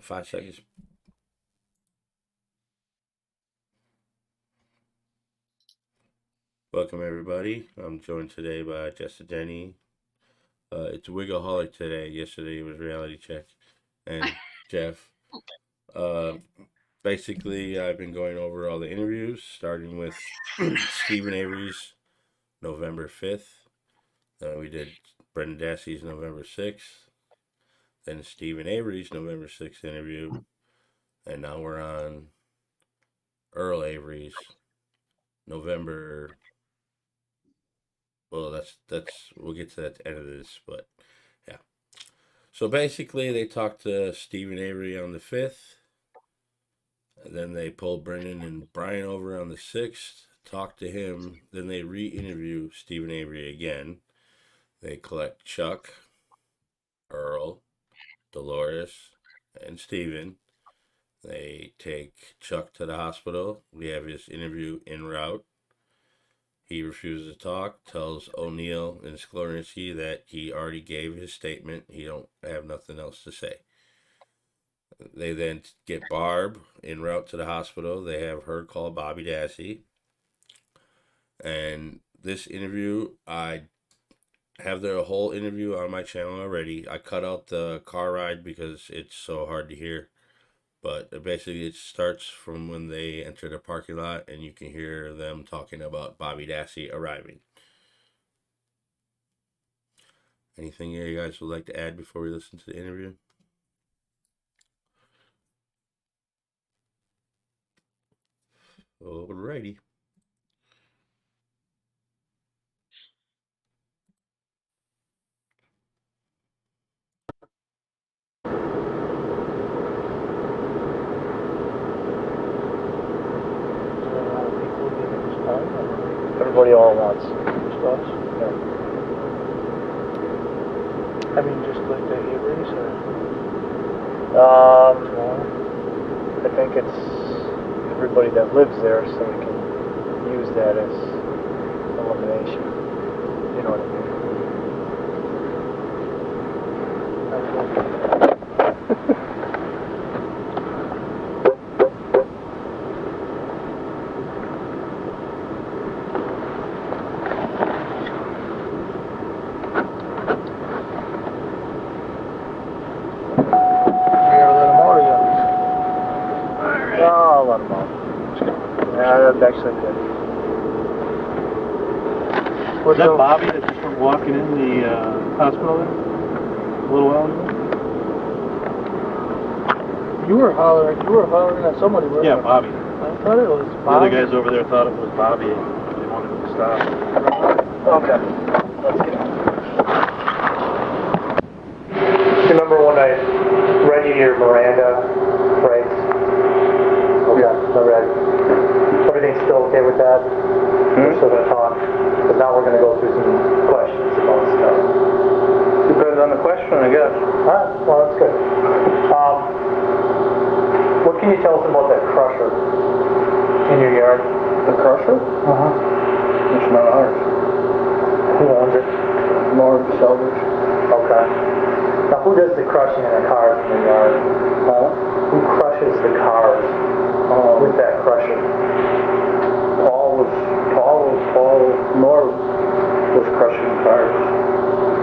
5 seconds. Welcome everybody. I'm joined today by Jessica Denny. It's Wiggleholic today. Yesterday was Reality Check. And Jeff. Basically, I've been going over all the interviews, starting with Stephen Avery's November 5th. Then we did Brendan Dassey's November 6th. Then Stephen Avery's November 6th interview. And now we're on Earl Avery's November. Well, that's we'll get to that at the end of this, but yeah. So basically, they talked to Stephen Avery on the 5th. And then they pulled Brendan and Brian over on the 6th, talked to him. Then they re-interview Stephen Avery again. They collect Chuck, Earl, Dolores, and Stephen. They take Chuck to the hospital. We have his interview en route. He refuses to talk, tells O'Neill and Sklorinsky that he already gave his statement. He don't have nothing else to say. They then get Barb en route to the hospital. They have her call Bobby Dassey. And this interview, I have the whole interview on my channel already. I cut out the car ride because it's so hard to hear. But basically it starts from when they enter the parking lot and you can hear them talking about Bobby Dassey arriving. Anything you guys would like to add before we listen to the interview? Alrighty. Everybody all at once. Just us? Yeah. I mean, just like the Averys, or? I think it's everybody that lives there, so we can use that as elimination. You know what I mean? Actually good. Was that Bobby that just went walking in the hospital there? A little while ago? You were hollering at somebody, weren't you? Yeah, Bobby. I thought it was The Bobby. other guys over there thought it was Bobby and they wanted him to stop. Okay. Let's get it. Remember when I read you your Miranda rights? Okay, all right. Everything's still okay with that? We're still going to talk? Because now we're going to go through some questions about stuff. Depends on the question, I guess. Alright, well that's good. What can you tell us about that crusher in your yard? The crusher? Uh-huh. It's not ours. Who owns it? More salvage. Okay. Now who does the crushing in the cars in the yard? Who crushes the cars with that crusher? Paul Norb was crushing cars.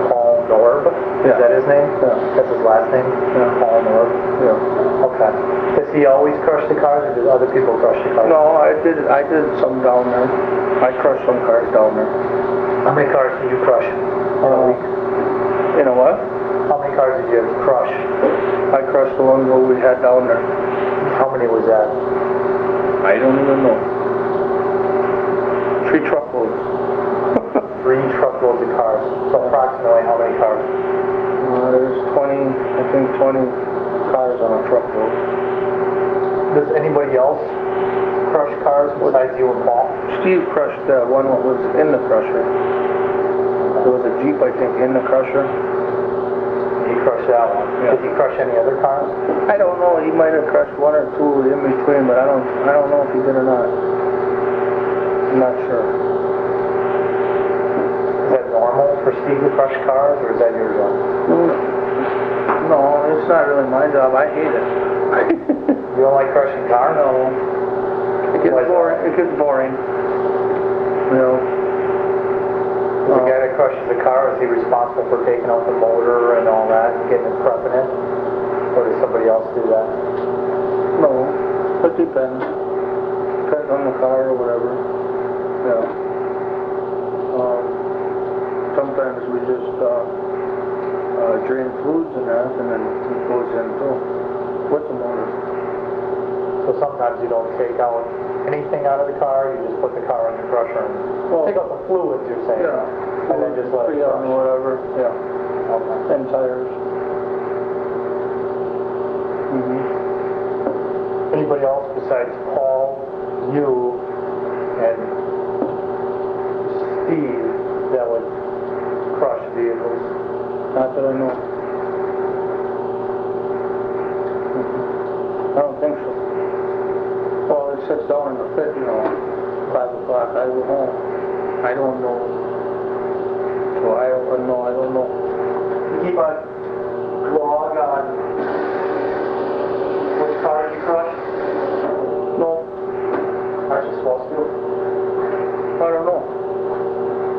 Paul Norb? Yeah. Is that his name? Yeah. That's his last name? Yeah. Paul Norb? Yeah. Okay. Does he always crush the cars, or does other people crush the cars? No, I did some down there. I crushed some cars down there. How many cars did you crush in a week? You know what? How many cars did you crush? I crushed the one where we had down there. How many was that? I don't even know. 3 truckloads. 3 truckloads of cars. So approximately how many cars? There's 20 cars on a truckload. Does anybody else crush cars besides you and Paul? Steve crushed that one that was in the crusher. There was a Jeep, I think, in the crusher. He crushed that one. Yeah. Did he crush any other cars? I don't know. He might have crushed 1 or 2 in between, but I don't know if he did or not. I'm not sure. Is that normal for Steve to crush cars, or is that your zone? No, it's not really my job. I hate it. You don't like crushing cars? No. It gets boring. It gets boring. You know. The guy that crushes the car, is he responsible for taking out the motor and all that and getting it prepping it? Or does somebody else do that? No, it depends. Depends on the car or whatever. Yeah. Sometimes we just drain fluids and that, and then it goes in too with the motor. So sometimes you don't take out anything out of the car, you just put the car in the crusher and take out the fluids, you're saying? Yeah. And then just let it crush. crush. Or whatever, yeah. Okay. And tires. Anybody else besides Paul, you, and Steve that would crush vehicles? Not that I know. I don't think so. Well, it sits down in the pit, you know, 5 o'clock, I go home. I don't know. So I don't know. You keep a log on which cars you crush? No, Aren't you supposed to? I don't know.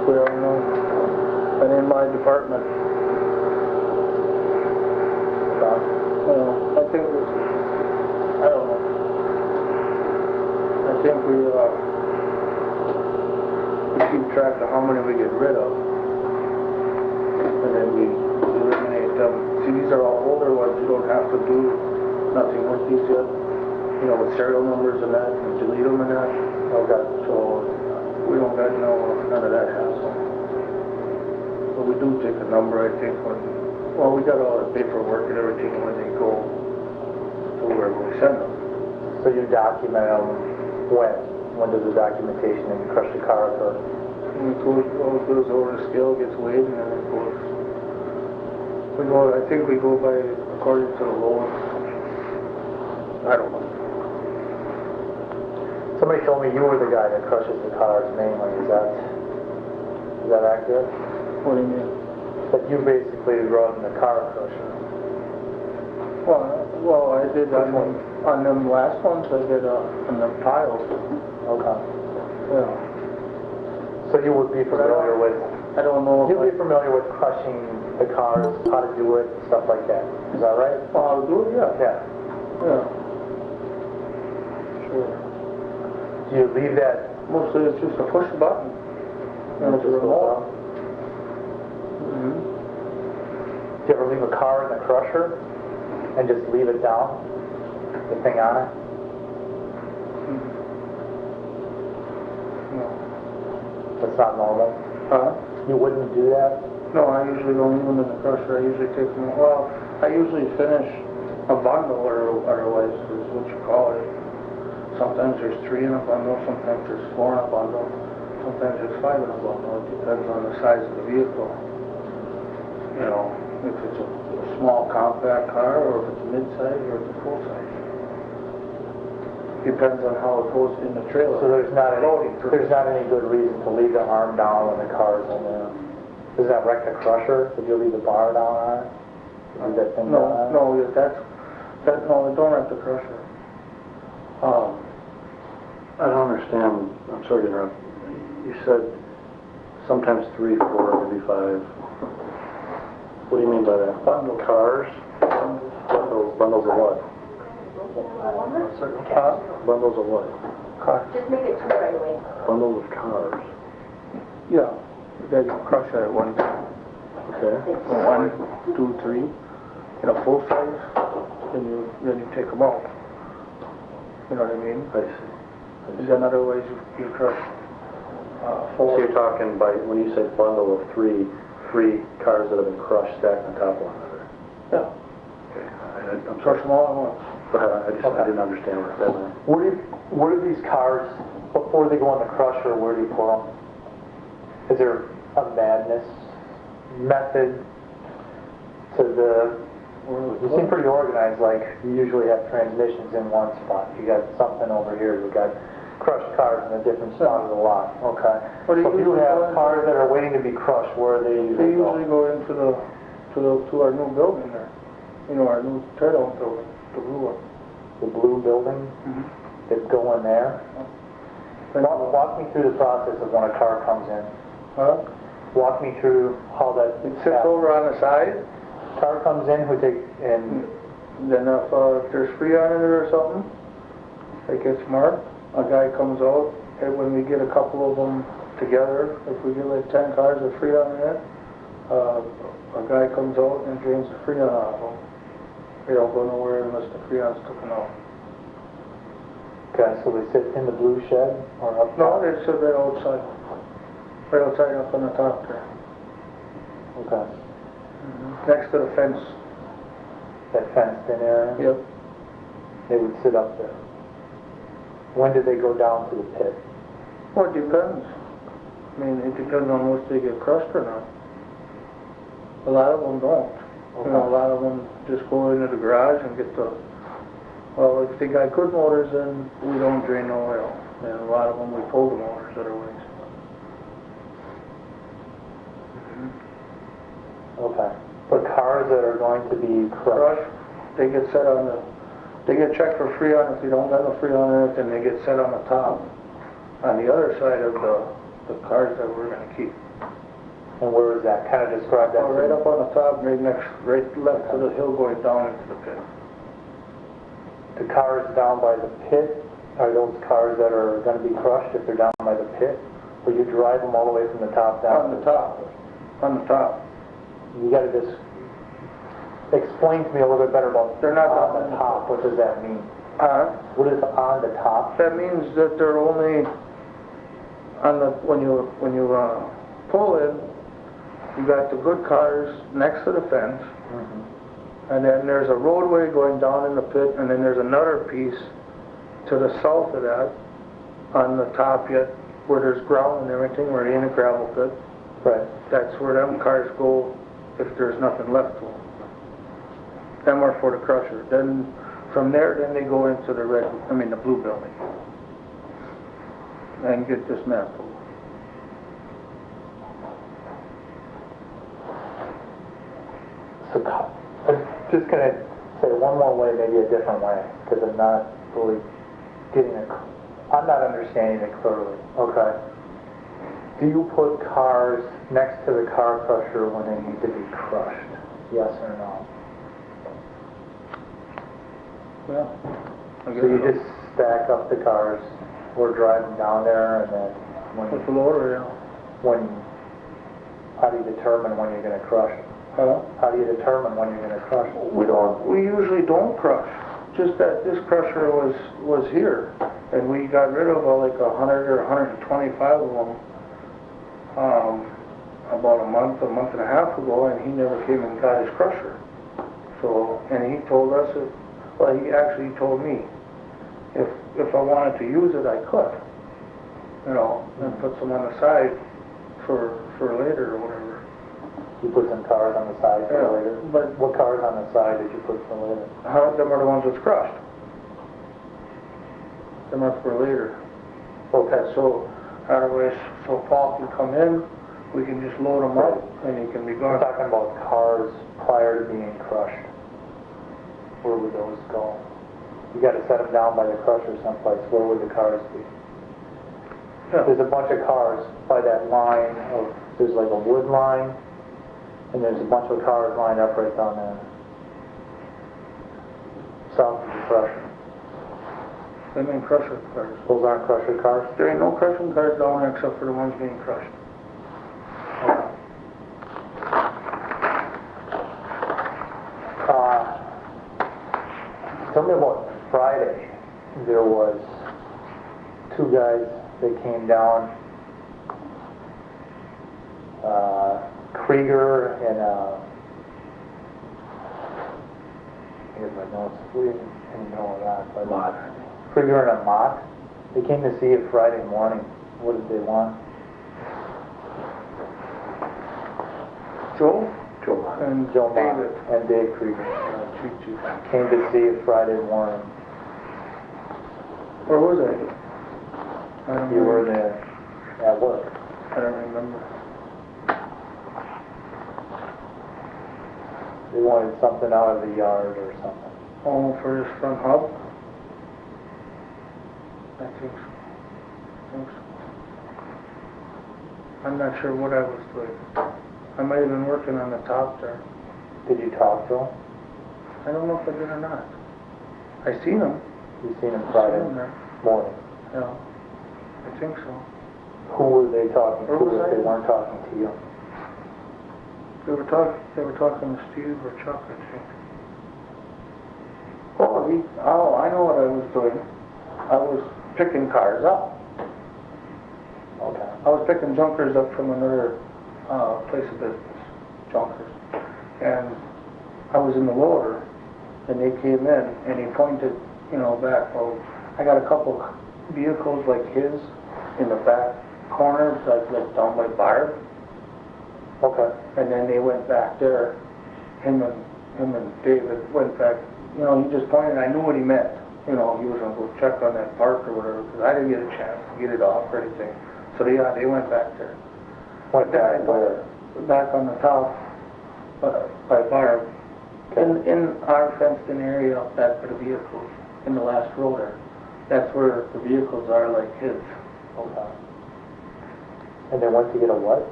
We don't know. That ain't my department. I think I don't know. I think we keep track of how many we get rid of. And then we eliminate them. See, these are all older ones. You don't have to do nothing with these yet. You know, with serial numbers and that, and delete them and that. Okay. So we don't got none of that hassle. But we do take a number, I think, well, we got all the paperwork and everything when they go to wherever we send them. So you document them when? When does the documentation and you crush the car occur? When it goes over the scale, gets weighed, and then it goes. I think we go by according to the lowest. I don't know. Somebody told me you were the guy that crushes the cars mainly. Is that accurate? What do you mean? That you basically run the car crusher. Well, I did on them last ones. I did on the piles. Okay. Yeah. So you would be familiar with. I don't know. You'd be familiar with crushing the cars, how to do it, stuff like that. Is that right? Well, I'll do it. Yeah. Yeah. Yeah. Sure. Do you leave that? Mostly it's just a push button. And it's a remote. Do you ever leave a car in the crusher and just leave it down? The thing on it? No. That's not normal? Huh? You wouldn't do that? No, I usually don't leave them in the crusher. I usually take them, I usually finish a bundle or otherwise is what you call it. Sometimes there's 3 in a bundle, sometimes there's 4 in a bundle, sometimes there's 5 in a bundle. It depends on the size of the vehicle. You know, if it's a small compact car or if it's a mid-size or if it's a full-size. Depends on how it goes in the trailer. So there's not any good reason to leave the arm down when the car's in there. Does that wreck the crusher? Did you leave the bar down on it? Leave that thing down on it? No, no, don't wreck the crusher. I don't understand. I'm sorry to interrupt. You said sometimes 3, 4, maybe 5. What do you mean by that? Bundle. Cars? Bundles of what? Bundles of what? Cars. Just make it 2 right away. Bundles of cars. Yeah, then you crush it at one time. Okay. 1, 2, 3. In a full size, then you take them out. You know what I mean? I see. And then other ways you crush 4. So you're talking by, when you say bundle of 3 cars that have been crushed stacked on top of one another? Yeah. Okay. I'm Crush sorry. them all at once. Go ahead. I didn't understand what that meant. Where do these cars, before they go in the crusher, where do you put them? Is there a madness method to the... You seem pretty organized, like you usually have transmissions in one spot. You got something over here, you got crushed cars in a different spot of the lot. Okay. So if you have cars that are waiting to be crushed, where are they They usually go? usually go into to our new building there. You know, our new tear-down building, the blue one. The blue building that's going there? Walk me through the process of when a car comes in. Huh? Walk me through how that... It sits over on the side, Car comes in, who takes, and then if there's free on it or something, it gets marked, a guy comes out, and when we get a couple of them together, if we get like 10 cars with free on it, a guy comes out and drains the freon off them. They don't go nowhere unless the freon's taken out. okay, so they sit in the blue shed or up? No, they sit right outside. Right outside up on the top there. Okay. Next to the fence. That fenced in area? Yep. They would sit up there. When do they go down to the pit? Well, it depends. I mean, it depends on if they get crushed or not. A lot of them don't. Okay. You know, a lot of them just go into the garage and get the, well, if they got good motors, then we don't drain no oil. And a lot of them, we pull the motors otherwise. Okay. But cars that are going to be crushed? They get set on the, they get checked for freon. If they don't got no freon in it, then they get set on the top, on the other side of the cars that we're gonna keep. And where is that? Kind of describe that. Oh, right up on the top, right left to the hill going down into the pit. The cars down by the pit, are those cars that are going to be crushed if they're down by the pit? Or you drive them all the way from the top down? On the top. On the top. You got to just explain to me a little bit better about They're not on the top. What does that mean? What is on the top? That means that they're only on the, when you pull in, you got the good cars next to the fence, and then there's a roadway going down in the pit, and then there's another piece to the south of that, on the top yet, where there's ground and everything, where it ain't a gravel pit. Right. That's where them cars go if there's nothing left to them. Them are for the crusher. Then from there, then they go into the the blue building and get dismantled. So I'm just going to say one more way, maybe a different way, because I'm not really getting it. I'm not understanding it clearly. Okay. Do you put cars next to the car crusher when they need to be crushed? Yes or no? Yeah. So you just stack up the cars or drive them down there, and then With the loader, yeah. how do you determine when you're going to crush it? Huh? How do you determine when you're going to crush it? We usually don't crush. Just that this crusher was here, and we got rid of like 100 or 125 of them about a month and a half ago, and he never came and got his crusher. So, and he told us, he actually told me, if I wanted to use it, I could, you know, and put some on the side for later or whatever. You put some cars on the side for later? But what cars on the side did you put for later? Them are the ones that's crushed. Them are for later. Okay, so otherwise, so Paul can come in, we can just load them up, and he can be I'm gone. talking about cars prior to being crushed. Where would those go? You got to set them down by the crusher someplace. Where would the cars be? Yeah. There's a bunch of cars by that line of, there's like a wood line, and there's a bunch of cars lined up right down there. South of the crusher. Them ain't crusher cars. Those aren't crusher cars? There ain't no crushing cars down there except for the ones being crushed. Okay. Tell me about Friday. There was two guys that came down, Krieger and here's my notes. We didn't know that. But Krieger and a Mott. They came to see it Friday morning. What did they want? Joe and Joe Mott David. and Dave Krieger came to see it Friday morning. Where was I? I don't You were remember. there at work. I don't remember. They wanted something out of the yard or something. Oh, for this front hub? I think so. I'm not sure what I was doing. I might have been working on the top there. Did you talk to him? I don't know if I did or not. I seen him. You seen him I Friday seen him there. morning? Yeah, I think so. Who were they talking Where to was if I? they weren't talking to you? They were talking to Steve or Chuck, I think. Oh, I know what I was doing. I was picking cars up. Okay. I was picking junkers up from another place of business, junkers. And I was in the loader, and they came in, and he pointed, back. Well, I got a couple vehicles like his in the back corner, like down by Barb. Okay. And then they went back there. Him and David went back. He just pointed. I knew what he meant. He was gonna go check on that park or whatever, because I didn't get a chance to get it off or anything. So they went back there. Went back where? Back on the top, by Barb. In our fenced-in area up back for the vehicles, in the last row there. That's where the vehicles are, like his. Okay. And they went to get a what?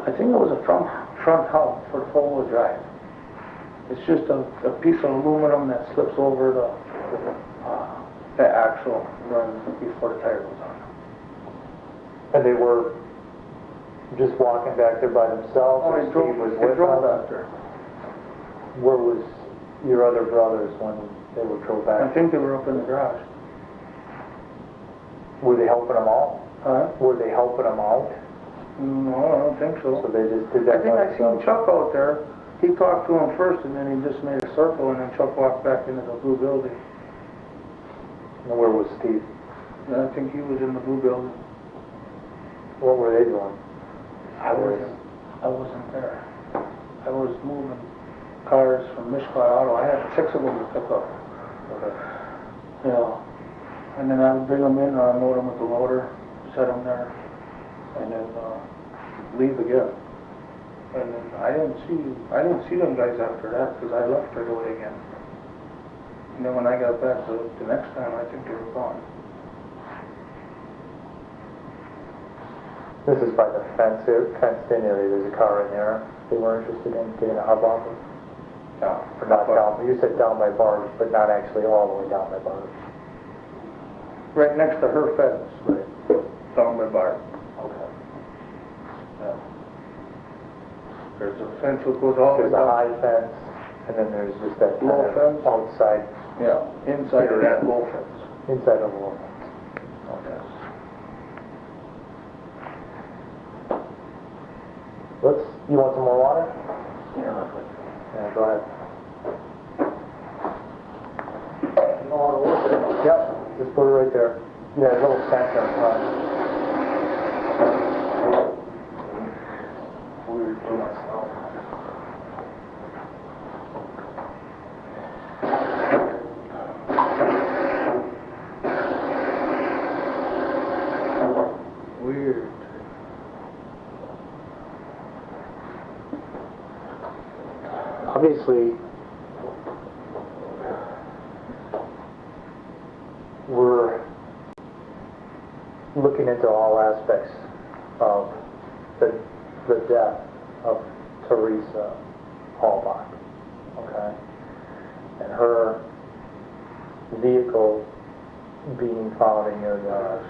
I think it was a front hub for the four-wheel drive. It's just a piece of aluminum that slips over the axle runs before the tire goes on. And they were just walking back there by themselves, or they Steve was drove with them? back there. Where was your other brothers when they were drove I back? think they were up in the garage. Were they helping them out? Huh? Were they helping them out? No, I don't think So so. they just did I that think by I seen themselves? Chuck out there. He talked to him first, and then he just made a circle, and then Chuck walked back into the blue building. And where was Steve? And I think he was in the blue building. What were they doing? I wasn't there. I was moving cars from Mishpat Auto. I had 6 of them to pick up. Okay. Yeah. And then I would bring them in, unload them with the loader, set them there, and then leave again. And then I didn't see them guys after that, because I left right away again. And then when I got back the next time, I think they were gone. This is by the fenced-in area. There's a car in there. They were interested in getting a hub off of? Yeah. Or not down, you said down by bars, but not actually all the way down by bars. Right next to her fence, Right. down by bar. Okay. Yeah. There's a fence that goes all the way There's a down. high fence, and then there's just that Low kind of fence? outside, Yeah, inside of that low fence. inside of the low fence. Yes. You want some more water? Yeah. Yeah, go ahead. You know how to work it? Yep, just put it right there. Yeah, a little sensor in front. Weird for myself. Weird. Obviously, we're looking into all aspects of the death of Teresa Halbach, okay? And her vehicle being found in your yard,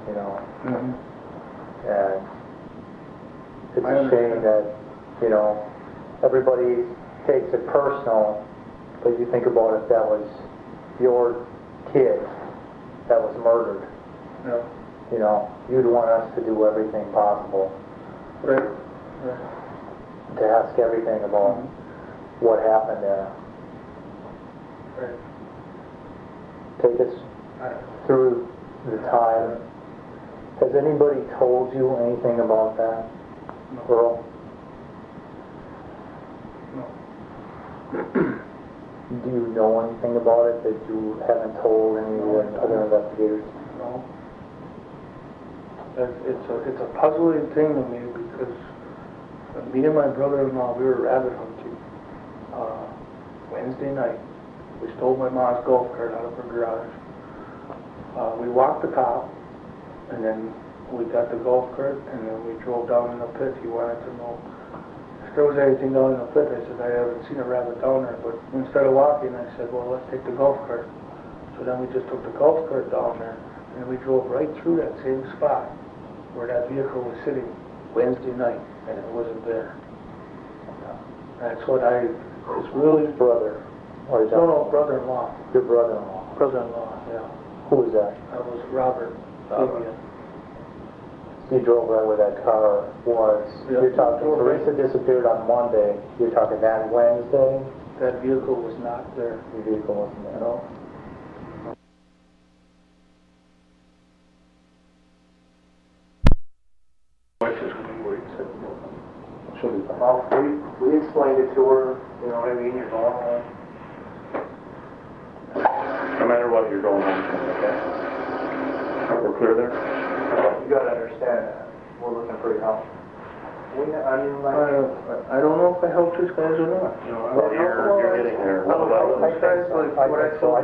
you know? Mm-hmm. And it's I a shame understand. that, you know, everybody takes it personal, but you think about if that was your kid that was murdered, Yeah. you know, you'd want us to do everything possible Right. to ask everything about what happened there. Right. Take us through the time. Has anybody told you anything about that, No. Earl? No. Do you know anything about it that you haven't told any of the other investigators? No. It's a puzzling thing to me because me and my brother-in-law, we were rabbit hunting. Wednesday night. We stole my mom's golf cart out of her garage. We walked the cop, and then we got the golf cart, and then we drove down in the pit. He wanted to know if there was anything down in the pit. I said, I haven't seen a rabbit down there, but instead of walking, I said, well, let's take the golf cart. So then we just took the golf cart down there, and we drove right through that same spot where that vehicle was sitting Wednesday night, and it wasn't there. That's what it's really Brother. Or is that no, brother-in-law. your brother-in-law? Brother-in-law, yeah. Who was that? That was Robert. Fabian. So you drove right where that car was. Yeah. You're talking, Teresa disappeared on Monday. You're talking that Wednesday? That vehicle was not there. Your vehicle wasn't there? No. Wife is going to be worried. She'll be fine. Well, we explained it to her, you know what I mean, you're going home. No matter what, you're going home tonight, okay? We're clear there? You gotta understand that. We're looking for your help. I don't know if I helped these guys or not. You know, Well, you're getting there. What about I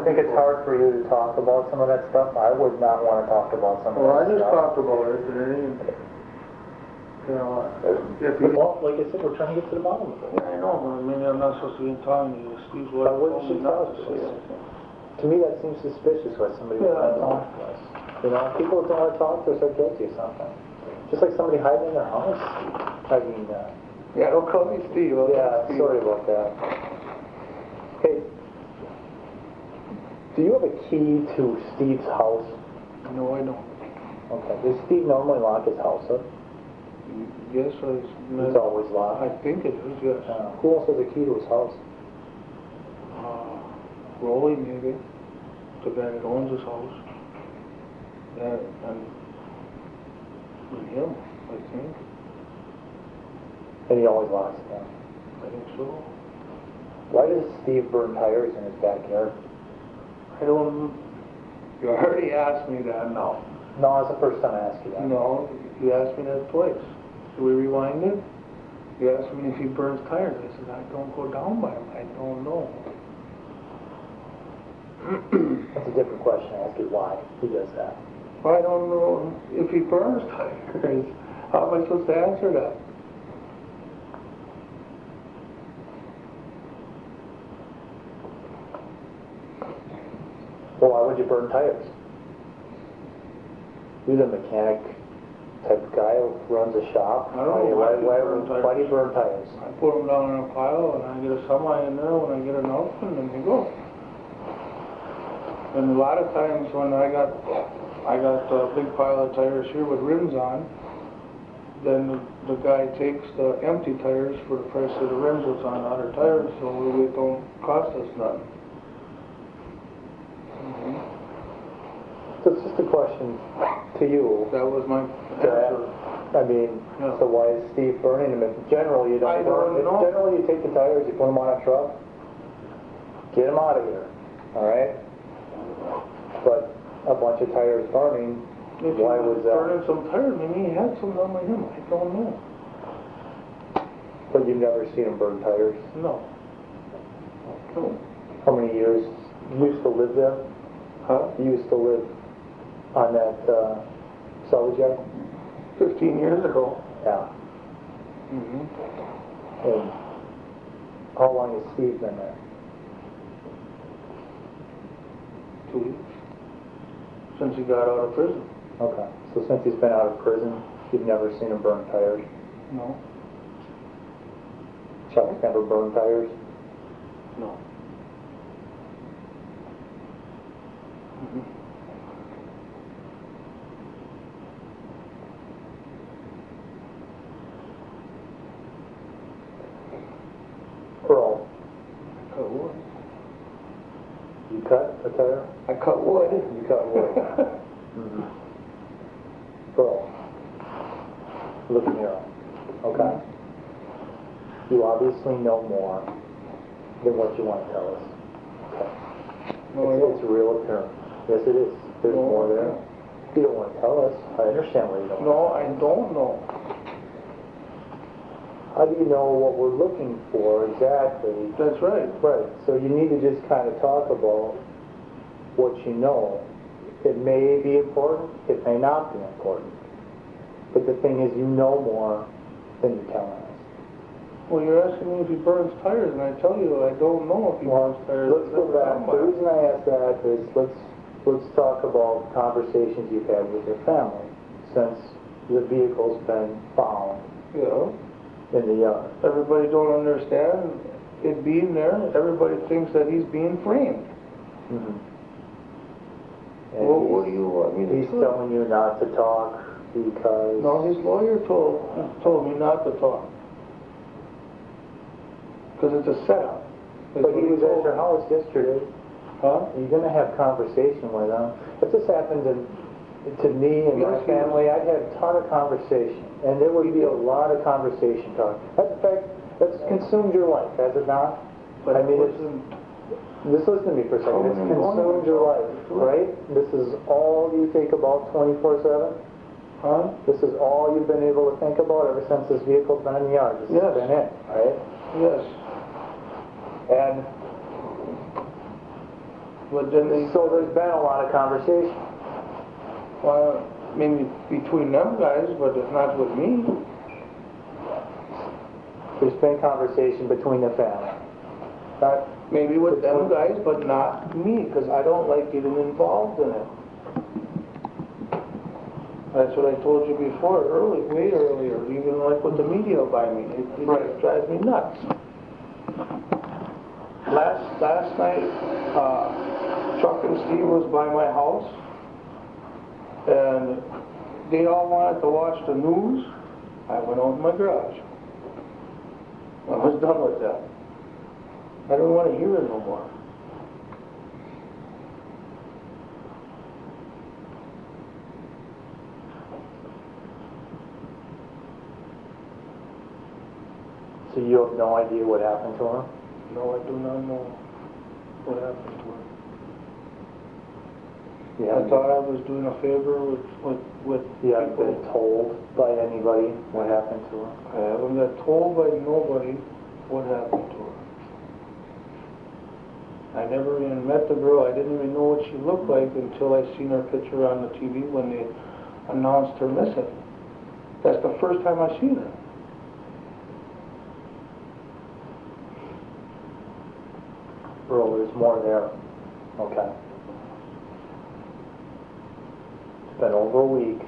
think it's hard for you to talk about some of that stuff. I would not want to talk about some of Well, I that just stuff. talked about it, and it ain't, you know, if you... Well, like I said, we're trying to get to the bottom of it. I know, but I mean, I'm not supposed to be telling you, Steve's what But what you should tell us is, to me, that seems suspicious why somebody would want to talk to us. You know, people that don't want to talk to us are guilty of something. Just like somebody hiding in their house. I mean, Yeah, don't call me Steve. yeah, sorry about that. Hey, do you have a key to Steve's house? No, I don't. Okay, does Steve normally lock his house up? Yes, It's always locked. I think it is, yes. Who else has a key to his house? Rolly, maybe. The guy that owns his house. And him, I think. And he always locks it down. I think so. Why does Steve burn tires in his backyard? I don't... You already asked me that, no. No, it's the first time I asked you that. No, you asked me that twice. Should we rewind it? You asked me if he burns tires. I said, I don't go down by him. I don't know. That's a different question. I ask you why he does that. I don't know if he burns tires. How am I supposed to answer that? Well, why would you burn tires? You're the mechanic type of guy who runs a shop. I don't know Why do you burn tires? I put them down in a pile and I get a semi in there when I get an outfit and they go. And a lot of times when I got a big pile of tires here with rims on, then the guy takes the empty tires for the price of the rims that's on the other tires, so it don't cost us nothing. So it's just a question to you. That was my answer. I mean, Yeah. so why is Steve burning them? If generally you don't I burn, don't know. generally you take the tires, you put them on a truck, get them out of here, all right? But a bunch of tires burning, If why he was that? burning some tires, maybe he had some on him, I don't know. But you've never seen him burn tires? No. No. How many years? You used to live there? Huh? You used to live on that salvage yard? 15 years ago. Yeah. Mm-hmm. And how long has Steve been there? 2 weeks. Since he got out of prison. Okay. So since he's been out of prison, you've never seen him burn tires? No. Chuck's never burned tires? No. Mm-hmm. Earl, I cut wood. you cut a tire? I cut wood. You cut wood. Mm-hmm. Earl, look at me, Earl. Okay? You obviously know more than what you want to tell us. Okay? No, I don't. It's real apparent. Yes, it is. There's No, more there. no. You don't want to tell us. I understand why you don't want No, I don't know. how do you know what we're looking for exactly? That's right. Right, so you need to just kind of talk about what you know. It may be important, it may not be important. But the thing is, you know more than you're telling us. Well, you're asking me if he burns tires, and I tell you I don't know if he burns tires. Let's go back. The reason I ask that is let's talk about conversations you've had with your family since the vehicle's been found Yeah. in the yard. Everybody don't understand it being there. Everybody thinks that he's being framed. Mm-hmm. Well, what do you want me to He's do? telling you not to talk because... No, his lawyer told me not to talk. Because it's a setup. But he was at your house yesterday. Huh? You're going to have conversation with him. If this happened to me and my Yes, family, I'd have a ton of conversation. And there would be a lot of conversation talk. In fact, that's consumed your life, has it not? But I mean, it it's... wasn't... Just listen to me for a second. It's consumed your life, right? This is all you think about 24/7? Huh? This is all you've been able to think about ever since this vehicle's been in the yard. This has been it, right? Yes. And But then they... so there's been a lot of conversation. Well, maybe between them guys, but it's not with me. There's been conversation between the family. Not, Maybe with them guys, but not me, because I don't like getting involved in it. That's what I told you before, way earlier, even like with the media by me. It drives me nuts. Last night, Chuck and Steve was by my house, and they all wanted to watch the news. I went out in my garage. I was done with that. I don't want to hear it no more. so you have no idea what happened to him? No, I do not know what happened to her. I thought I was doing a favor with You haven't been told by anybody what happened to her? I haven't been told by nobody what happened to her. I never even met the girl. I didn't even know what she looked like until I seen her picture on the TV when they announced her missing. That's the first time I seen her. Earl, there's more there. Okay. It's been over a week.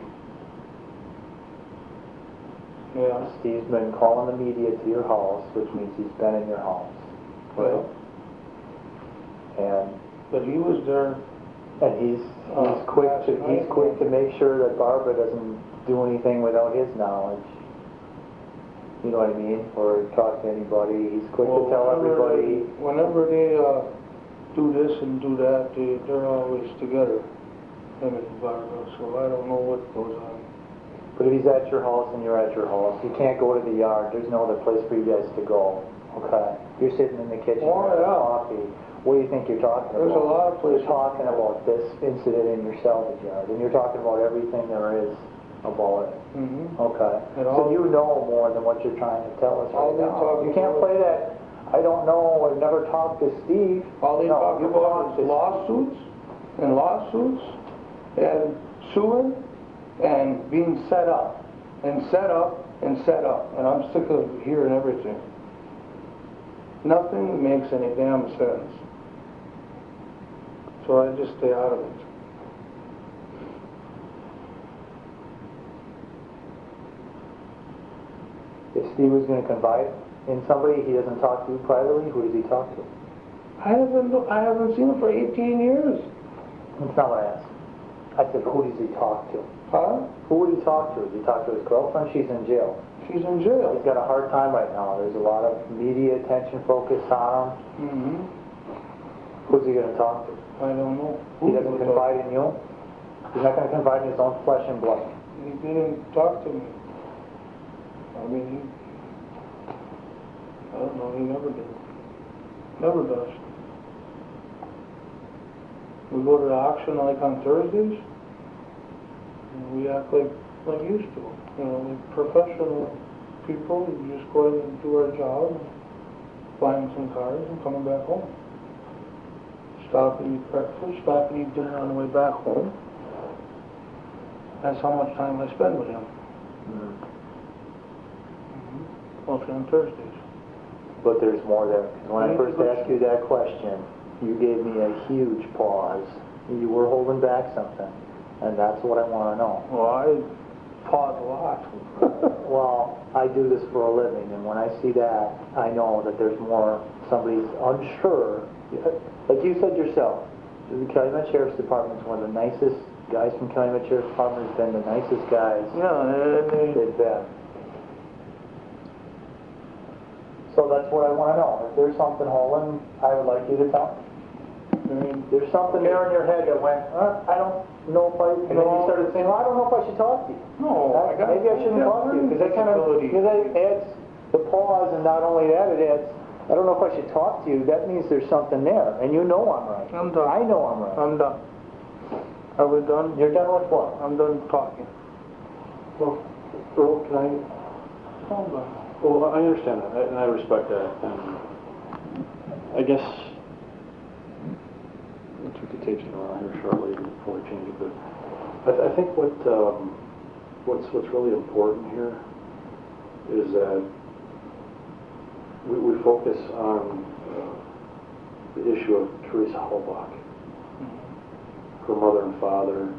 Yeah. Steve's been calling the media to your house, which means he's been in your house. Well, And but he was there. and he's quick to make sure that Barbara doesn't do anything without his knowledge. You know what I mean? Or talk to anybody. He's quick to tell everybody. Whenever they do this and do that, they're always together, him and Barbara, so I don't know what goes on. But if he's at your house and you're at your house, you can't go to the yard. There's no other place for you guys to go. Okay? You're sitting in the kitchen having coffee. What do you think you're talking about? There's a lot of places. You're talking about this incident in your salvage yard, and you're talking about everything there is about it. Mm-hmm. Okay. And So you know more than what you're trying to tell us all right they now. talk You can't about- play that, I don't know, I've never talked to Steve. All they No, talk you about talk is to- lawsuits and suing and being set up and set up and set up. And I'm sick of hearing everything. Nothing makes any damn sense. So I just stay out of it. If Steve was going to confide in somebody he doesn't talk to privately, who does he talk to? I haven't seen him for 18 years. That's not what I asked. I said, who does he talk to? Huh? Who would he talk to? Does he talk to his girlfriend? She's in jail. She's in jail. He's got a hard time right now. There's a lot of media attention focused on him. Mm-hmm. Who's he going to talk to? I don't know. He doesn't confide in you? He's not going to confide in his own flesh and blood. He didn't talk to me. I mean, I don't know, he never did. Never does. We go to the auction like on Thursdays, and we act like used to, like professional people, you just go in and do our job, buying some cars and coming back home. Stop and eat breakfast, stop and eat dinner on the way back home. That's how much time I spend with him. Mostly on Thursdays. But there's more there. 'Cause when I first asked you that question, you gave me a huge pause. You were holding back something, and that's what I want to know. Well, I pause a lot. Well, I do this for a living, and when I see that, I know that there's more. Somebody's unsure. Like you said yourself, the Calumet Sheriff's Department is one of the nicest guys from Calumet Sheriff's Department. Has been the nicest guys Yeah, they've been. So that's what I want to know. If there's something holding, I would like you to tell me. I mean, there's something there in your head that went, I don't know if I, and then you started saying, well, I don't know if I should talk to you. No, Maybe I shouldn't talk to you, because that kind of, that adds the pause, and not only that, it adds, I don't know if I should talk to you. That means there's something there, and you know I'm right. I'm done. I know I'm right. I'm done. Are we done? You're done with what? I'm done talking. Well, Earl, can I? I'm done. Well, I understand that, and I respect that, and I guess we could take it around here shortly before we change it, but I think what's really important here is that we focus on the issue of Teresa Halbach, her mother and father,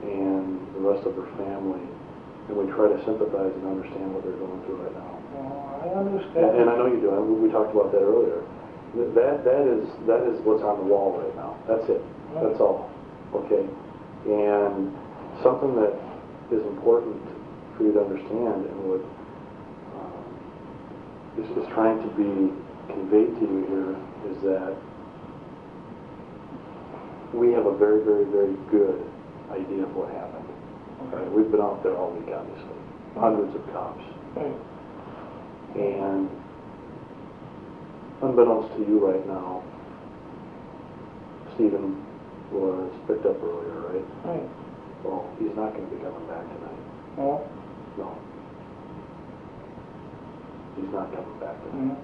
and the rest of her family. And we try to sympathize and understand what they're going through right now. Well, I understand. And I know you do. We talked about that earlier. That is what's on the wall right now. That's it. That's all. Okay. And something that is important for you to understand, and what is trying to be conveyed to you here, is that we have a very, very, very good idea of what happened. Okay. We've been out there all week, obviously. Hundreds of cops. Right. And unbeknownst to you right now, Steven was picked up earlier, right? Right. Well, he's not going to be coming back tonight. No? No. He's not coming back tonight.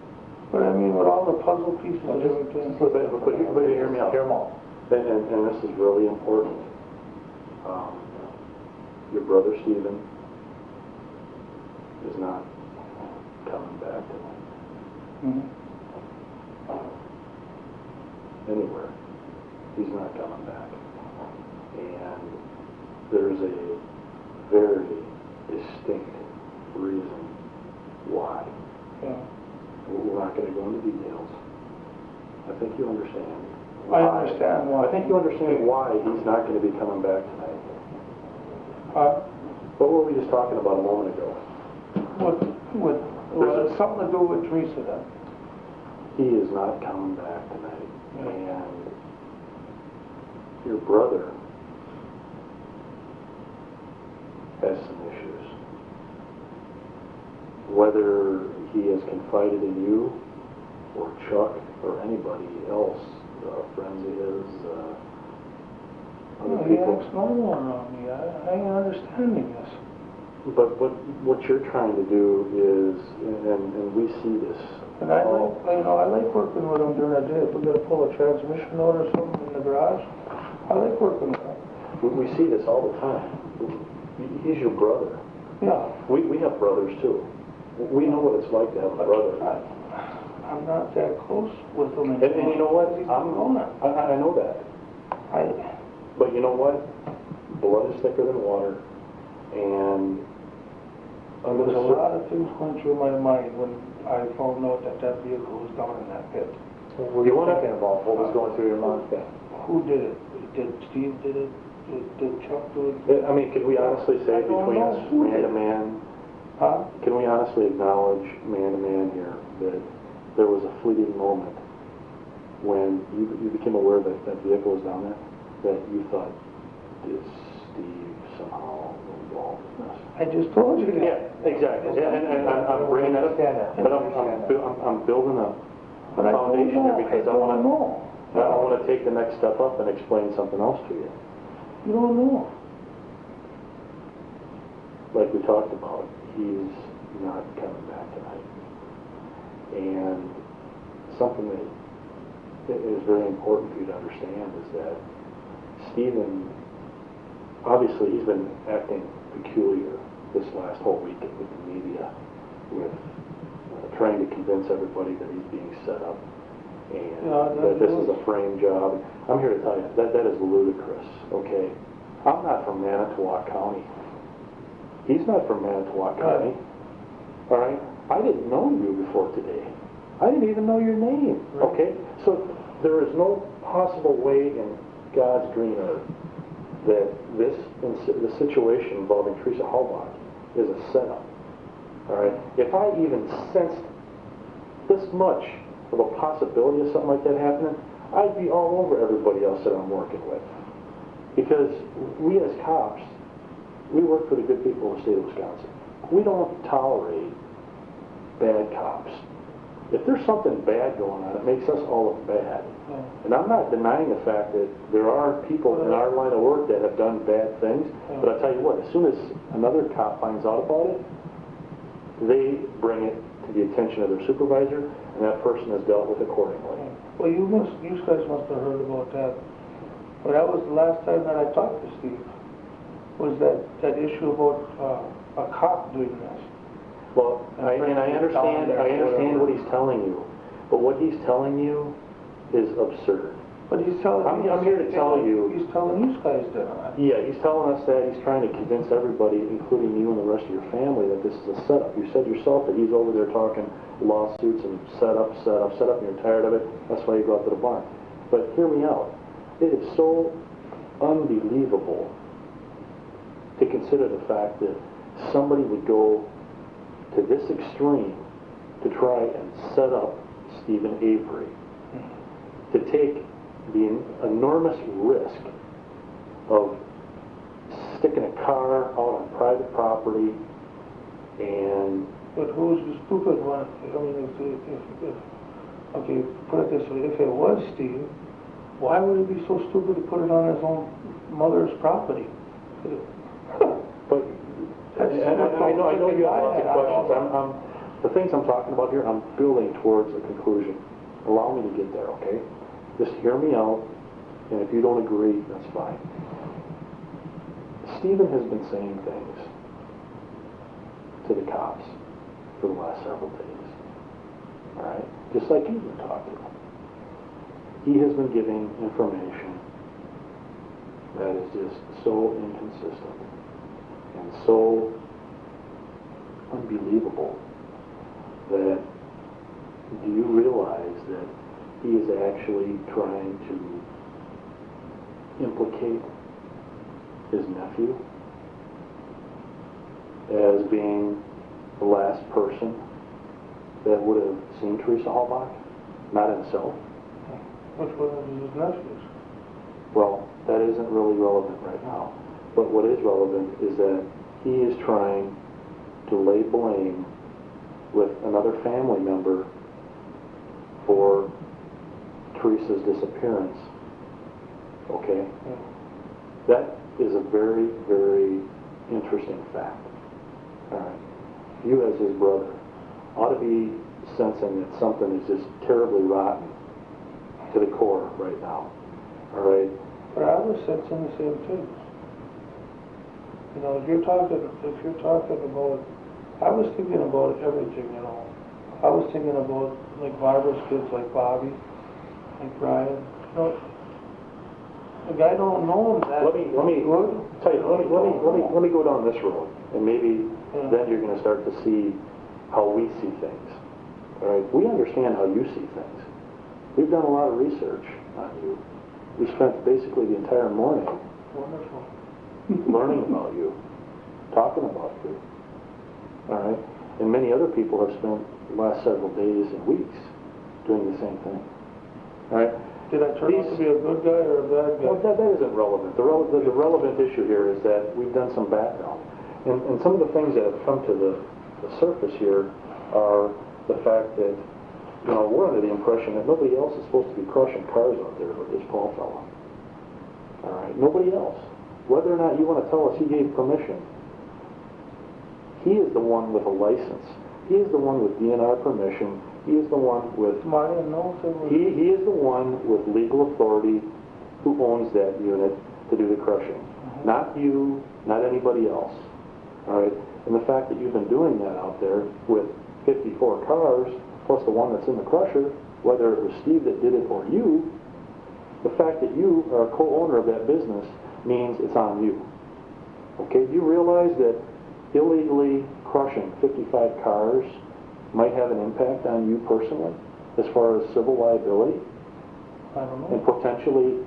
But I mean, with all the puzzle pieces and everything. But hear me out. Hear 'em all. And this is really important. Your brother Steven is not coming back tonight. Anywhere. He's not coming back. And there's a very distinct reason why. Yeah. We're not going to go into details. I think you understand. I understand why. I think you understand why he's not going to be coming back tonight. What were we just talking about a moment ago? It's something to do with Teresa then. He is not coming back tonight. And your brother has some issues. Whether he has confided in you, or Chuck, or anybody else, friends of his, other He people. acts normal around me. I ain't understanding this. But what you're trying to do is, and we see this. And I like working with him during the day. If we gotta pull a transmission out or something in the garage, I like working with him. We see this all the time. He's your brother. Yeah. We have brothers too. We know what it's like to have a brother. I'm not that close with him. And you know what? I I know that. But you know what? Blood is thicker than water. And under There's the a lot of things going through my mind when I found out that vehicle was down in that pit. What were you thinking about? What was going through your mind? Who did it? Did Steve did it? Did Chuck do it? I mean, can we honestly say between us, man to man, can we honestly acknowledge man to man here that there was a fleeting moment when you became aware that that vehicle was down there, that you thought, is Steve somehow involved in this? I just told you that. Yeah, exactly. Yeah, and I'm bringing that up, but I'm building a foundation here because I want to take the next step up and explain something else to you. You don't know. Like we talked about, he's not coming back tonight. And something that is very important for you to understand is that Steven, obviously he's been acting peculiar this last whole weekend with the media, with trying to convince everybody that he's being set up and that this is a frame job. I'm here to tell you, that is ludicrous, okay? I'm not from Manitowoc County. He's not from Manitowoc County, all right? I didn't know you before today. I didn't even know your name, okay? So there is no possible way in God's green earth that the situation involving Teresa Halbach is a setup, all right? If I even sensed this much of a possibility of something like that happening, I'd be all over everybody else that I'm working with. Because we as cops, we work for the good people of the state of Wisconsin. We don't tolerate bad cops. If there's something bad going on, it makes us all look bad. And I'm not denying the fact that there are people in our line of work that have done bad things, but I tell you what, as soon as another cop finds out about it, they bring it to the attention of their supervisor, and that person is dealt with accordingly. Well, you guys must have heard about that. But that was the last time that I talked to Steve, was that issue about a cop doing this. Well, I understand what he's telling you, but what he's telling you is absurd. But he's telling I'm here to tell you. He's telling you guys that. Yeah, he's telling us that. He's trying to convince everybody, including you and the rest of your family, that this is a setup. You said yourself that he's over there talking lawsuits and set up, and you're tired of it. That's why you go out to the barn. But hear me out. It is so unbelievable to consider the fact that somebody would go to this extreme to try and set up Stephen Avery, to take the enormous risk of sticking a car out on private property and... But who's the stupid one? I mean, if okay, put it this way, if it was Steve, why would he be so stupid to put it on his own mother's property? But I know you have lots of questions. The things I'm talking about here, I'm building towards a conclusion. Allow me to get there, okay? Just hear me out, and if you don't agree, that's fine. Stephen has been saying things to the cops for the last several days, all right? Just like you've been talking. He has been giving information that is just so inconsistent and so unbelievable that do you realize that he is actually trying to implicate his nephew as being the last person that would have seen Teresa Halbach, not himself? Which one of his nephews? Well, that isn't really relevant right now. But what is relevant is that he is trying to lay blame with another family member for Teresa's disappearance. Okay? That is a very, very interesting fact. All right. You as his brother ought to be sensing that something is just terribly rotten to the core right now. All right? But I was sensing the same things. You know, if you're talking about, I was thinking about everything, you know. I was thinking about, like, Barbara's kids, like Bobby, like Brian. You know, the guy don't know him that let me tell you, let me go down this road, and maybe then you're going to start to see how we see things. All right? We understand how you see things. We've done a lot of research on you. We spent basically the entire morning Wonderful. learning about you, talking about you. All right? And many other people have spent the last several days and weeks doing the same thing. All right? Did I turn out to be a good guy or a bad guy? Well, that isn't relevant. The relevant issue here is that we've done some background. And some of the things that have come to the surface here are the fact that, you know, we're under the impression that nobody else is supposed to be crushing cars out there but this Paul fellow. All right? Nobody else. Whether or not you want to tell us he gave permission He is the one with a license. He is the one with DNR permission. He is the one with... Mario knows it was... He is the one with legal authority who owns that unit to do the crushing. Not you, not anybody else. All right? And the fact that you've been doing that out there with 54 cars, plus the one that's in the crusher, whether it was Steve that did it or you, the fact that you are a co-owner of that business means it's on you. Okay? Do you realize that illegally crushing 55 cars might have an impact on you personally as far as civil liability? I don't know. And potentially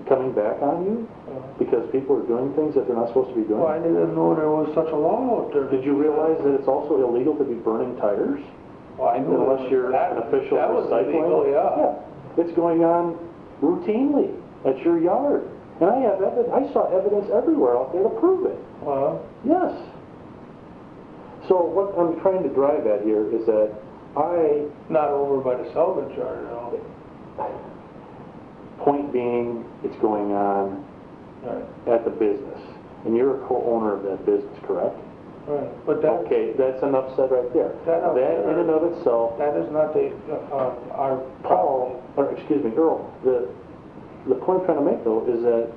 coming back on you because people are doing things that they're not supposed to be doing? Well, I didn't know there was such a law out there. Did you realize that it's also illegal to be burning tires? Well, I knew Unless you're an official that was recycling? illegal, yeah. It's going on routinely at your yard. And I saw evidence everywhere out there to prove it. Well, Yes. So what I'm trying to drive at here is that not over by the salvage yard at all. point being, it's going on Right. at the business. And you're a co-owner of that business, correct? Right. But that, Okay, that's enough said right there. That In and of itself, that is not our Paul, or excuse me, Earl, the point I'm trying to make though is that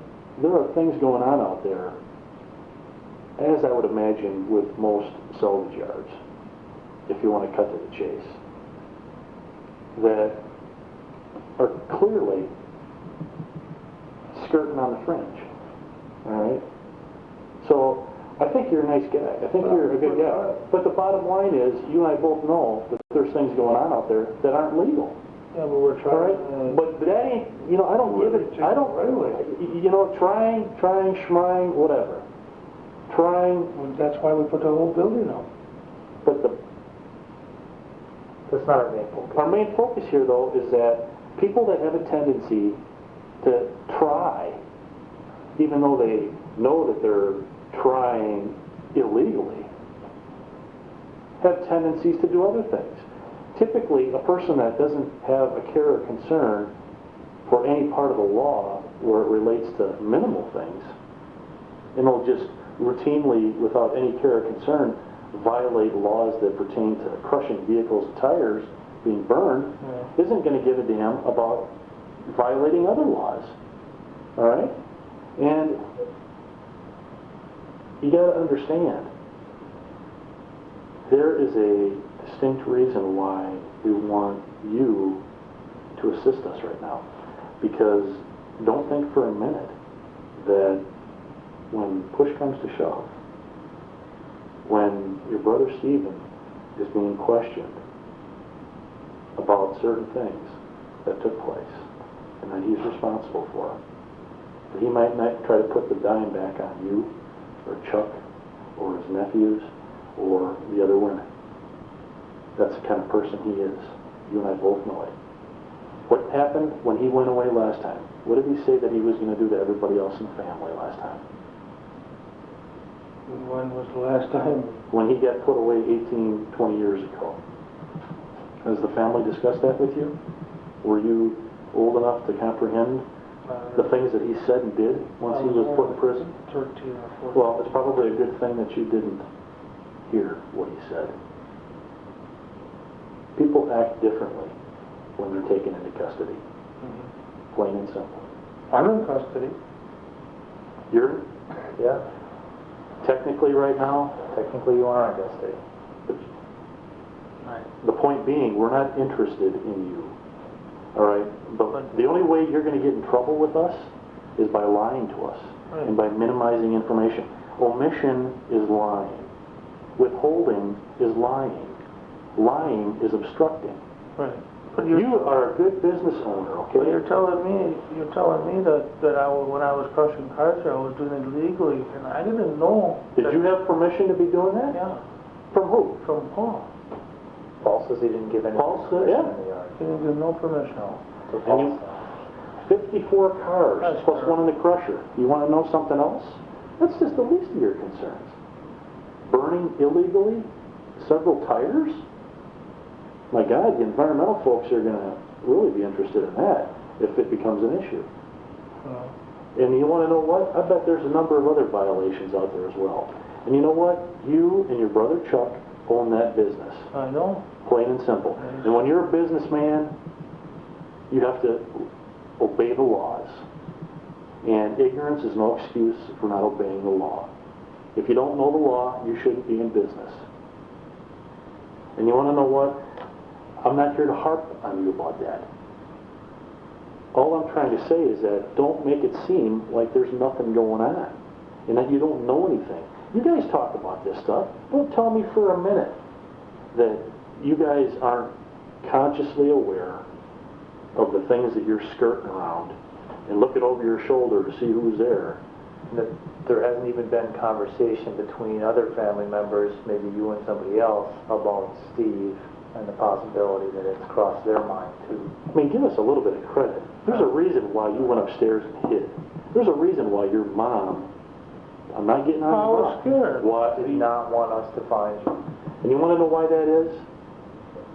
there are things going on out there, as I would imagine with most salvage yards, if you want to cut to the chase, that are clearly skirting on the fringe. All right? So I think you're a nice guy. I think you're a good guy. But the bottom line is, you and I both know that there's things going on out there that aren't legal. Yeah, but we're All right? trying. But that ain't, I don't give it, I don't, trying, schmying, whatever. Trying, Well, that's why we put the whole building up. but That's not our main focus. our main focus here, though, is that people that have a tendency to try, even though they know that they're trying illegally, have tendencies to do other things. Typically, a person that doesn't have a care or concern for any part of the law where it relates to minimal things, and will just routinely, without any care or concern, violate laws that pertain to crushing vehicles and tires being burned, isn't going to give a damn about violating other laws. All right? And you got to understand, there is a distinct reason why we want you to assist us right now. Because don't think for a minute that when push comes to shove, when your brother Steven is being questioned about certain things that took place and that he's responsible for, that he might not try to put the dime back on you or Chuck or his nephews or the other women. That's the kind of person he is. You and I both know it. What happened when he went away last time? What did he say that he was going to do to everybody else in the family last time? When was the last time? When he got put away 18, 20 years ago. Has the family discussed that with you? Were you old enough to comprehend the things that he said and did once he was put in prison? 13 or 14. Well, it's probably a good thing that you didn't hear what he said. People act differently when they're taken into custody. Plain and simple. I'm in custody. You're, Yeah, technically right now, technically you are in custody. the point being, we're not interested in you. All right? But the only way you're going to get in trouble with us is by lying to us and by minimizing information. Omission is lying. Withholding is lying. Lying is obstructing. Right. You are a good business owner, okay? But you're telling me that when I was crushing cars, I was doing it legally, and I didn't know. Did you have permission to be doing that? Yeah, From who? from Paul. Paul says he didn't give any Paul said, permission yeah. in the yard. He didn't give no permission. So And Paul you- said, 54 cars That's plus terrible. one in the crusher. You want to know something else? That's just the least of your concerns. Burning illegally several tires? My God, the environmental folks are going to really be interested in that if it becomes an issue. And you want to know what? I bet there's a number of other violations out there as well. And you know what? You and your brother Chuck own that business. I know. Plain and simple. And when you're a businessman, you have to obey the laws. And ignorance is no excuse for not obeying the law. If you don't know the law, you shouldn't be in business. And you want to know what? I'm not here to harp on you about that. All I'm trying to say is that don't make it seem like there's nothing going on and that you don't know anything. You guys talk about this stuff. Don't tell me for a minute that you guys aren't consciously aware of the things that you're skirting around and looking over your shoulder to see who's there. That there hasn't even been conversation between other family members, maybe you and somebody else, about Steve and the possibility that it's crossed their mind too. I mean, give us a little bit of credit. There's a reason why you went upstairs and hid. There's a reason why your mom, I'm not getting on I your was scared. Why? Did not want us to find you. And you want to know why that is?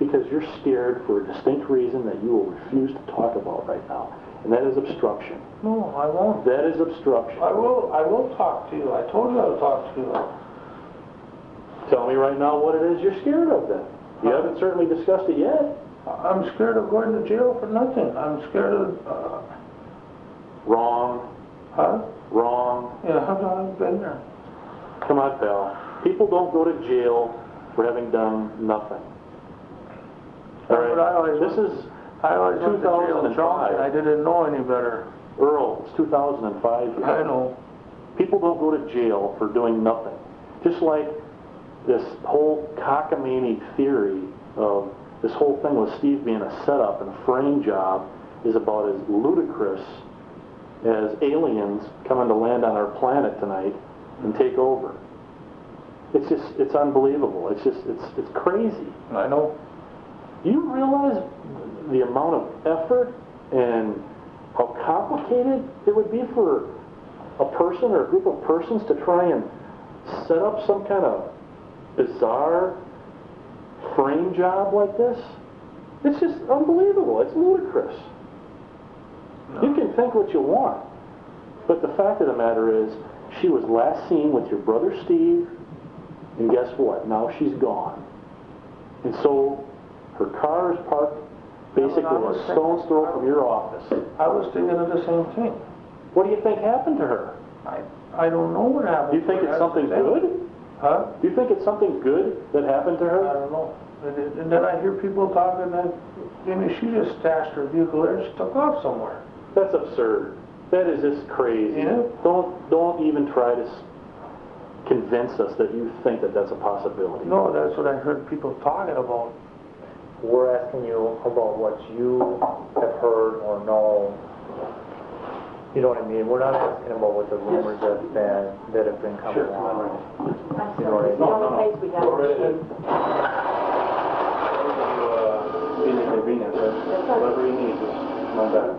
Because you're scared for a distinct reason that you will refuse to talk about right now. And that is obstruction. No, I won't. That is obstruction. I will talk to you. I told you I would talk to you. Tell me right now what it is you're scared of then. You haven't certainly discussed it yet. I'm scared of going to jail for nothing. I'm scared of, Wrong. huh? Wrong. Yeah, I've been there. Come on, pal. People don't go to jail for having done nothing. All But I always right. This is I always went to jail drunk and I didn't know any better. Earl. It's 2005. I know. People don't go to jail for doing nothing. Just like this whole cockamamie theory of this whole thing with Steve being a setup and a frame job is about as ludicrous as aliens coming to land on our planet tonight and take over. It's just, it's unbelievable. It's crazy. I know. Do you realize the amount of effort and how complicated it would be for a person or a group of persons to try and set up some kind of bizarre frame job like this? It's just unbelievable. It's ludicrous. No. You can think what you want, but the fact of the matter is she was last seen with your brother Steve, and guess what? Now she's gone. And so her car is parked basically a stone's throw from your office. I was thinking of the same thing. What do you think happened to her? I don't know what happened. Do you think it's something good? Huh? Do you think it's something good that happened to I her? don't know. And then I hear people talking that, she just stashed her vehicle there and took off somewhere. That's absurd. That is just crazy. Yeah. Don't even try to convince us that you think that that's a possibility. No, that's what I heard people talking about. We're asking you about what you have heard or know. You know what I mean? We're not asking about what the rumors have been coming along. You know what I mean? The only place we got is you. Inconvenience, whatever you need, just come on back.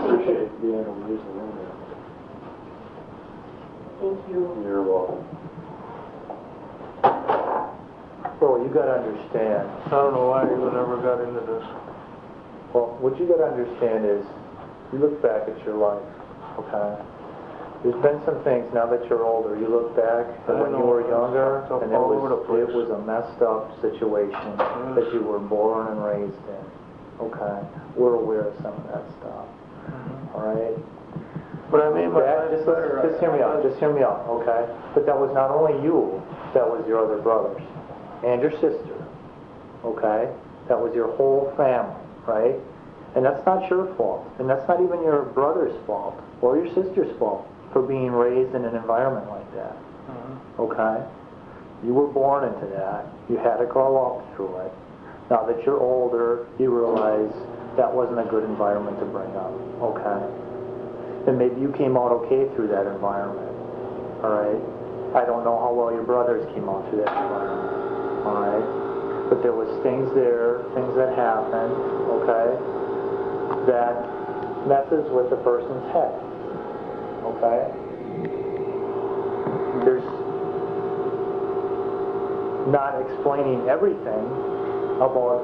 Appreciate being able to use the room there. Thank you. You're welcome. Well, you gotta understand. I don't know why I even ever got into this. Well, what you gotta understand is, you look back at your life, okay? There's been some things, now that you're older, you look back at when you were younger, and it was a messed up situation that you were born and raised in, okay? We're aware of some of that stuff, all right? But I mean, Just hear me out, okay? But that was not only you, that was your other brothers, and your sister, okay? That was your whole family, right? And that's not your fault, and that's not even your brother's fault, or your sister's fault, for being raised in an environment like that, okay? You were born into that. You had to grow up through it. Now that you're older, you realize that wasn't a good environment to bring up, okay? And maybe you came out okay through that environment, all right? I don't know how well your brothers came out through that environment, all right? But there was things there, things that happened, okay, that messes with the person's head. Okay? There's not explaining everything about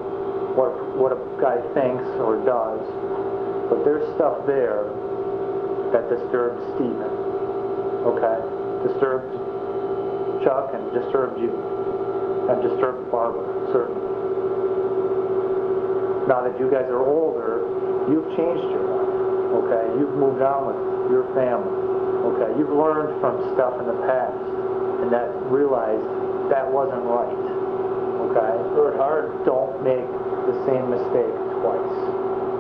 what a guy thinks or does, but there's stuff there that disturbed Steven. Okay? Disturbed Chuck and disturbed you. And disturbed Barbara, certainly. Now that you guys are older, you've changed your life, okay? You've moved on with your family, okay? You've learned from stuff in the past and that realized that wasn't right, okay? Work hard. Don't make the same mistake twice,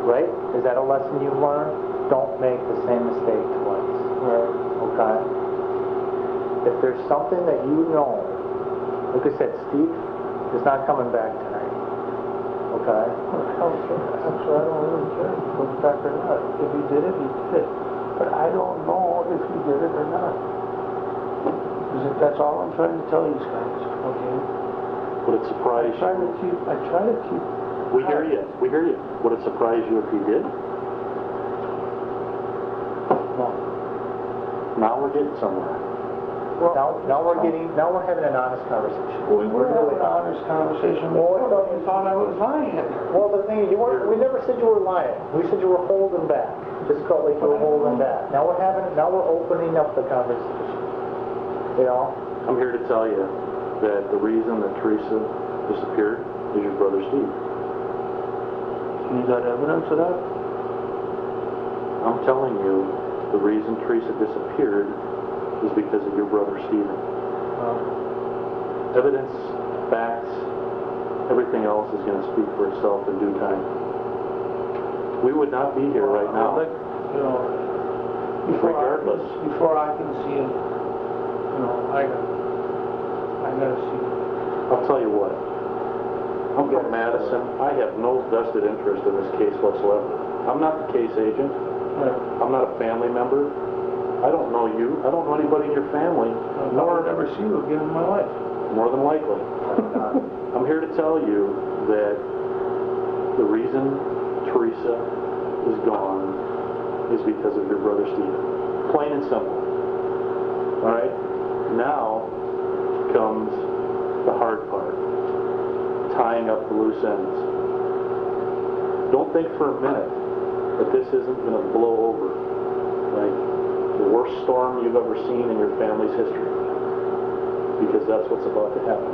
right? Is that a lesson you've learned? Don't make the same mistake twice, right? Okay? If there's something that you know, like I said, Steve is not coming back tonight, okay? Actually, I don't really care if he comes back or not. If he did it, he did it. But I don't know if he did it or not. That's all I'm trying to tell you guys, okay? Would it surprise you? I try to keep... We hear you. Would it surprise you if he did? No. Now we're getting somewhere. Well, now we're having an honest conversation. We're having an honest conversation. Well, I thought you thought I was lying. Well, the thing is, we never said you were lying. We said you were holding back. Just felt like you were holding back. Now we're opening up the conversation. You know? I'm here to tell you that the reason that Teresa disappeared is your brother Steve. You got evidence of that? I'm telling you, the reason Teresa disappeared is because of your brother Steven. Evidence, facts, everything else is going to speak for itself in due time. We would not be here right now. You know, regardless. Before I can see it, you know, I gotta see it. I'll tell you what. I'm from Madison. I have no vested interest in this case whatsoever. I'm not the case agent. I'm not a family member. I don't know you. I don't know anybody in your family. Nor ever see you again in my life. More than likely. I'm here to tell you that the reason Teresa is gone is because of your brother Steven. Plain and simple. Alright? Now comes the hard part. Tying up the loose ends. Don't think for a minute that this isn't going to blow over like the worst storm you've ever seen in your family's history. Because that's what's about to happen.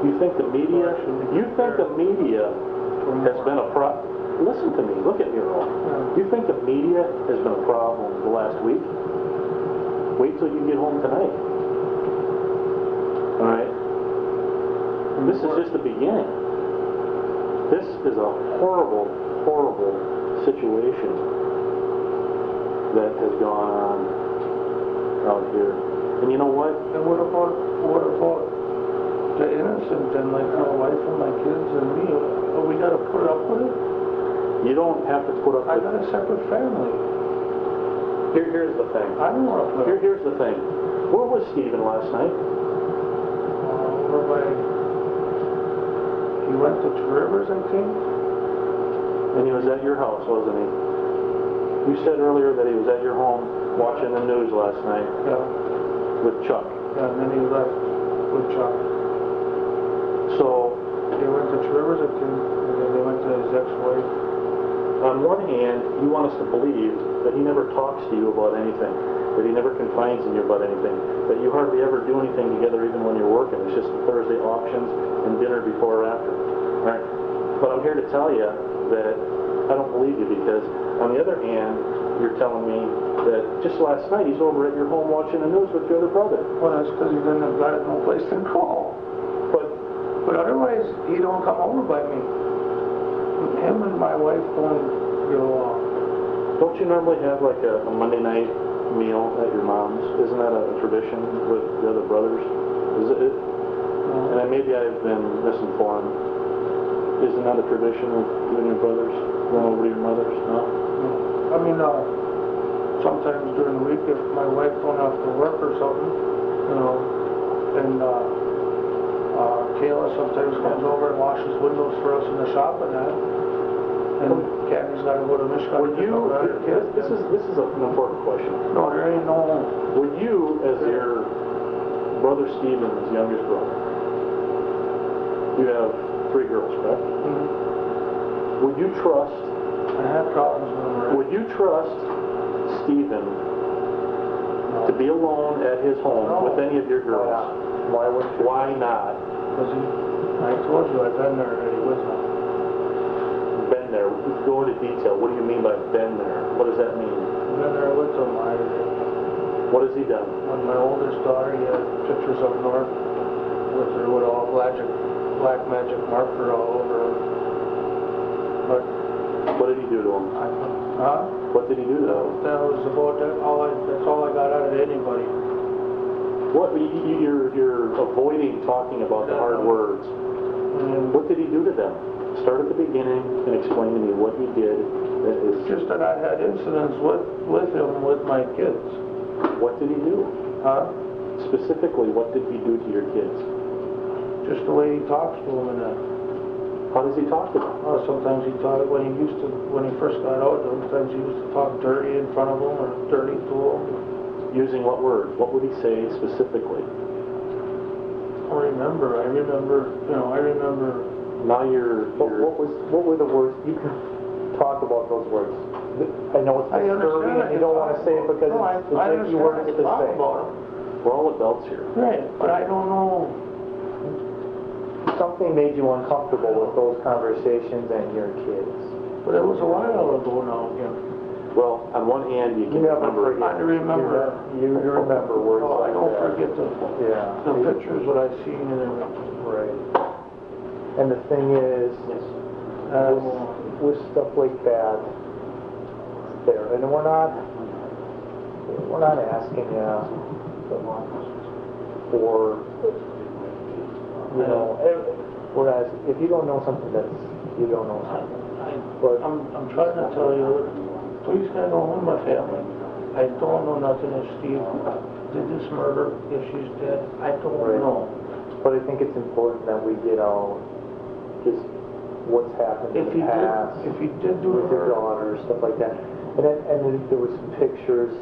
You think the media has been a problem? Listen to me, look at me, Earl. You think the media has been a problem the last week? Wait till you get home tonight. Alright? This is just the beginning. This is a horrible, horrible situation that has gone on out here. And you know what? And what about the innocent and like my wife and my kids and me? We gotta put up with it? You don't have to put up with it. I got a separate family. Here's the thing. I don't want to put up. Here's the thing. Where was Steven last night? Over by... He went to Two Rivers, I think. And he was at your house, wasn't he? You said earlier that he was at your home watching the news last night. Yeah. With Chuck. Yeah, and then he left with Chuck. So, they went to Two Rivers, I think, and then they went to his ex-wife. on one hand, you want us to believe that he never talks to you about anything, that he never confides in you about anything, that you hardly ever do anything together even when you're working. It's just the Thursday auctions and dinner before or after. Right? But I'm here to tell you that I don't believe you, because on the other hand, you're telling me that just last night he's over at your home watching the news with your other brother. Well, that's because he didn't have got no place to go. But otherwise, he don't come over by me. Him and my wife don't get along. Don't you normally have like a Monday night meal at your mom's? Isn't that a tradition with the other brothers? Is it? No. And maybe I've been misinformed. Isn't that a tradition with you and your brothers going over to your mother's? No? No. I mean, sometimes during the week, if my wife don't have to work or something, you know, and Kayla sometimes comes over and washes windows for us in the shop and that. And Kathy's got to go to Michigan. Were you, this is an important question. No, there ain't no... Were you, as your brother Steven's youngest brother, you have 3 girls, correct? Mm-hmm. Would you trust... I had problems with them. Would you trust Steven To be alone at his home with any of your girls. Why would you? Why not? Because I told you, I've been there already with him. Been there. Go into detail. What do you mean by been there? What does that mean? I've been there with him. What has he done? When my oldest daughter, he had pictures up north with her with all black magic marker all over her. But What did he do to him? What did he do to him? that was about that. That's all I got out of anybody. What you're avoiding talking about the hard words. And What did he do to them? Start at the beginning and explain to me what he did. That is just that I had incidents with him with my kids. What did he do? Huh? Specifically, what did he do to your kids? Just the way he talks to them and that. How does he talk to them? Sometimes he talked when he first got out. Sometimes he used to talk dirty in front of them or dirty to them. Using what words? What would he say specifically? I remember. Now you're What were the words? You can talk about those words. I know it's disturbing and you don't want to say it because it's tricky words to say. we're all adults here. Right, but I don't know. Something made you uncomfortable with those conversations and your kids. But it was a while ago now again. Well, on one hand, you can remember. I remember. You remember words Oh, I like don't that. forget the pictures that I've seen and everything. Right. And the thing is, with stuff like that, there, and we're not asking you for, we're asking, if you don't know something, you don't know something. But I'm trying to tell you, please kind of own my family. I don't know nothing if Steve did this murder, if she's dead. I don't know. But I think it's important that we get out just what's happened in the past. If he did do with your her, daughter, stuff like that. And then there was some pictures.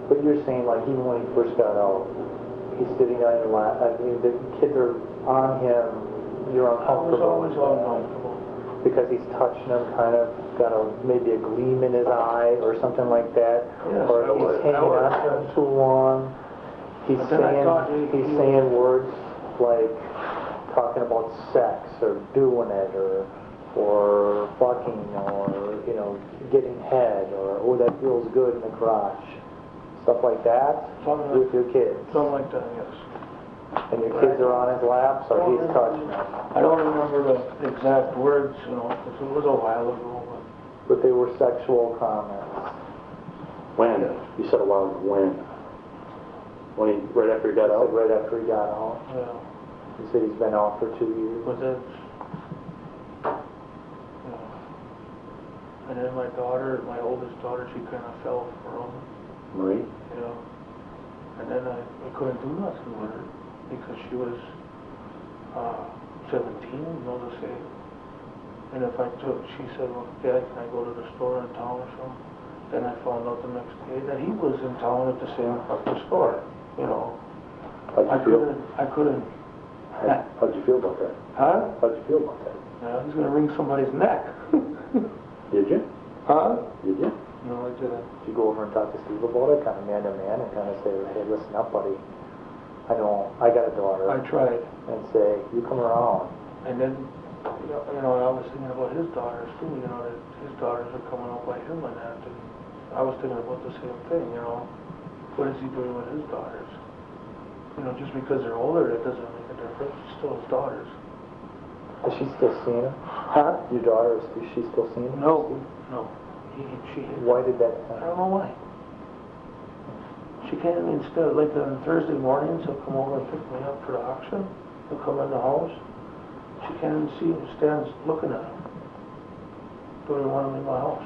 But you're saying, like, even when he first got out, he's sitting on your lap. I mean, the kids are on him. You're uncomfortable. I was always uncomfortable. Because he's touching them, kind of got maybe a gleam in his eye or something like that. Yes, or he's hanging on to him too long. He's saying words like talking about sex or doing it or fucking or getting head or oh that feels good in the crotch. Stuff like that with your kids. Something like that, yes. And your kids are on his lap, so he's touching them. I don't remember the exact words, because it was a while ago. But they were sexual comments. When? You said a while ago. When? Right after he got out? Right after he got out. Yeah. He said he's been out for 2 years. But that's... And then my oldest daughter, she kind of fell for him. Marie? Yeah. And then I couldn't do nothing with her because she was 17, to say. And if she said, well, Dad, can I go to the store in town or something? Then I found out the next day that he was in town at the store, How'd you feel? I couldn't. How'd you feel about that? Huh? How'd you feel about that? Yeah, he's gonna wring somebody's neck. Did you? Huh? Did you? No, I didn't. Did you go over and talk to Steve about it, kind of man to man, and kind of say, hey, listen up, buddy. I know, I got a daughter. I tried. And say, you come around. And then, I was thinking about his daughters too, that his daughters are coming up by him and that. And I was thinking about the same thing, What is he doing with his daughters? Just because they're older, that doesn't make a difference. It's still his daughters. Is she still seeing him? Huh? Your daughter, is she still seeing him? No. She Why did that I happen? don't know why. She came in still, like on Thursday mornings, he'll come over and pick me up for the auction. He'll come in the house. She can't even see him, stands looking at him. Don't even want him in my house.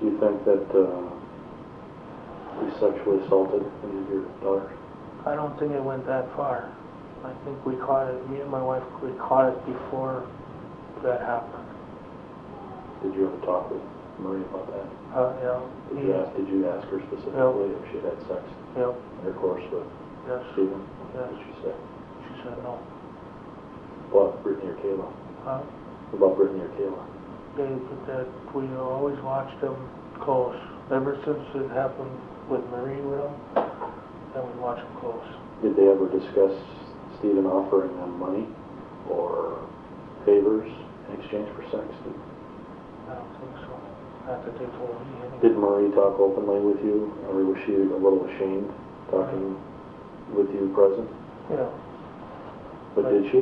Do you think that he sexually assaulted any of your daughters? I don't think it went that far. I think me and my wife, we caught it before that happened. Did you ever talk with Marie about that? Yeah. Did you ask her specifically if she had sex intercourse with Steven? Yes. What did she say? She said no. What about Brittany or Kayla? Huh? What about Brittany or Kayla? We always watched them close. Ever since it happened with Marie with him, then we watch him close. Did they ever discuss Steven offering them money or favors in exchange for sex? I don't think so. Not that they told me anything. Did Marie talk openly with you, or was she a little ashamed talking with you present? Yeah. But did she?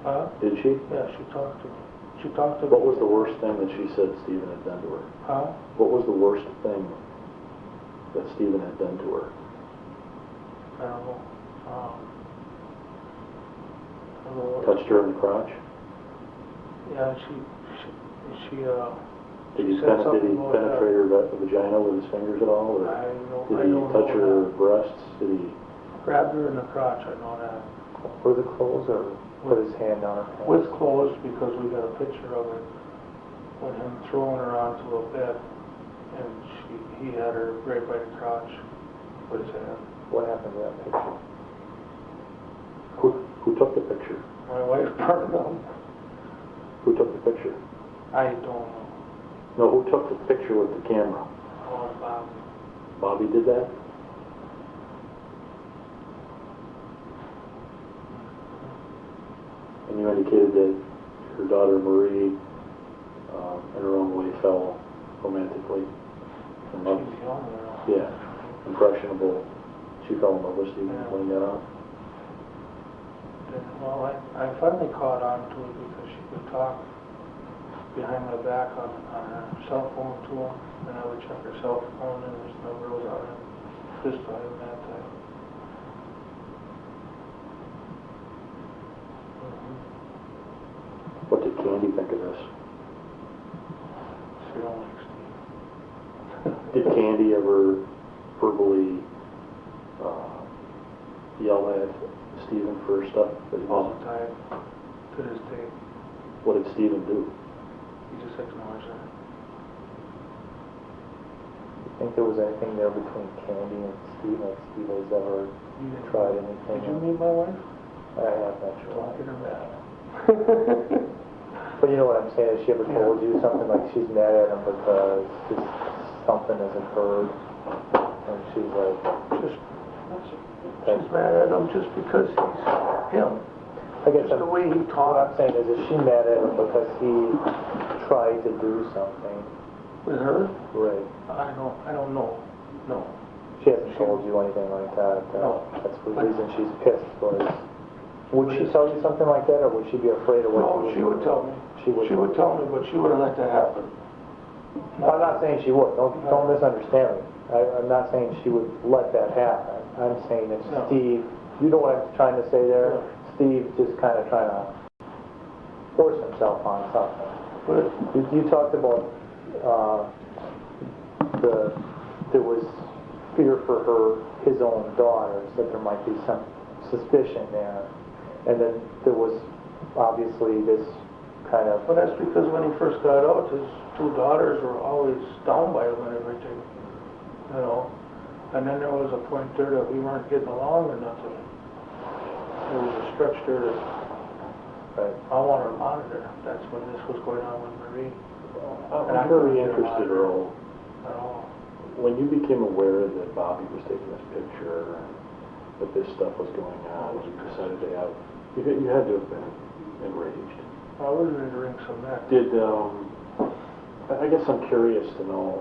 Huh? Did she? Yeah, she talked to me. She talked to me. What was the worst thing that she said Steven had done to her? Huh? What was the worst thing that Steven had done to her? I don't know. I don't know. Touched her in the crotch? Yeah, she Did he said something about penetrate her vagina with his fingers at all? Or I did he don't touch know her that. breasts? Did he? Grabbed her in the crotch, I know that. With the clothes or put his hand on her pants? With clothes, because we got a picture of it with him throwing her onto a bed, and he had her right by the crotch with his hand. What happened to that picture? Who took the picture? My wife burned them. Who took the picture? I don't know. No, who took the picture with the camera? Oh, Bob. Bobby did that? And you indicated that her daughter Marie, in her own way, fell romantically in love. She's young, you know. Yeah, impressionable. She fell in love with Steven Yeah. when he got out. Well, I finally caught on to it because she could talk behind my back on her cell phone to him, and I would check her cell phone and his number was on it this time and that time. What did Candy think of this? She don't like Steve. Did Candy ever verbally yell at Steven for stuff that he All was? the time, to this day. What did Steven do? He just ignores her. You think there was anything there between Candy and Steve? Like Steve has ever tried anything? Did you meet my wife? I have not Don't tried. get her mad. But you know what I'm saying? Has she ever told you something like she's mad at him because just something has occurred? And she's like, She's mad at him just because he's him. I guess Just the way he what talks. I'm saying is she mad at him because he tried to do something? With her? Right. I don't know. No. She hasn't told you anything like that? No. That's the reason she's pissed was... Would she tell you something like that, or would she be afraid of what No, she would tell me. She would tell me, but she wouldn't let that happen. I'm not saying she would. Don't misunderstand me. I'm not saying she would let that happen. I'm saying if No. Steve, you know what I'm trying to say there? Yeah. Steve just kind of trying to force himself on something. But You talked about there was fear for his own daughters, that there might be some suspicion there. And then there was obviously this kind of... that's because when he first got out, his two daughters were always down by him and everything, you know. And then there was a point there that we weren't getting along or nothing. There was a stretch there that I wanted to monitor. That's when this was going on with Marie. I'm very interested, Earl. At all. When you became aware that Bobby was taking this picture and that this stuff was going on, you decided to have... You had to have been enraged. I was ready to ring some neck. I guess I'm curious to know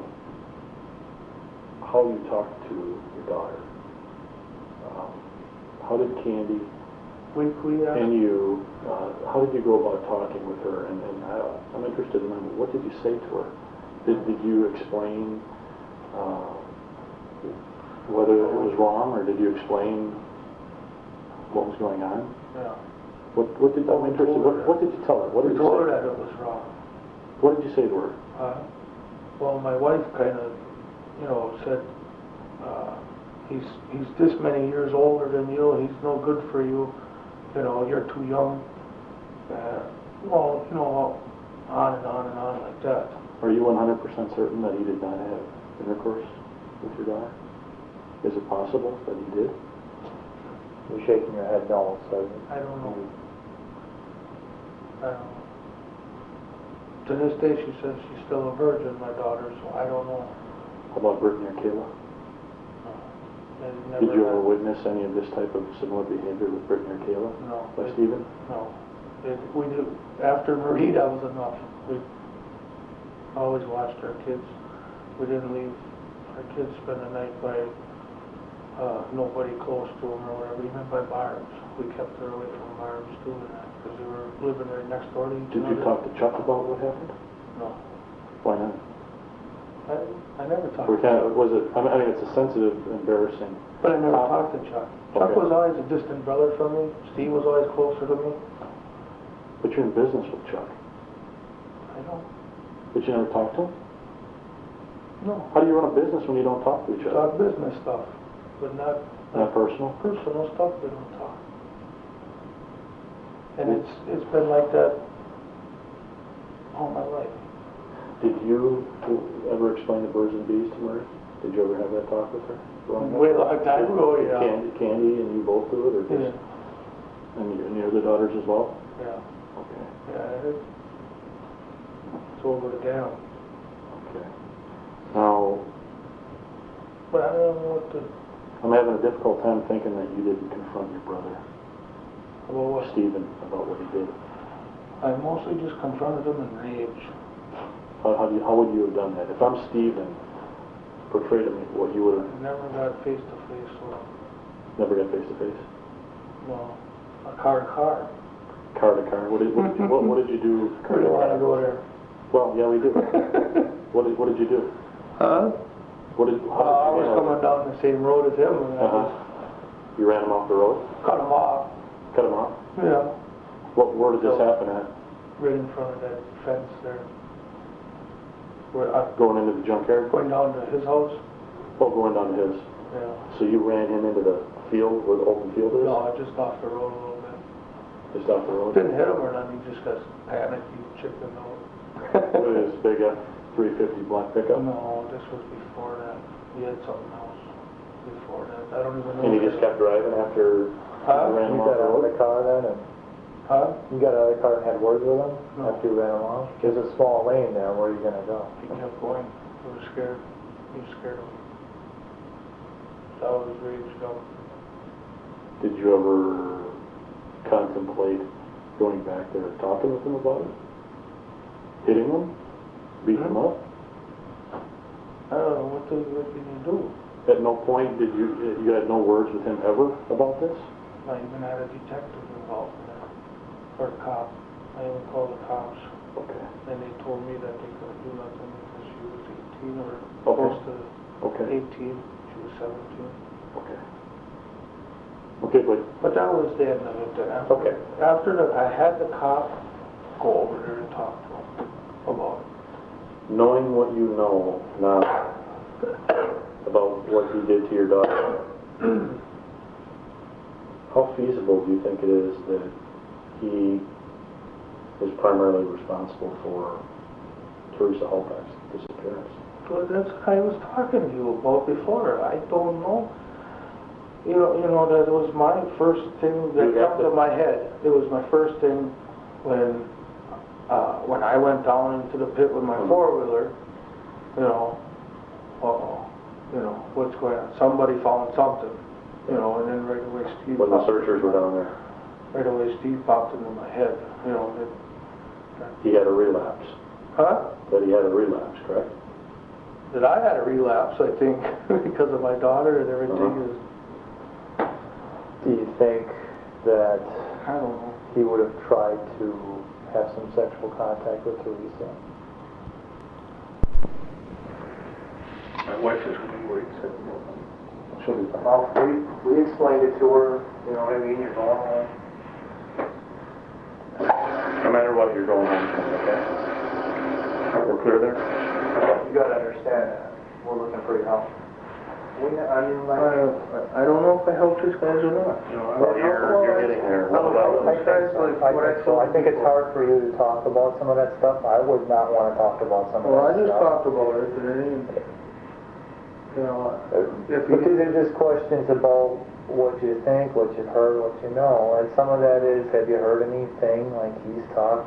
how you talked to your daughter. How did Candy We and you, how did you go about talking with her? And I'm interested in what did you say to her? Did you explain whether it was wrong, or did you explain what was going on? Yeah. What did I'm interested? What did you tell her? What did We you told her say? that it was wrong. What did you say to her? Well, my wife kind of, said, he's this many years older than you, he's no good for you, you're too young. On and on and on like that. Are you 100% certain that he did not have intercourse with your daughter? Is it possible that he did? You're shaking your head no, so... I don't know. To this day, she says she's still a virgin, my daughter, so I don't know How about Brittany or Kayla? They Did you ever never witness any of this type of similar behavior with Brittany or Kayla? No. By Steven? No. We did, after Marie, that was enough. We always watched our kids. We didn't leave our kids spend the night by nobody close to them or whatever, even by bars. We kept her away from bars doing that because they were living right next door to each other. Did you talk to Chuck about what happened? No. Why not? I never talked Or to Chuck. was it, I mean, it's a sensitive, embarrassing. But I never talked to Chuck. Chuck Okay. was always a distant brother from me. Steve was always closer to me. But you're in business with Chuck. I know. But you never talk to him? No. How do you run a business when you don't talk to each other? Talk business stuff, but not Not personal? personal stuff. We don't talk. And it's been like that all my life. Did you ever explain the birds and bees to Marie? Did you ever have that talk with her? Way long time ago, yeah. Candy and you both do it, or just? Yeah. And your other daughters as well? Yeah. Okay. Yeah. It's over the dam. Okay. Now, But I don't know what to. I'm having a difficult time thinking that you didn't confront your brother, About what? Stephen, about what he did. I mostly just confronted him in rage. How would you have done that? If I'm Stephen, portray to me what you would have. I never got face to face with him. Never got face to face. No. A car to car. Car to car. What did you do? We don't want to go there. Well, yeah, we do. What did you do? Huh? How did you I was handle coming it? down the same road as him and I just You ran him off the road? cut him off. Cut him off? Yeah. Where did this happen at? Right in front of that fence there. Where I Going into the junkyard? going down to his house. Oh, going down to his. Yeah. So you ran him into the field where the open field is? No, just off the road a little bit. Just off the road? Didn't hit him or nothing, he just got panicked, he chickened out. What is this big F-350 black pickup? No, this was before that. He had something else before that. I don't even know. And he just kept driving after Huh? you ran him You off got the out of road? the car then, and Huh? you got out of the car and had words with him No. after you ran him off? There's a small lane there, where are you gonna go? He kept going. He was scared. He was scared of me. So I was raged up. Did you ever contemplate going back there and talking with him about it? Hitting him? Beating him up? I don't know, what can you do? At no point did you had no words with him ever about this? I even had a detective involved in that, or a cop. I even called the cops, Okay. and they told me that they couldn't do nothing because she was 18 or Okay. close to Okay. 18. She was 17. Okay. Okay, But that was the end of it. Then Okay. After that, I had the cop go over there and talk to him about it. knowing what you know now about what he did to your daughter, how feasible do you think it is that he is primarily responsible for Teresa Halbach's disappearance? Well, that's what I was talking to you about before. I don't know. You know that was my first thing that You have came to my head. It was my first thing when I went down into the pit with my four-wheeler. What's going on? Somebody found something. And then right away Steve. When the searchers were down there, Right away Steve popped into my head. he had a relapse. Huh? That he had a relapse, correct? That I had a relapse, I think, because of my daughter and everything. Do you think that I don't know. he would have tried to have some sexual contact with Teresa? My wife is going to be worried. She'll be fine. Well, we explained it to her, you know what I mean, you're going home. No matter what, you're going home tonight, okay? We're clear there? You gotta understand that, we're looking for your help. I don't know if I helped these guys or not. Well, you're getting there. What about I think it's hard for you to talk about some of that stuff. I would not want to talk about some of Well, I that just stuff. talked about it, and if But you... these are just questions about what you think, what you've heard, what you know, and some of that is, have you heard anything, like he's talked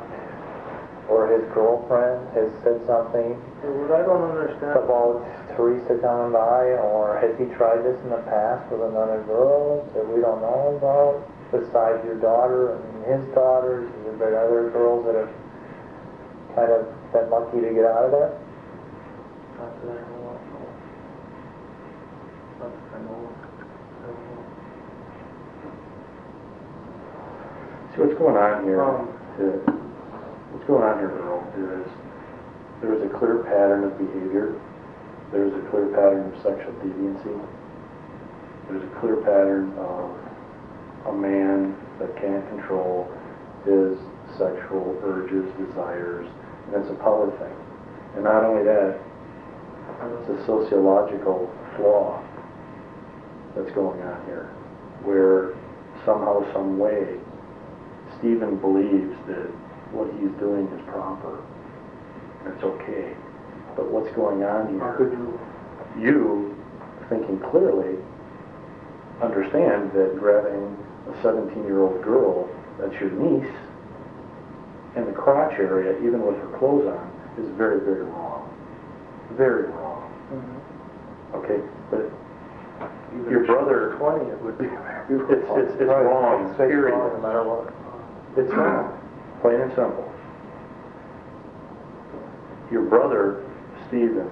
or his girlfriend has said something What I don't understand, about Teresa coming by, or has he tried this in the past with another girl that we don't know about, besides your daughter and his daughters? Has there been other girls that have kind of been lucky to get out of there? not that I know of, no. Not that I know of. I don't know. See, what's going on here, what's going on here, Earl, is there is a clear pattern of behavior. There's a clear pattern of sexual deviancy. There's a clear pattern of a man that can't control his sexual urges, desires, and it's a power thing. And not only that, it's a sociological flaw that's going on here, where somehow, some way, Steven believes that what he's doing is proper. It's okay. But what's going on here? How could You, thinking clearly, understand that grabbing a 17-year-old girl that's your niece in the crotch area, even with her clothes on, is very, very wrong. Very wrong. Okay? But even your if she was brother, 20, it would be. it's wrong, period. No matter what. It's wrong. Plain and simple. Your brother, Steven,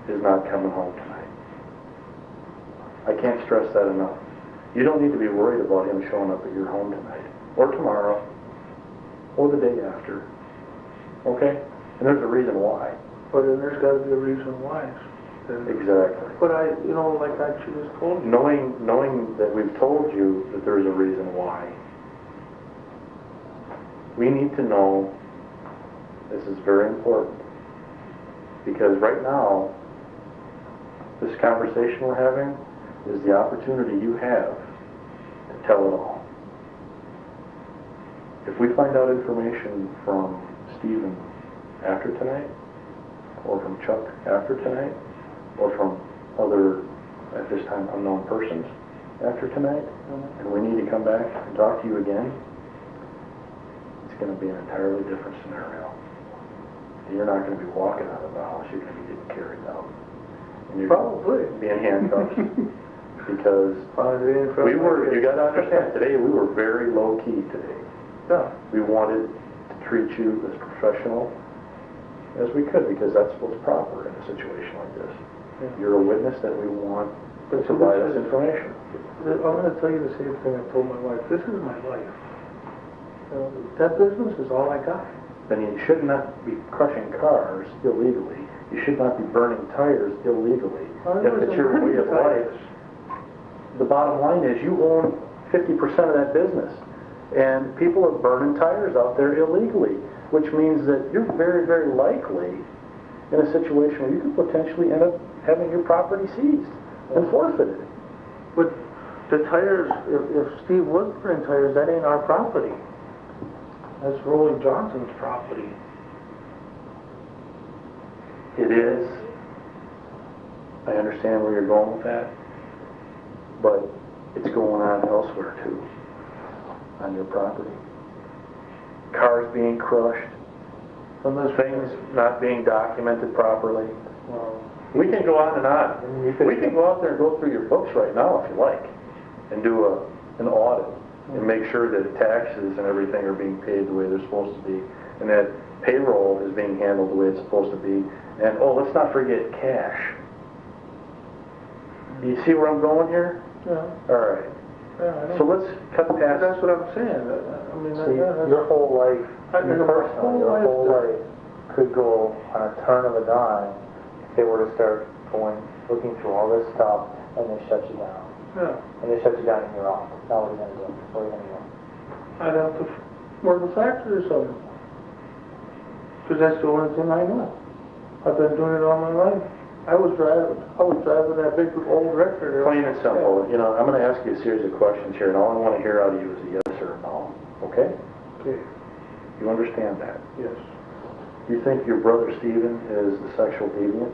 is not coming home tonight. I can't stress that enough. You don't need to be worried about him showing up at your home tonight, or tomorrow, or the day after. Okay? And there's a reason why. But then there's got to be a reason why. Exactly. But like I just told you. Knowing that we've told you that there's a reason why, we need to know this is very important. Because right now, this conversation we're having is the opportunity you have to tell it all. If we find out information from Steven after tonight, or from Chuck after tonight, or from other, at this time, unknown persons after tonight, and we need to come back and talk to you again, it's going to be an entirely different scenario. You're not going to be walking out of the house, you're going to be getting carried out. And you're Probably. being handcuffed. Because you got to understand, today we were very low key today. Yeah. We wanted to treat you as professional as we could, because that's what's proper in a situation like this. Yeah. You're a witness that we want to provide us information. I'm going to tell you the same thing I told my wife. This is my life. That business is all I got. Then you should not be crushing cars illegally. You should not be burning tires illegally. If it's your way of life, the bottom line is you own 50% of that business. And people are burning tires out there illegally, which means that you're very, very likely in a situation where you could potentially end up having your property seized and forfeited. But the tires, if Steve was burning tires, that ain't our property. That's Rolling Johnson's property. It is. I understand where you're going with that. But it's going on elsewhere too, on your property. Cars being crushed, things not being documented properly. We can go on and on. We can go out there and go through your books right now if you like, and do an audit and make sure that taxes and everything are being paid the way they're supposed to be, and that payroll is being handled the way it's supposed to be. And let's not forget cash. You see where I'm going here? Yeah. All right. Yeah, So let's cut past. That's what I'm saying. I mean, See, your whole life, you personally, your whole life could go on a turn of a dime if they were to start looking through all this stuff, and they shut you down. Yeah. And they shut you down and you're out. Now what are you going to do? What are you going to do? I'd have to work a factory or something. Because that's the only thing I know. I've been doing it all my life. I was driving that big old record. Plain and simple. You know, I'm going to ask you a series of questions here, and all I want to hear out of you is a yes or a no. Okay? Okay. You understand that? Yes. Do you think your brother Steven is the sexual deviant?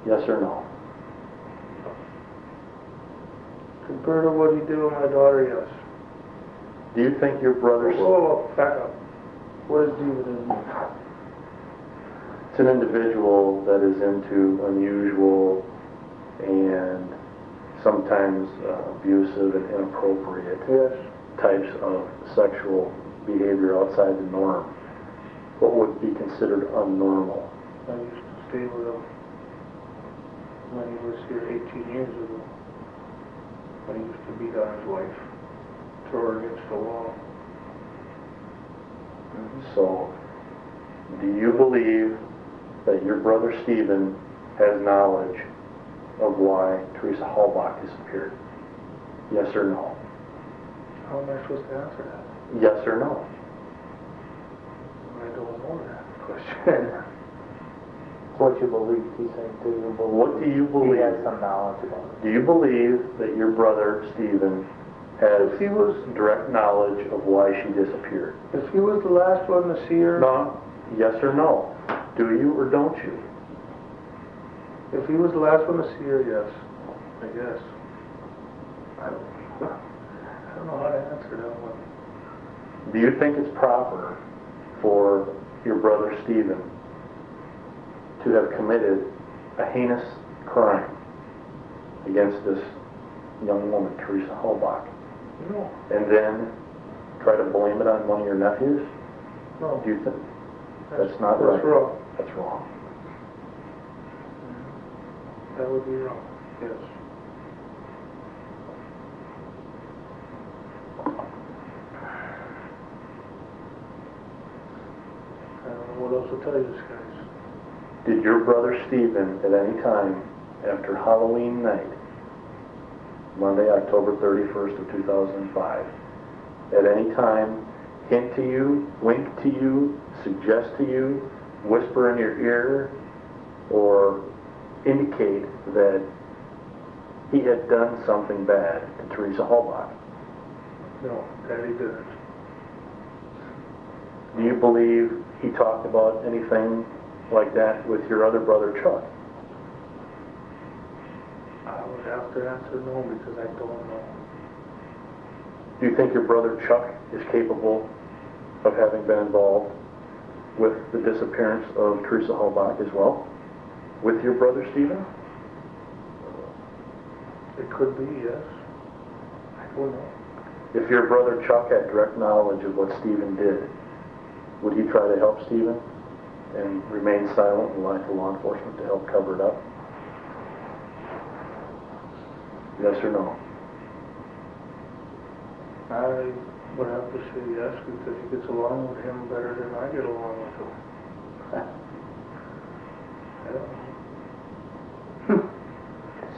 Yes or no? Compared to what he did with my daughter, yes. Do Do you think your brother's... Whoa, back up. What is Steven? It's an individual that is into unusual and sometimes abusive and inappropriate Yes. types of sexual behavior outside the norm. What would be considered unnormal? I used to stay with him when he was here 18 years ago. When he used to beat on his wife, throw her against the wall. So, do you believe that your brother Steven has knowledge of why Teresa Halbach disappeared? Yes or no? How am I supposed to answer that? Yes or no? I don't know that question. What you believe, he's saying, do you believe? What do you believe? He has some knowledge about it. Do you believe that your brother Steven has If he was, direct knowledge of why she disappeared? if he was the last one to see her, No. Yes or no? Do you or don't you? if he was the last one to see her, yes, I guess. I don't know how to answer that one. Do you think it's proper for your brother Steven to have committed a heinous crime against this young woman, Teresa Halbach, No, and then try to blame it on one of your nephews? no. Do you think that's not right? That's wrong. That's wrong. That would be wrong, yes. I don't know what else to tell you guys. Did your brother Steven at any time after Halloween night, Monday, October 31st of 2005, at any time hint to you, wink to you, suggest to you, whisper in your ear, or indicate that he had done something bad to Teresa Halbach? No, that he didn't. Do you believe he talked about anything like that with your other brother Chuck? I would have to answer no because I don't know. Do you think your brother Chuck is capable of having been involved with the disappearance of Teresa Halbach as well? With your brother Steven? It could be, yes. I don't know. If your brother Chuck had direct knowledge of what Steven did, would he try to help Steven and remain silent and lie to law enforcement to help cover it up? Yes or no? I would have to say yes because he gets along with him better than I get along with him. I don't know.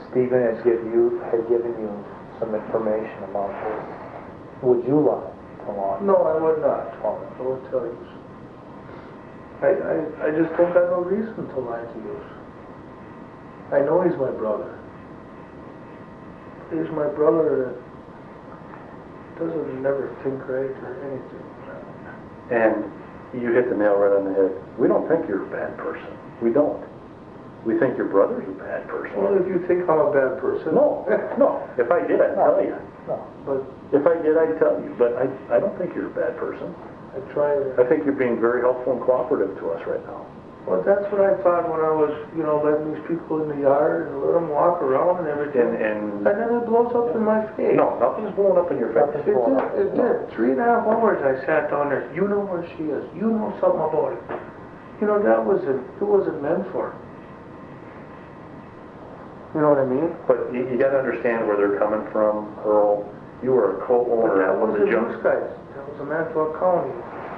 Steven had given you some information about this. Would you lie to law? No, I would not. I would tell you. I just don't got no reason to lie to you. I know he's my brother. He's my brother that doesn't never think right or anything. And you hit the nail right on the head. We don't think you're a bad person. We don't. We think your brother's a bad person. Well, if you think I'm a bad person. No, no. If I did, I'd tell you. No, But If I did, I'd tell you. But I don't think you're a bad person. I try to. I think you're being very helpful and cooperative to us right now. Well, that's what I thought when I was, letting these people in the yard and let them walk around and everything. And And then it blows up in my face. no, nothing's blowing up in your face. It did. It did. 3.5 hours I sat down there. You know where she is. You know something about it. It wasn't meant for her. You know what I mean? But you got to understand where they're coming from, Earl. You were a But co-owner that of wasn't the junk. those guys. That was a Manitowoc County.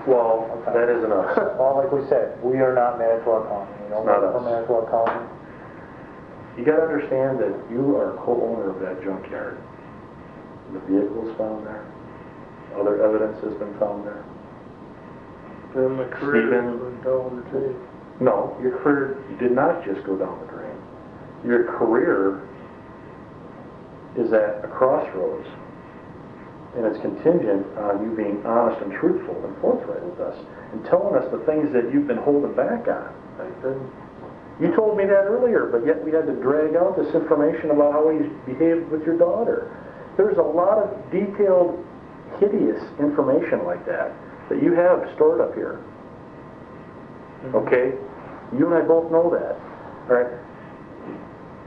Well, that isn't us. well, like we said, we are not Manitowoc County. Not We're us. from Manitowoc County. You got to understand that you are a co-owner of that junkyard. The vehicle's found there. Other evidence has been found there. Then my career Steven. went down the drain. No, your career did not just go down the drain. Your career is at a crossroads, and it's contingent on you being honest and truthful and forthright with us and telling us the things that you've been holding back on. You told me that earlier, but yet we had to drag out this information about how he's behaved with your daughter. There's a lot of detailed hideous information like that you have stored up here. Okay? You and I both know that. All right?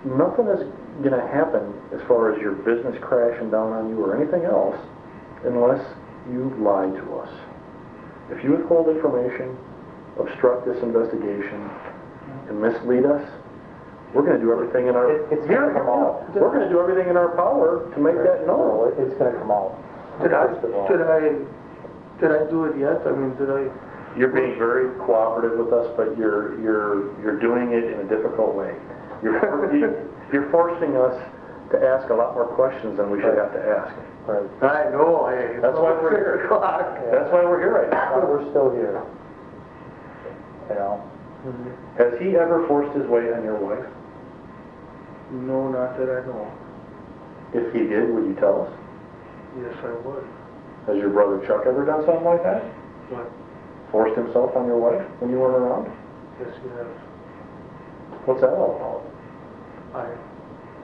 Nothing is going to happen as far as your business crashing down on you or anything else unless you lie to us. If you withhold information, obstruct this investigation, and mislead us, we're going to do everything in our... It's going to come out. We're going to do everything in our power to make that known. It's going to come out. Did I do it yet? I mean, did I? You're being very cooperative with us, but you're doing it in a difficult way. You're forcing us to ask a lot more questions than we should have to ask. Right. I know. That's why we're here. That's why we're here right now. We're still here. You know? Has he ever forced his way on your wife? No, not that I know. If he did, would you tell us? Yes, I would. Has your brother Chuck ever done something like that? What? Forced himself on your wife when you weren't around? Yes, he has. What's that all about? I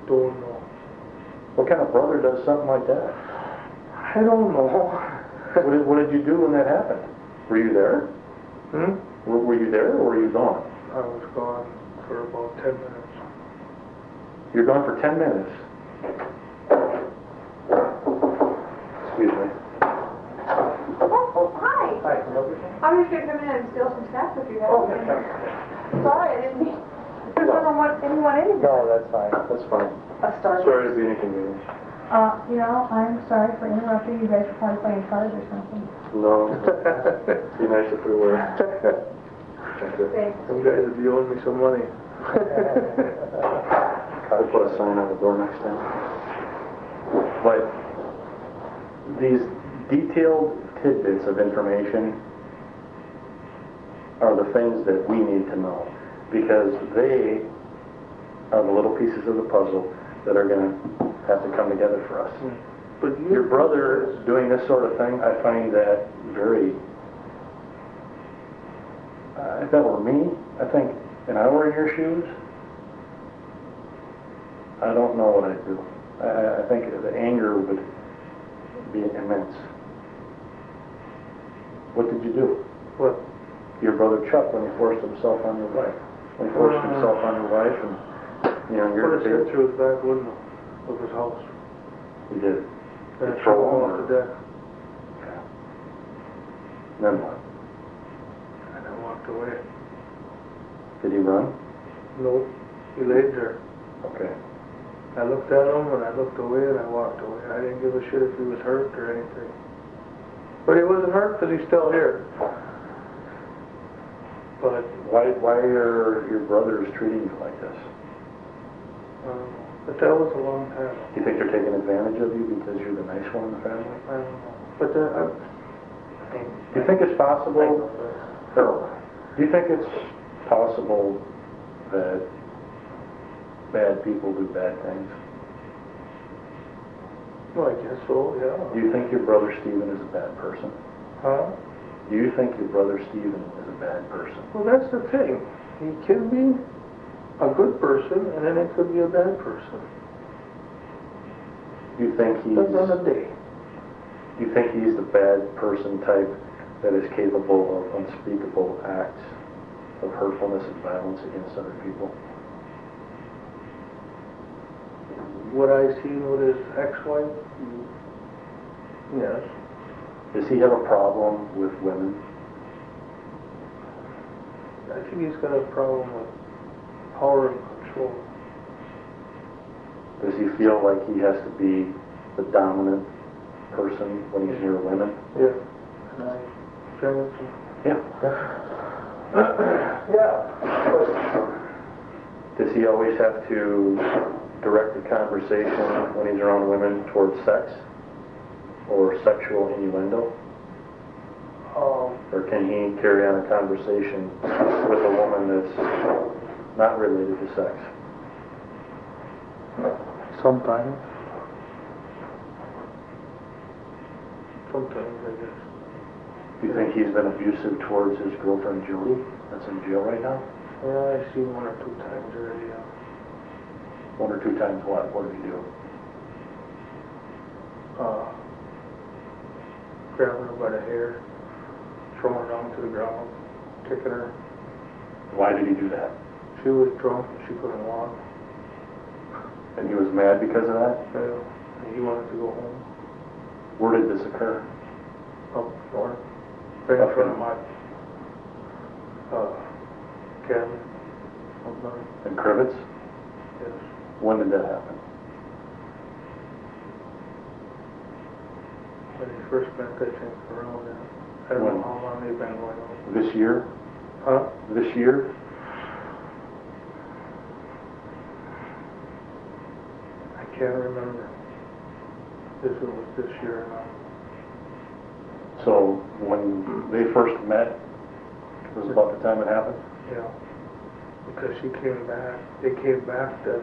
don't know. What kind of brother does something like that? I don't know. What did you do when that happened? Were you there? Were you there or were you gone? I was gone for about 10 minutes. You're gone for 10 minutes. Excuse me. Oh, hi. Hi, can I help you? I'm just gonna come in and steal some snacks if you have. Oh, okay. Sorry, I didn't mean. There's anyone in here. No, that's fine. That's fine. A start. Sorry to be an inconvenience. I'm sorry for interrupting. You guys are probably playing cards or something. No. It'd be nice if we were. Thank you. Thanks. Some guys would be owing me some money. I'll put a sign on the door next time. But these detailed tidbits of information are the things that we need to know, because they are the little pieces of the puzzle that are going to have to come together for us. But Your brother doing this sort of thing, I find that very... if that were me, I think, and I were in your shoes, I don't know what I'd do. I think the anger would be immense. What did you do? What? Your brother Chuck, when he forced himself on your wife. When he forced himself on your wife and, you know, Put his head through his back window of his house. He did. And He threw threw him him off the deck. Okay. Then what? And I walked away. Did he run? No, he laid there. Okay. I looked at him and I looked away and I walked away. I didn't give a shit if he was hurt or anything. But he wasn't hurt because he's still here. But Why are your brothers treating you like this? but that was a long time. Do you think they're taking advantage of you because you're the nice one in the family? I don't know. But Do you think it's possible, Earl, do you think it's possible that bad people do bad things? well, I guess so, Do yeah. you think your brother Steven is a bad person? Huh? Do you think your brother Steven is a bad person? Well, that's the thing. He can be a good person, and then it could be a bad person. Do you think Depends on the day. do you think he's the bad person type that is capable of unspeakable acts of hurtfulness and violence against other people? What I seen with his ex-wife, yes. Does he have a problem with women? I think he's got a problem with power and control. Does he feel like he has to be the dominant person when he's near women? Yeah. And I think it's Yeah. Yeah. Does he always have to direct the conversation when he's around women towards sex or sexual innuendo? Or can he carry on a conversation with a woman that's not related to sex? sometimes. Sometimes, I guess. Do you think he's been abusive towards his girlfriend Jody that's in jail right now? Yeah, I've seen one or two times already, yeah. One or two times what? What did he do? grabbing her by the hair, throwing her down to the ground, kicking her. Why did he do that? She was drunk and she couldn't walk. And he was mad because of that? Yeah, and he wanted to go home. Where did this occur? Up north, right in front of my cabin. Up north. In Crivets? Yes. When did that happen? When he first met, I think, around that. I don't know how long they've been going on. This year? Huh? This year? I can't remember if it was this year or not. So when they first met, it was about the time it happened? Yeah. Because she came back, they came back the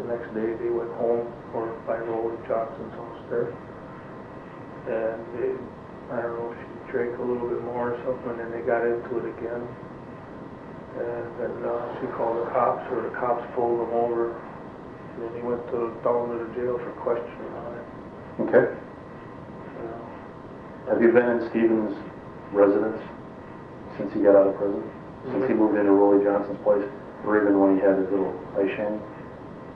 next day, they went home or by Roland Johnson's house there. And they, I don't know, she drank a little bit more or something, and they got into it again. And then she called the cops, or the cops pulled him over. And then he went down to the jail for questioning on it. Okay. You know. Have you been in Steven's residence since he got out of prison? Since he moved into Rollie Johnson's place? Or even when he had his little ice shanty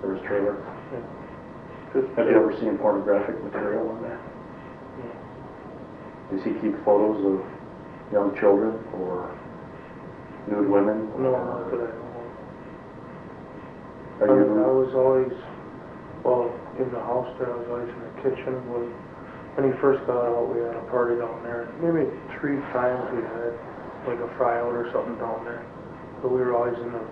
or his trailer? Yeah. Have you ever seen pornographic material in there? Does he keep photos of young children or nude women? No, not that I know Are of. I mean, I you, was always, well, in the house there, I was always in the kitchen. When he first got out, we had a party down there. Maybe 3 times we had like a fry out or something down there. But we were always in the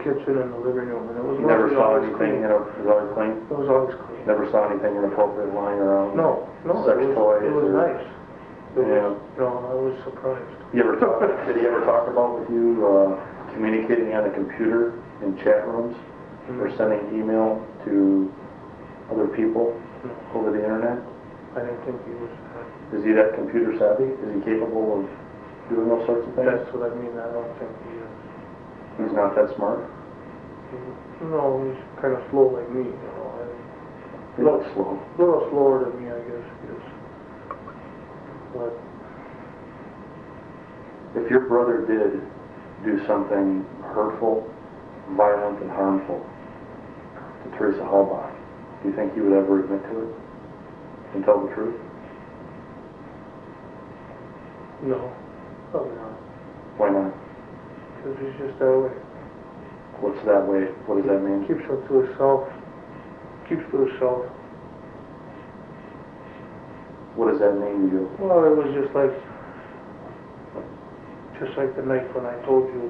kitchen and the living room, and it was you never saw always anything, clean. it was always clean? It was always clean. Never saw anything inappropriate lying around? No, Sex toys? it was or- nice. It Yeah. was, no, I was surprised. You ever talk, did he ever talk about with you communicating on a computer in chat rooms or sending email to other people No, over the internet? I didn't think he was. Is he that computer savvy? Is he capable of doing those sorts of things? That's what I mean. I don't think he is. He's not that smart? No, he's kind of slow like me, you know. He looks slow. A little slower than me, I guess he is. But If your brother did do something hurtful, violent, and harmful to Teresa Halbach, do you think he would ever admit to it and tell the truth? no, probably not. Why not? Because he's just that way. What's that way? What does that mean? Keeps it to himself. Keeps to himself. What does that mean to you? Well, it was just like the night when I told you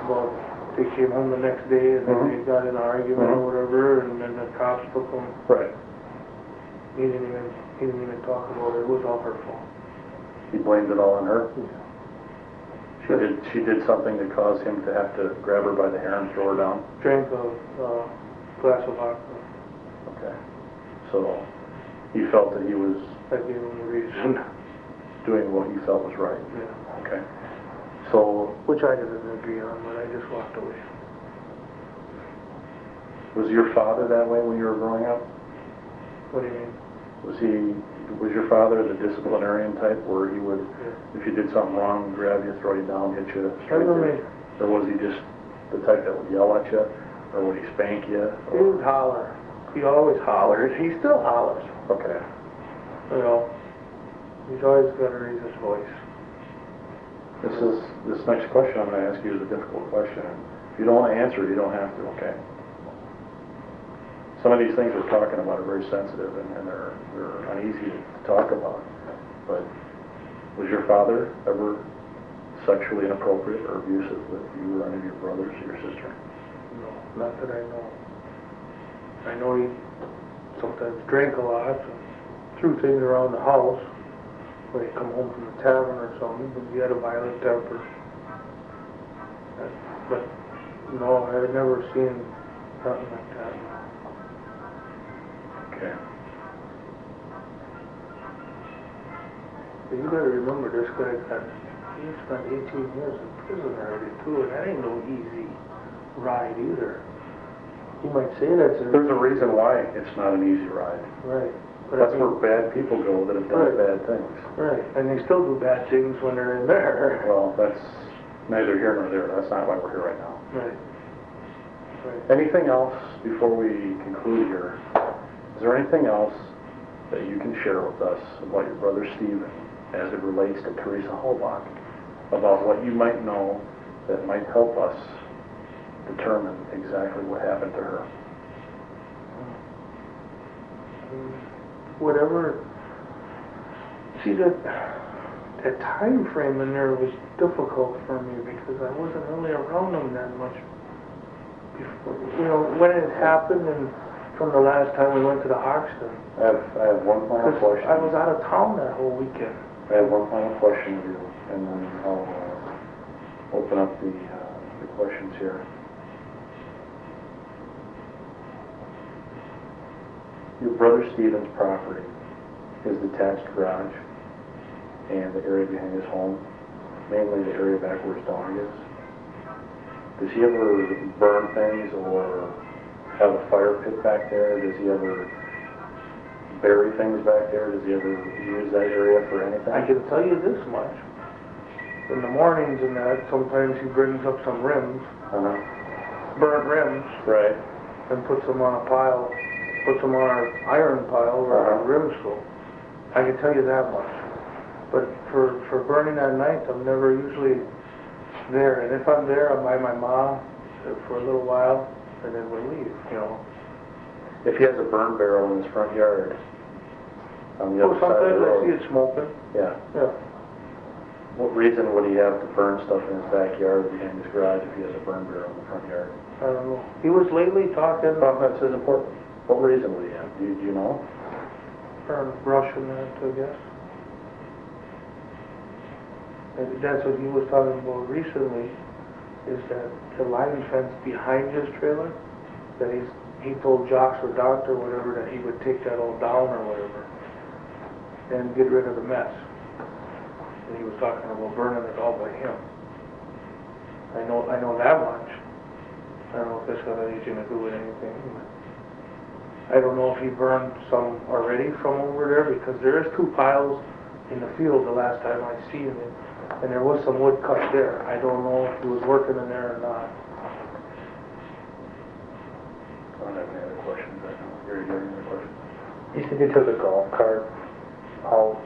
about they came home the next day and then they got in an argument or whatever, and then the cops took him. Right. He didn't even talk about it. It was all her fault. He blamed it all on her? Yeah. She did something that caused him to have to grab her by the hair and throw her down? Drank a glass of vodka. Okay. So he felt that he was I gave him the reason. doing what he felt was right? Yeah. Okay. So Which I didn't agree on, but I just walked away. was your father that way when you were growing up? What do you mean? Was your father the disciplinarian type where he would, Yeah. if you did something wrong, grab you, throw you down, hit you I straight mean, there? Or was he just the type that would yell at you? Or would he spank you? he would holler. He always hollers. He still hollers. Okay. You know, he's always got to raise his voice. This next question I'm going to ask you is a difficult question. If you don't want to answer it, you don't have to, okay? Some of these things we're talking about are very sensitive and they're uneasy to talk about. But was your father ever sexually inappropriate or abusive with you or any of your brothers or your sister? No, not that I know. I know he sometimes drank a lot and threw things around the house when he'd come home from the tavern or something, but he had a violent temper. But no, I've never seen nothing like that. Okay. But you gotta remember, this guy he spent 18 years in prison already too, and that ain't no easy ride either. You might say that's There's a reason why it's not an easy ride. right. But That's where bad people go that have done bad things. Right, and they still do bad things when they're in there. Well, that's neither here nor there. That's not why we're here right now. Right. Anything else before we conclude here? Is there anything else that you can share with us about your brother Steven as it relates to Teresa Halbach? About what you might know that might help us determine exactly what happened to her? Whatever. See, that time frame in there was difficult for me because I wasn't really around them that much. Before, you know, when it happened and from the last time we went to the auction. I have one final question. I was out of town that whole weekend. I have one final question of you, and then I'll open up the questions here. Your brother Steven's property, his detached garage, and the area behind his home, mainly the area back where his dog is. Does he ever burn things or have a fire pit back there? Does he ever bury things back there? Does he ever use that area for anything? I can tell you this much. In the mornings and that, sometimes he brings up some rims, burnt rims, Right. and puts them on a pile, puts them on our iron pile where our rims go. I can tell you that much. But for burning at night, I'm never usually there. And if I'm there, I'm by my mom for a little while, and then we leave, you know. If he has a burn barrel in his front yard, on the other side of the Sometimes I road. see it smoking. Yeah. Yeah. What reason would he have to burn stuff in his backyard behind his garage if he has a burn barrel in the front yard? I don't know. He was lately talking Well, that's as important. What reason would he have? Do you know? burn brush and that, I guess. And that's what he was talking about recently, is that the line fence behind his trailer, that he told Jocks or Doctor or whatever that he would take that all down or whatever and get rid of the mess. And he was talking about burning it all by him. I know that much. I don't know if that's got anything to do with anything. I don't know if he burned some already from over there, because there is 2 piles in the field the last time I seen it, and there was some wood cut there. I don't know if he was working in there or not. I don't have any other questions right now. You're any other questions? You said you took a golf cart out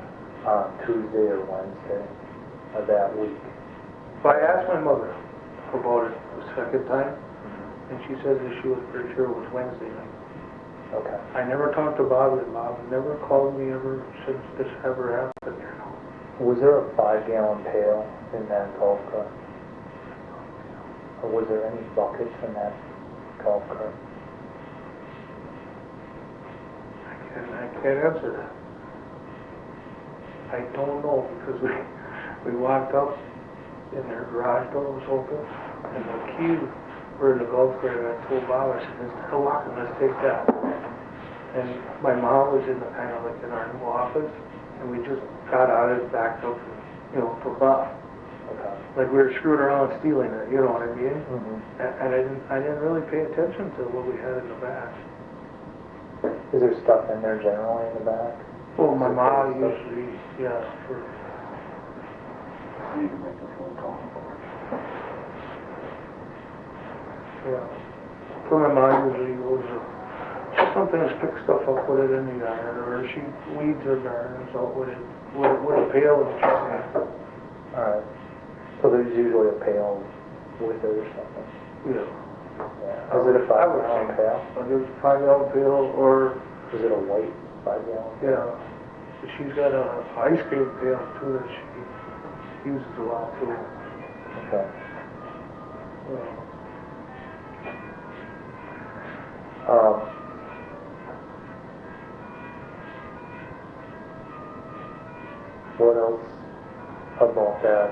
on Tuesday or Wednesday of that week. So I asked my mother about it the second time, and she said that she was pretty sure it was Wednesday night. Okay. I never talked to Bob, and Bob never called me ever since this ever happened. Was there a 5-gallon pail in that golf cart? Or was there any buckets in that golf cart? I can't answer that. I don't know, because we walked up and their garage door was open and the keys were in the golf cart, and I told Bob, I said, instead of walking, let's take that. And my mom was in the kind of like in our new office, and we just got out of it, backed up, and, you know, took off. Okay. Like we were screwing around stealing it, you know what I mean? Mm-hmm. And I didn't really pay attention to what we had in the back. Is there stuff in there generally in the back? Well, my mom usually, yeah, for... You can make a phone call. Yeah. So my mom usually goes, sometimes pick stuff up, put it in the yard, or she weeds her garden, so with a pail and she's in. Alright. So there's usually a pail with it or something? Yeah. Yeah. Is it a 5-gallon pail? There's a 5-gallon pail, or, Is it a white 5-gallon? yeah, she's got a ice cream pail too that she uses a lot too. Okay. Yeah. What else about that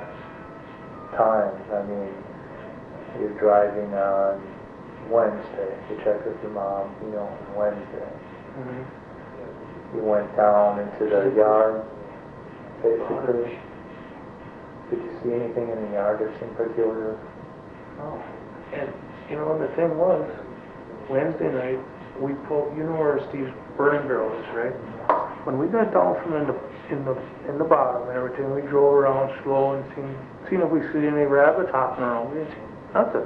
time? I mean, you're driving on Wednesday. You checked with your mom, you know, on Wednesday. Mm-hmm. You went down into the yard, basically. Did you see anything in the yard that seemed peculiar? Oh. And, you know, and the thing was, Wednesday night, we pulled, you know where Steve's burning barrel is, right? when we got down from in the bottom and everything, we drove around slow and seen if we see any rabbits hopping around. We didn't see nothing.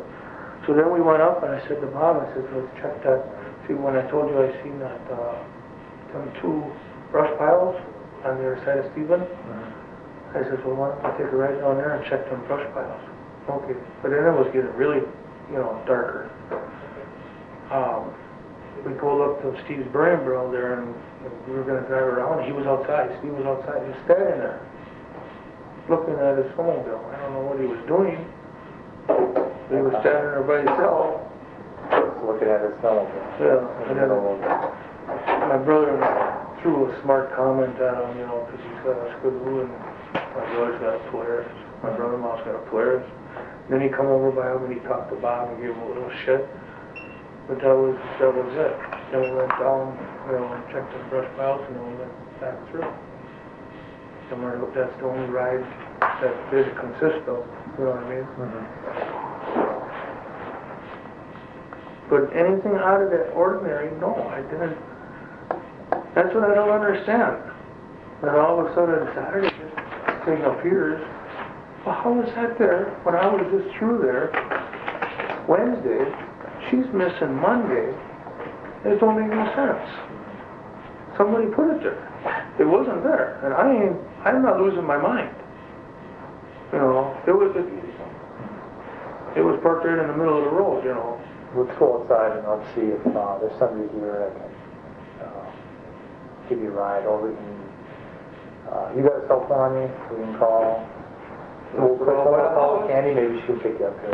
So then we went up and I said to Bob, I said, let's check that. See, when I told you I seen that, them 2 brush piles on the other side of Steven, I said, well, why don't I take a ride down there and check them brush piles? Okay. But then it was getting really, darker. We pulled up to Steve's burning barrel there and we were going to drive around. He was outside. Steve was outside just standing there looking at his snowmobile. I don't know what he was doing. He was standing there by himself. Looking at his snowmobile. Yeah. And then my brother threw a smart comment at him, because he's got a Skidoo and my brother's got a Polaris. My brother-in-law's got a Polaris. Then he come over by him and he talked to Bob and gave him a little shit. But that was it. Then we went down, and checked the brush piles, and then we went back through. And that's the only ride that this consists of, you know what I mean? But anything out of the ordinary, no, I didn't. That's what I don't understand. Then all of a sudden Saturday, this thing appears. Well, how was that there when I was just through there Wednesday? She's missing Monday. It don't make no sense. Somebody put it there. It wasn't there, and I'm not losing my mind. It was parked right in the middle of the road. Let's go outside and let's see if there's somebody here that can give you a ride, or we can. You got a cell phone on you? We can call. We'll call Candy. Maybe she can pick you up here.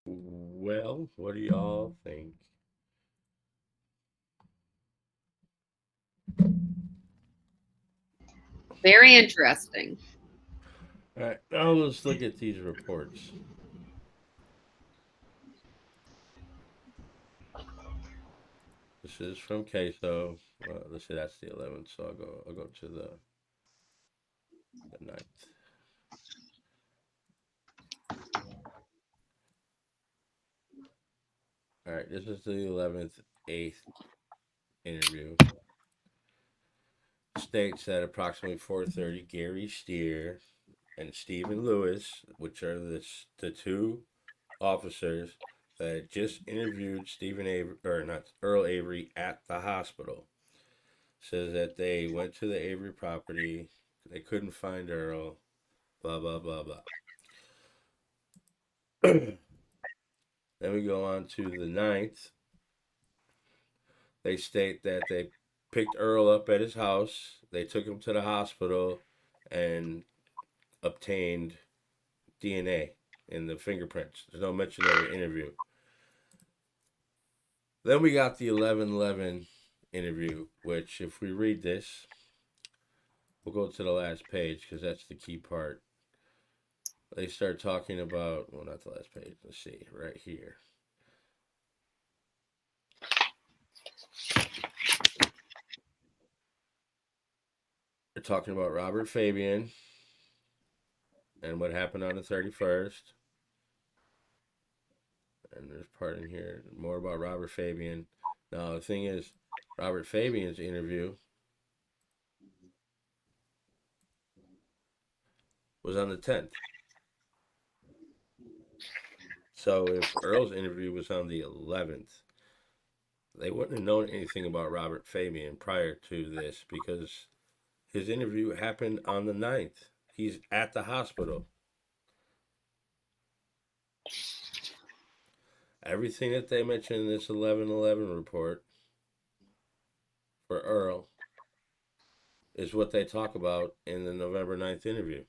Well, what do y'all think? Very interesting. All right, now let's look at these reports. This is from Queso. Let's see, that's the 11th, so I'll go to the 9th. All right, this is the 11th, 8th interview. States that approximately 4:30, Gary Steer and Stephen Lewis, which are the 2 officers that had just interviewed Stephen Avery, or not Earl Avery, at the hospital, says that they went to the Avery property, they couldn't find Earl, blah blah blah blah. Then we go on to the 9th. They state that they picked Earl up at his house, they took him to the hospital, and obtained DNA in the fingerprints. There's no mention of an interview. Then we got the 11/11 interview, which, if we read this, we'll go to the last page because that's the key part. They start talking about, well, not the last page. Let's see, right here. They're talking about Robert Fabian and what happened on the 31st. And there's part in here more about Robert Fabian. Now, the thing is, Robert Fabian's interview was on the 10th. So if Earl's interview was on the 11th, they wouldn't have known anything about Robert Fabian prior to this because his interview happened on the 9th. He's at the hospital. Everything that they mentioned in this 11/11 report for Earl is what they talk about in the November 9th interview.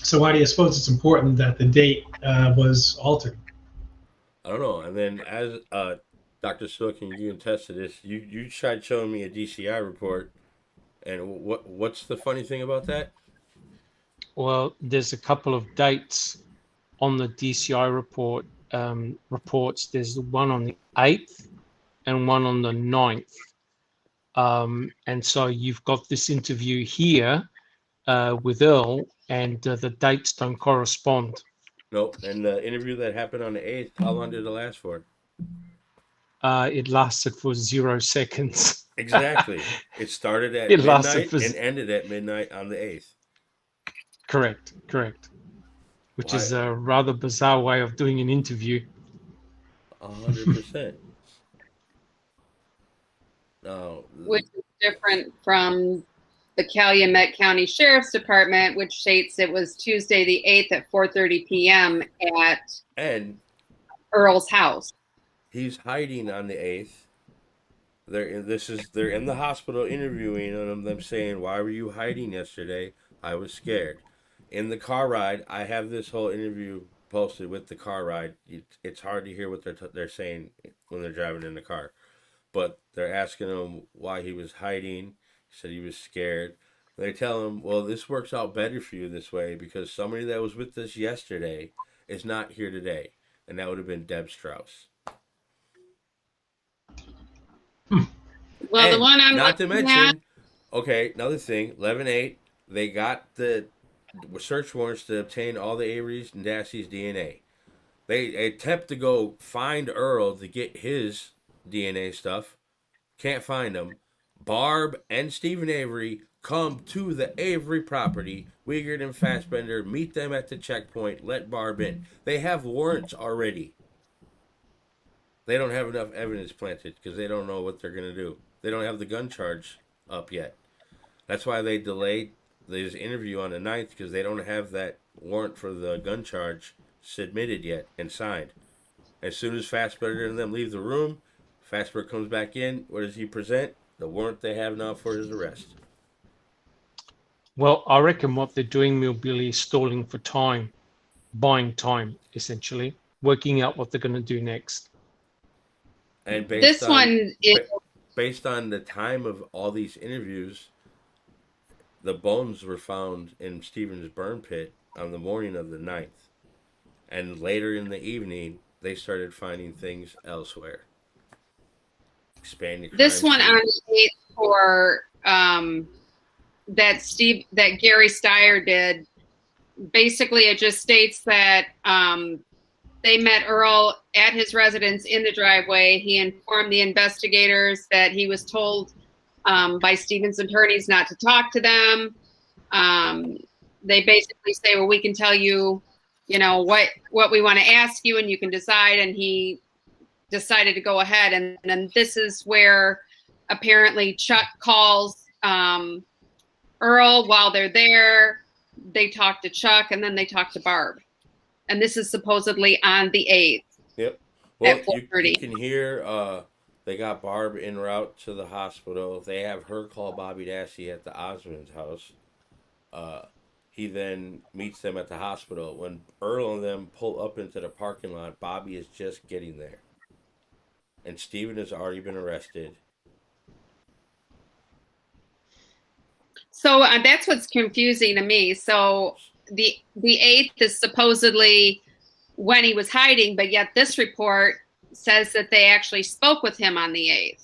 So why do you suppose it's important that the date was altered? I don't know. And then, as Dr. Silken, you attest to this, you tried showing me a DCI report, and what's the funny thing about that? Well, there's a couple of dates on the DCI report reports. There's one on the 8th and one on the 9th. And so you've got this interview here with Earl, and the dates don't correspond. Nope. And the interview that happened on the 8th, how long did it last for? It lasted for 0 seconds. Exactly. It started at It lasted midnight for and ended at midnight on the 8th. correct, which Why? is a rather bizarre way of doing an interview. 100%. No. which is different from the Calumet County Sheriff's Department, which states it was Tuesday the 8th at 4:30 p.m. at And Earl's house. he's hiding on the 8th. They're in the hospital interviewing them saying, "Why were you hiding yesterday?" "I was scared." In the car ride, I have this whole interview posted with the car ride. It's hard to hear what they're saying when they're driving in the car, but they're asking him why he was hiding. He said he was scared. They tell him, "Well, this works out better for you this way because somebody that was with us yesterday is not here today," and that would have been Deb Strauss. Well, the And one I'm not to looking at, mention, okay, another thing, 11/8, they got the search warrants to obtain all the Avery's and Dassey's DNA. They attempt to go find Earl to get his DNA stuff. Can't find him. Barb and Stephen Avery come to the Avery property. Wiegert and Fassbender meet them at the checkpoint, let Barb in. They have warrants already. They don't have enough evidence planted because they don't know what they're going to do. They don't have the gun charge up yet. That's why they delayed this interview on the 9th because they don't have that warrant for the gun charge submitted yet and signed. As soon as Fassbender and them leave the room, Fassbender comes back in. What does he present? The warrant they have now for his arrest. Well, I reckon what they're doing, Millbilly, is stalling for time, buying time, essentially, working out what they're going to do next. And this one is based on the time of all these interviews, the bones were found in Stephen's burn pit on the morning of the 9th. And later in the evening, they started finding things elsewhere. Expanding this one scene. on the 8th for that Gary Steyer did. Basically, it just states that they met Earl at his residence in the driveway. He informed the investigators that he was told by Stephen's attorneys not to talk to them. They basically say, well, we can tell you, what we want to ask you and you can decide. And he decided to go ahead. And then this is where apparently Chuck calls Earl while they're there. They talk to Chuck and then they talk to Barb. And this is supposedly on the 8th. Yep. Well, at 4:30. you can hear they got Barb en route to the hospital. They have her call Bobby Dassey at the Osmond's house. He then meets them at the hospital. When Earl and them pull up into the parking lot, Bobby is just getting there. And Steven has already been arrested. So that's what's confusing to me. So the 8th is supposedly when he was hiding, but yet this report says that they actually spoke with him on the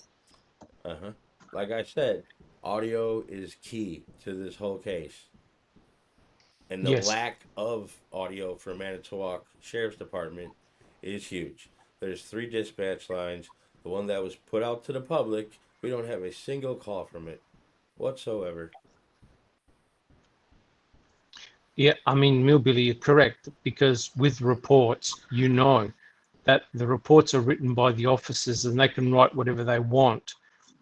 8th. Like I said, audio is key to this whole case. And the lack of audio for Manitowoc Sheriff's Department is huge. There's 3 dispatch lines. The one that was put out to the public, we don't have a single call from it whatsoever. Yeah, I mean, Millbilly, you're correct, because with reports, that the reports are written by the officers and they can write whatever they want.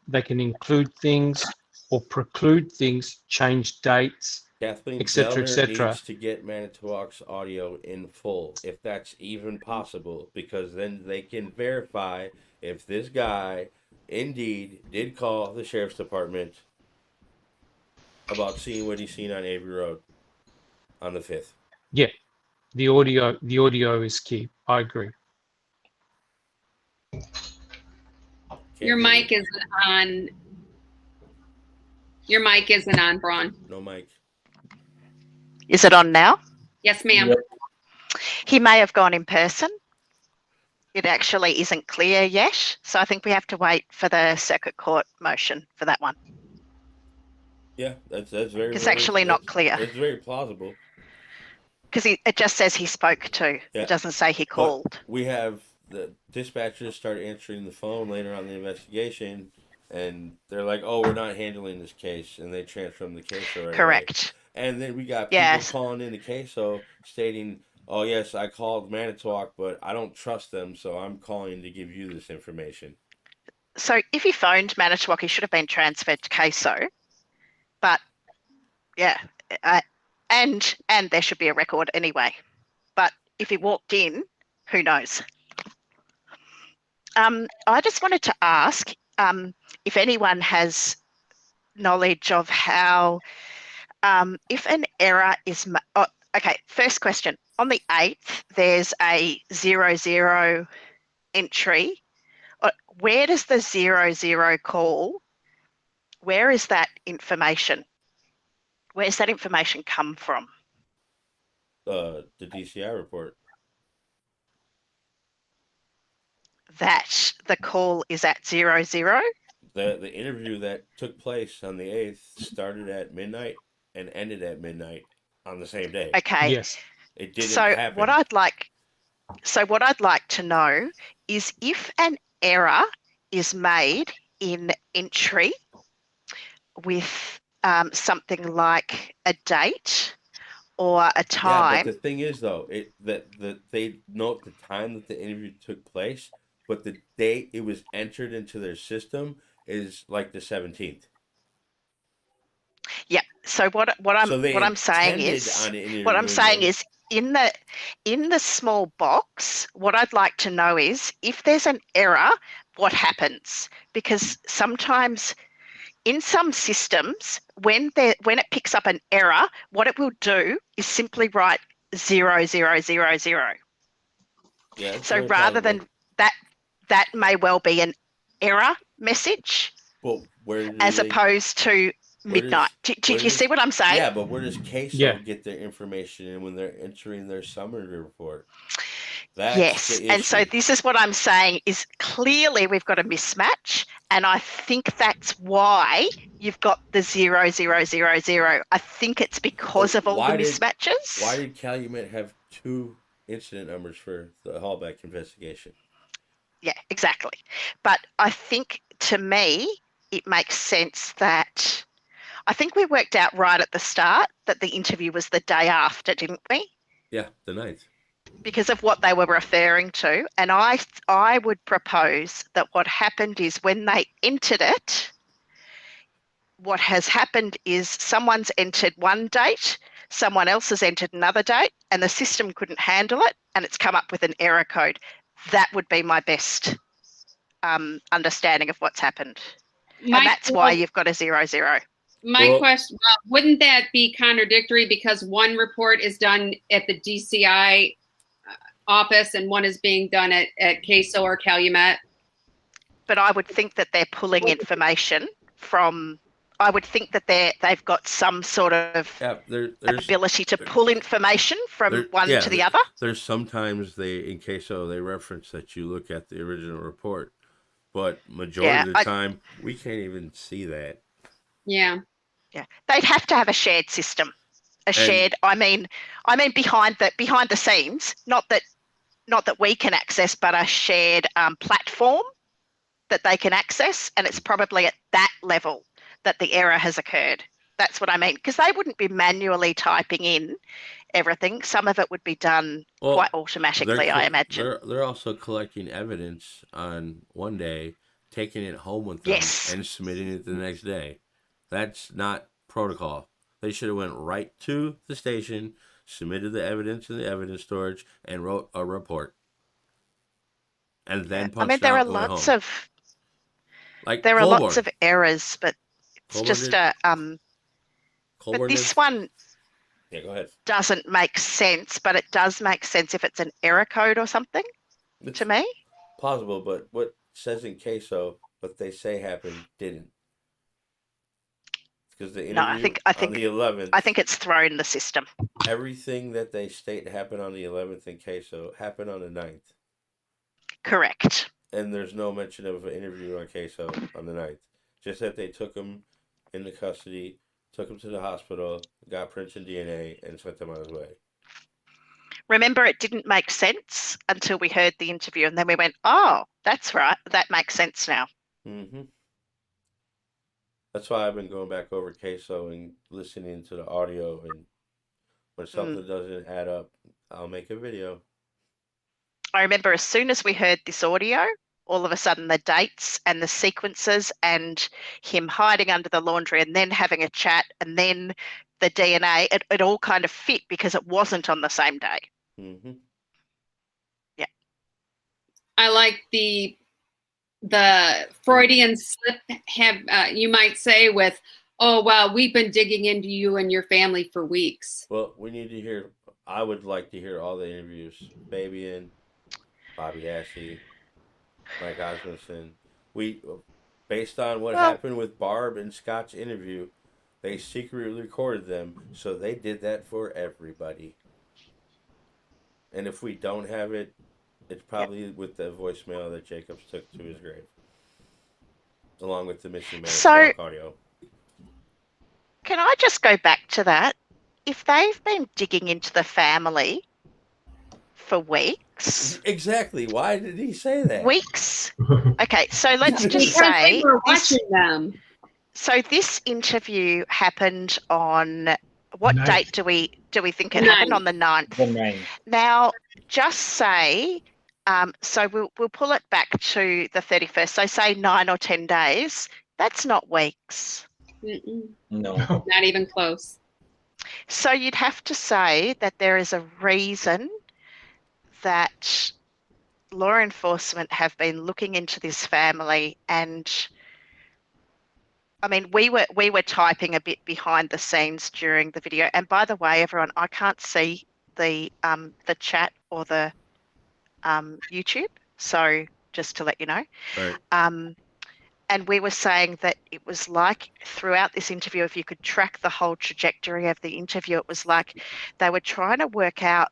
They can include things or preclude things, change dates, Kathleen etc., etc. needs to get Manitowoc's audio in full, if that's even possible, because then they can verify if this guy indeed did call the Sheriff's Department about seeing what he's seen on Avery Road on the 5th. Yeah, the audio is key. I agree. Your mic isn't on. Your mic isn't on, Braun. No mic. Is it on now? Yes, ma'am. Yep. He may have gone in person. It actually isn't clear yet. So I think we have to wait for the circuit court motion for that one. Yeah, that's very. It's actually not clear. It's very plausible. Because it just says he spoke to. Yeah. It doesn't say he But called. we have the dispatchers start answering the phone later on in the investigation, and they're like, "Oh, we're not handling this case," and they transfer them the case right away. Correct. And then we got people Yes. calling in the queso stating, "Oh yes, I called Manitowoc, but I don't trust them, so I'm calling to give you this information." So if he phoned Manitowoc, he should have been transferred to queso. But yeah, and there should be a record anyway. But if he walked in, who knows? I just wanted to ask if anyone has knowledge of how, if an error is, okay, first question. On the 8th, there's a 00 entry. Where does the 00 call, where is that information? Where's that information come from? The DCI report. That the call is at 00? The interview that took place on the 8th started at midnight and ended at midnight on the same day. Okay. Yes. It didn't So happen. what I'd like to know is if an error is made in entry with something like a date or a time. Yeah, but the thing is, though, that they note the time that the interview took place, but the date it was entered into their system is like the 17th. Yeah. So what I'm saying is in the small box, what I'd like to know is if there's an error, what happens? Because sometimes in some systems, when it picks up an error, what it will do is simply write 0000. Yeah. So rather than that may well be an error message, well, opposed to midnight. Did you see what I'm saying? Yeah, but where does queso Yeah. get their information in when they're entering their summary report? Yes, and so this is what I'm saying is clearly we've got a mismatch, and I think that's why you've got the 0000. I think it's because of all the mismatches. Why did Calumet have 2 incident numbers for the Halbach investigation? Yeah, exactly. But I think to me it makes sense that I think we worked out right at the start that the interview was the day after, didn't we? Yeah, the 9th. Because of what they were referring to. And I would propose that what happened is when they entered it, what has happened is someone's entered one date, someone else has entered another date, and the system couldn't handle it, and it's come up with an error code. That would be my best understanding of what's happened. And that's why you've got a 00. My question, wouldn't that be contradictory because one report is done at the DCI office and one is being done at queso or Calumet? But I would think that they're pulling information from, I would think that they've got some sort of ability to pull information from one to the other. There's sometimes in queso they reference that you look at the original report, but majority of the time we can't even see that. Yeah. Yeah. They'd have to have a shared system. I mean behind the scenes, not that we can access, but a shared platform that they can access, and it's probably at that level that the error has occurred. That's what I mean, because they wouldn't be manually typing in everything. Some of it would be done quite automatically, I imagine. They're also collecting evidence on one day, taking it home with them, and submitting it the next day. That's not protocol. They should have went right to the station, submitted the evidence in the evidence storage, and wrote a report. And then punched out there are and went lots home. of like there Colborne. are lots of errors, but it's just a but this one go ahead. Doesn't make sense, but it does make sense if it's an error code or something. To me, plausible, but what says in queso, what they say happened didn't. Because the interview I think on the 11th, I think it's thrown the system. Everything that they state happened on the 11th in queso happened on the 9th. Correct. And there's no mention of an interview on queso on the 9th. Just that they took him into custody, took him to the hospital, got prints and DNA, and sent him on his way. Remember, it didn't make sense until we heard the interview, and then we went, "Oh, that's right. That makes sense now." Mm-hmm. That's why I've been going back over Queso and listening to the audio, and when something doesn't add up, I'll make a video. I remember as soon as we heard this audio, all of a sudden the dates and the sequences and him hiding under the laundry and then having a chat and then the DNA, it all kind of fit because it wasn't on the same day. Mm-hmm. Yeah. I like the Freudian slip, you might say, with, "Oh, well, we've been digging into you and your family for weeks." Well, we need to hear, I would like to hear all the interviews. Fabian, Bobby Ashley, Mike Osmondson. Based on what happened with Barb and Scott's interview, they secretly recorded them, so they did that for everybody. And if we don't have it, it's probably with the voicemail that Jacobs took to his grave, along with the missing man audio. Can I just go back to that? If they've been digging into the family for weeks. Exactly. Why did he say that? Weeks. Okay, so let's just Because say they were watching them. So this interview happened on what Ninth. date do we think it happened? On the 9th. The 9th. Now, just say, so we'll pull it back to the 31st. So say 9 or 10 days. That's not weeks. No. Not even close. So you'd have to say that there is a reason that law enforcement have been looking into this family, and I mean, we were typing a bit behind the scenes during the video. And by the way, everyone, I can't see the chat or the YouTube. So just to let you know. Right. And we were saying that it was like throughout this interview, if you could track the whole trajectory of the interview, it was like they were trying to work out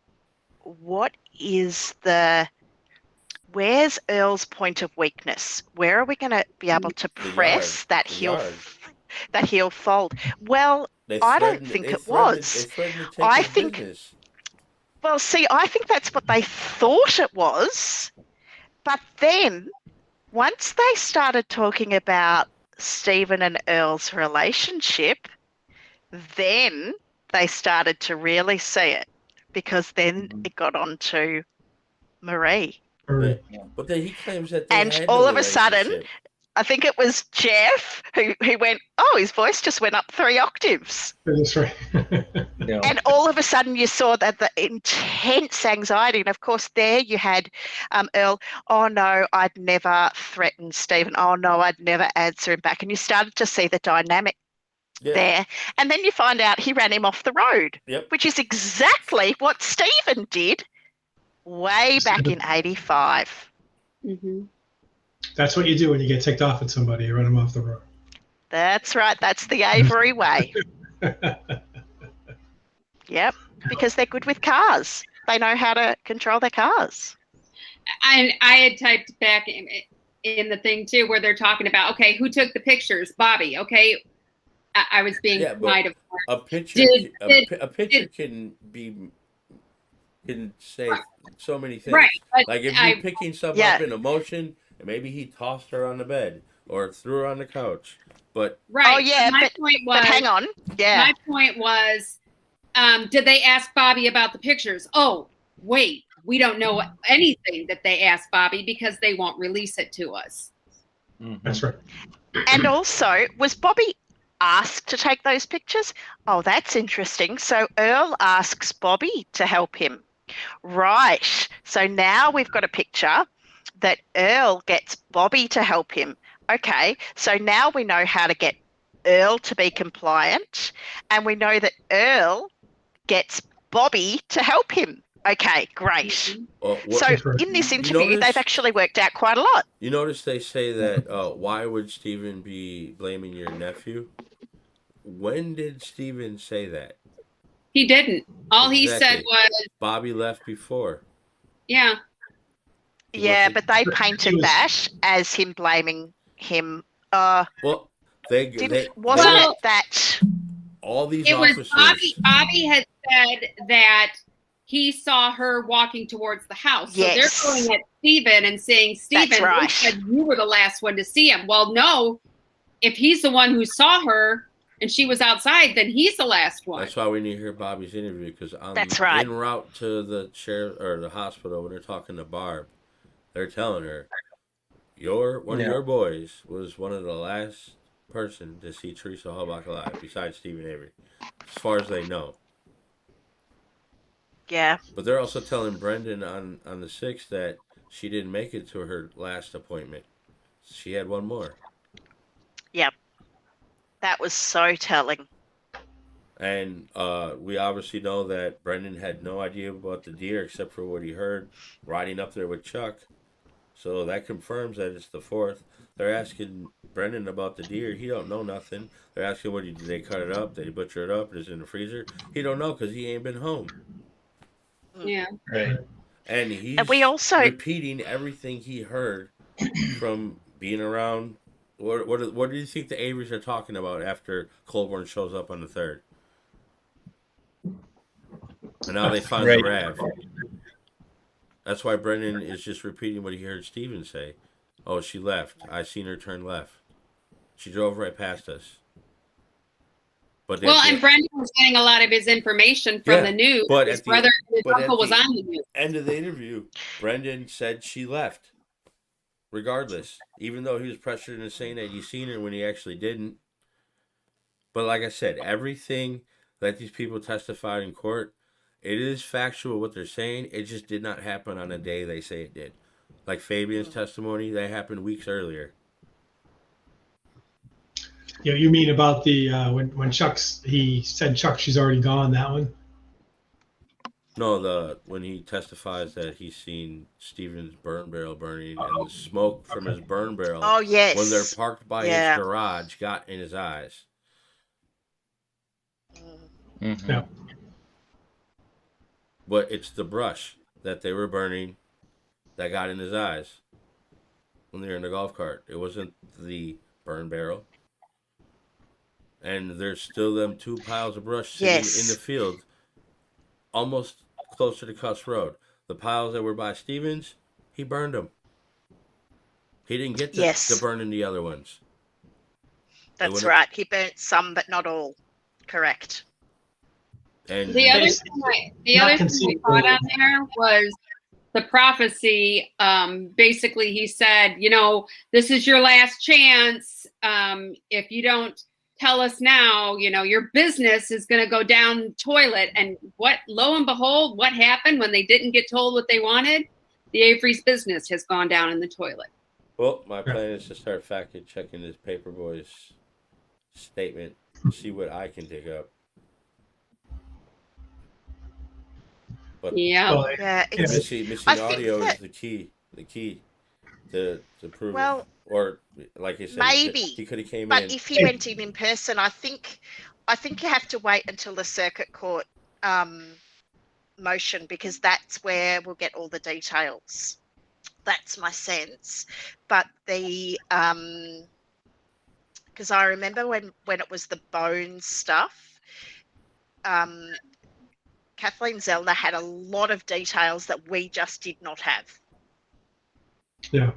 where's Earl's point of weakness? Where are we going to be able to press that he'll fold? Well, I don't think it was. I think. Well, see, I think that's what they thought it was, but then once they started talking about Steven and Earl's relationship, then they started to really see it, because then it got on to Marie. Yeah. But then he claims that and all of a sudden, I think it was Jeff who went, "Oh, his voice just went up 3 octaves." That's right. No. And all of a sudden you saw that the intense anxiety. And of course there you had Earl, "Oh no, I'd never threaten Steven. Oh no, I'd never answer him back." And you started to see the dynamic there. And then you find out he ran him off the road, which is exactly what Steven did way back in 85. Mm-hmm. That's what you do when you get ticked off at somebody. You run them off the road. That's right. That's the Avery way. Yep, because they're good with cars. They know how to control their cars. I had typed back in the thing too, where they're talking about, okay, who took the pictures? Bobby. Okay, I was being polite, of course. A picture, a picture can say so many things. Right. Like if you're picking something up in emotion, and maybe he tossed her on the bed or threw her on the couch. But right. Oh yeah, my point was, but hang on. Yeah. My point was, did they ask Bobby about the pictures? Oh, wait, we don't know anything that they asked Bobby because they won't release it to us. Mm-hmm. That's right. And also, was Bobby asked to take those pictures? Oh, that's interesting. So Earl asks Bobby to help him. Right. So now we've got a picture that Earl gets Bobby to help him. Okay. So now we know how to get Earl to be compliant, and we know that Earl gets Bobby to help him. Okay, great. So in this interview, they've actually worked out quite a lot. You notice they say that, why would Steven be blaming your nephew? When did Steven say that? He didn't. All he said was, Bobby left before. Yeah. Yeah, but they painted that as him blaming him. Well, wasn't it that all these it officers? Was Bobby had said that he saw her walking towards the house. So Yes. they're going at Steven and saying, Steven, That's right. you said you were the last one to see him. Well, no, if he's the one who saw her and she was outside, then he's the last one. That's why we need to hear Bobby's interview, because That's right. en route to the sheriff or the hospital, when they're talking to Barb, they're telling her, one of your boys was one of the last person to see Teresa Halbach alive, besides Stephen Avery, as far as they know. Yeah. But they're also telling Brendan on the 6th that she didn't make it to her last appointment. She had one more. Yep. That was so telling. And we obviously know that Brendan had no idea about the deer except for what he heard riding up there with Chuck. So that confirms that it's the 4th. They're asking Brendan about the deer. He don't know nothing. They're asking did they cut it up? Did he butcher it up? Is it in the freezer? He don't know because he ain't been home. Yeah. Right. And he's we also repeating everything he heard from being around. What do you think the Averys are talking about after Colborne shows up on the 3rd? And now they find the Rav. That's why Brendan is just repeating what he heard Steven say. Oh, she left. I seen her turn left. She drove right past us. But and Brendan was getting a lot of his information from the news. But his uncle was on the news. End of the interview, Brendan said she left. Regardless, even though he was pressured into saying that he seen her when he actually didn't. But like I said, everything that these people testified in court, it is factual what they're saying. It just did not happen on the day they say it did. Like Fabian's testimony, that happened weeks earlier. Yeah, you mean about the when he said Chuck, she's already gone, that one? No, when he testifies that he's seen Steven's burn barrel burning and the smoke from his burn barrel. Oh, yes. When they're parked by his garage, got in his eyes. Mm-hmm. Yeah. But it's the brush that they were burning that got in his eyes when they were in the golf cart. It wasn't the burn barrel. And there's still them 2 piles of brush sitting in the field, almost closer to Cuss Road. The piles that were by Stevens, he burned them. He didn't get to burning the other ones. That's right. He burnt some, but not all. Correct. And the other thing we caught on there was the prophecy. Basically, he said, this is your last chance. If you don't tell us now, your business is going to go down the toilet. And lo and behold, what happened when they didn't get told what they wanted? The Avery's business has gone down in the toilet. Well, my plan is to start fact checking this Paperboy's statement, see what I can dig up. But missing audio is the key to prove it. Or like you said, maybe he could have came in. But if he went in person, I think you have to wait until the circuit court motion, because that's where we'll get all the details. That's my sense. But because I remember when it was the bone stuff, Kathleen Zellner had a lot of details that we just did not have. Yeah.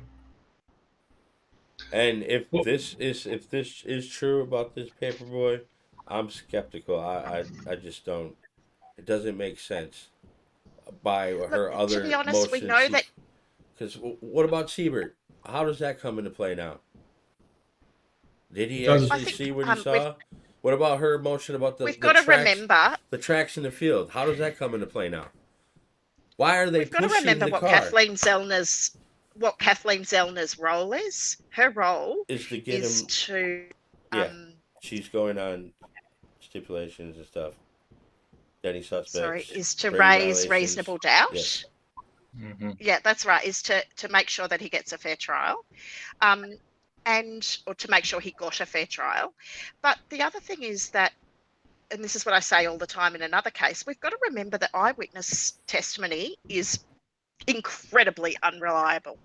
And if this is true about this Paperboy, I'm skeptical. I just don't. It doesn't make sense. By her other to be honest, motions, we know that. Because what about Siebert? How does that come into play now? Did he actually see what he saw? What about her motion about the tracks in the field? How does that come into play now? Why are they pushing the car? We've got to remember what Kathleen Zellner's role is. Her role is to get him. She's going on stipulations and stuff. Getting suspects. Is to raise reasonable doubt. Yes. Mm-hmm. Yeah, that's right. Is to make sure that he gets a fair trial, or to make sure he got a fair trial. But the other thing is that, and this is what I say all the time in another case, we've got to remember that eyewitness testimony is incredibly unreliable.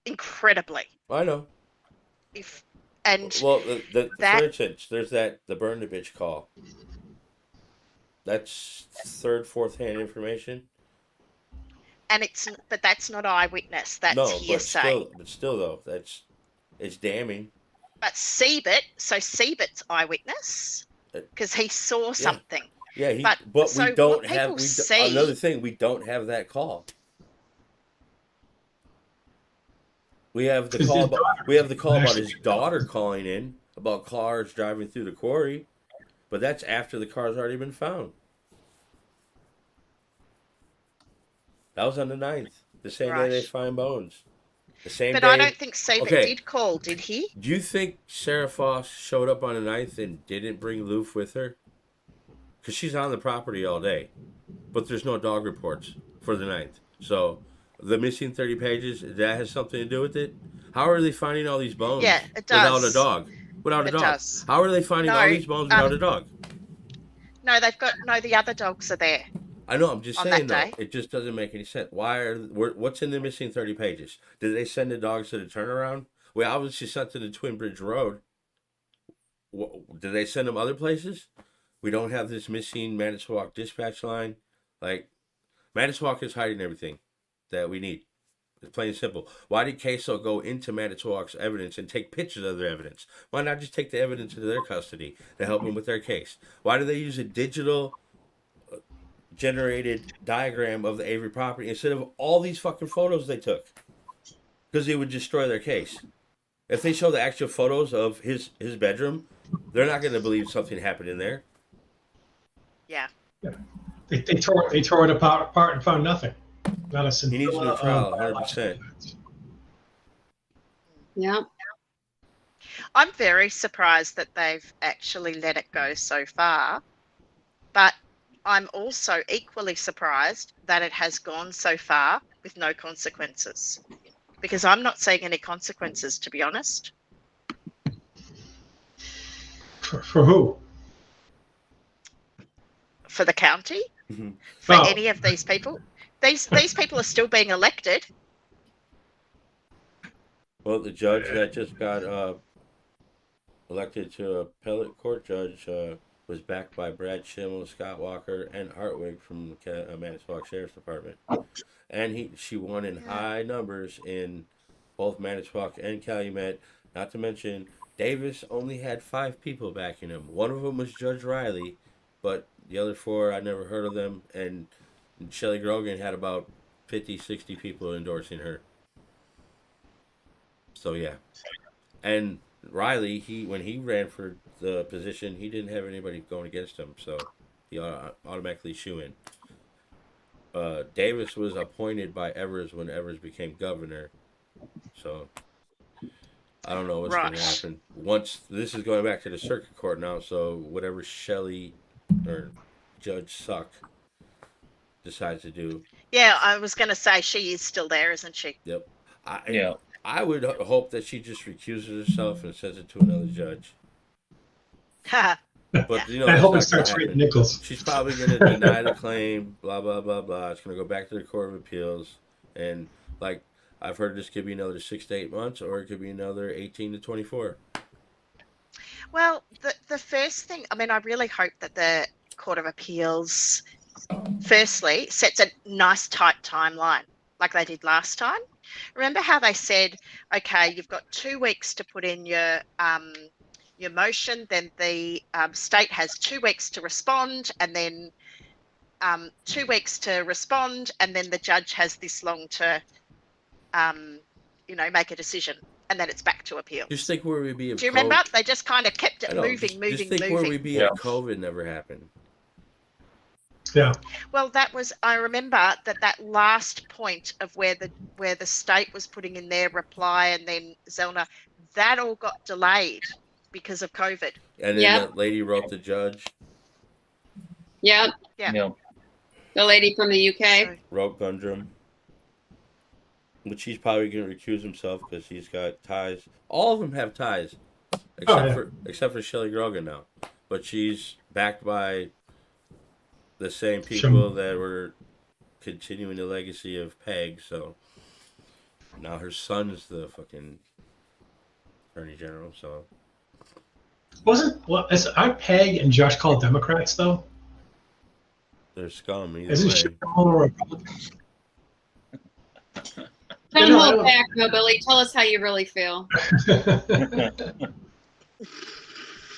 Incredibly. I know. For instance, there's the burn the bitch call. That's third, fourth hand information. but that's not eyewitness. That's No, hearsay. but still though, it's damning. But Siebert eyewitness because he saw something. Yeah, but we don't have another see, thing. We don't have that call. We have the call about his daughter calling in about cars driving through the quarry, but that's after the car's already been found. That was on the 9th, the same day they find bones. The same but day. I don't think Siebert did call, did he? Do you think Sarah Foss showed up on the 9th and didn't bring Loof with her? Because she's on the property all day, but there's no dog reports for the 9th. So the missing 30 pages, that has something to do with it? How are they finding all these bones it does. without a dog? Without a dog. Does. How are they finding all these bones without a dog? No, the other dogs are there. I know, I'm just saying though, it just doesn't make any sense. What's in the missing 30 pages? Did they send the dogs to the turnaround? We obviously sent to the Twin Bridge Road. Did they send them other places? We don't have this missing Manitowoc dispatch line. Like, Manitowoc is hiding everything that we need. It's plain and simple. Why did Queso go into Manitowoc's evidence and take pictures of their evidence? Why not just take the evidence into their custody to help them with their case? Why do they use a digital generated diagram of the Avery property instead of all these fucking photos they took? Because it would destroy their case. If they show the actual photos of his bedroom, they're not going to believe something happened in there. Yeah. They tore it apart and found nothing. Not a he needs a new trial, 100%. Yeah. I'm very surprised that they've actually let it go so far, but I'm also equally surprised that it has gone so far with no consequences, because I'm not seeing any consequences, to be honest. For who? For the county? Mm-hmm. For any of these people? These people are still being elected. Well, the judge that just got elected to appellate court judge was backed by Brad Schimmel, Scott Walker, and Hartwig from the Manitowoc Sheriff's Department. And she won in high numbers in both Manitowoc and Calumet. Not to mention, Davis only had 5 people backing him. One of them was Judge Riley, but the other 4, I never heard of them. And Shelley Grogan had about 50, 60 people endorsing her. So, yeah. And Riley, when he ran for the position, he didn't have anybody going against him, so he automatically shoo in. Davis was appointed by Evers when Evers became governor, so I don't know what's going to happen. Once this is going back to the circuit court now, so whatever Shelley or Judge Suck decides to do. Yeah, I was going to say she is still there, isn't she? Yep. I would hope that she just recuses herself and sends it to another judge. But I hope it starts reading nickels. She's probably going to deny the claim, blah, blah, blah, blah. It's going to go back to the Court of Appeals. And, like, I've heard this could be another 6 to 8 months, or it could be another 18 to 24. Well, the first thing, I mean, I really hope that the Court of Appeals, firstly, sets a nice tight timeline like they did last time. Remember how they said, okay, you've got 2 weeks to put in your motion, then the state has 2 weeks to respond, and then 2 weeks to respond, and then the judge has this long to, make a decision, and then it's back to appeal. Just think where we'd be if Do you remember? They just kind of kept it moving. Just think where we'd be if COVID never happened. Yeah. Well, I remember that last point of where the state was putting in their reply, and then Zellner, that all got delayed because of COVID. And then that lady wrote the judge. Yeah. The lady from the UK. Wrote Gundrum. But she's probably going to recuse himself because he's got ties. All of them have ties. Except for Shelley Grogan now. But she's backed by the same people that were continuing the legacy of Peg, so now her son's the fucking attorney general, so. Aren't Peg and Josh called Democrats, though? They're scum either Isn't way. she all Republicans? Don't No, I hold don't- back, no, Billy. Tell us how you really feel.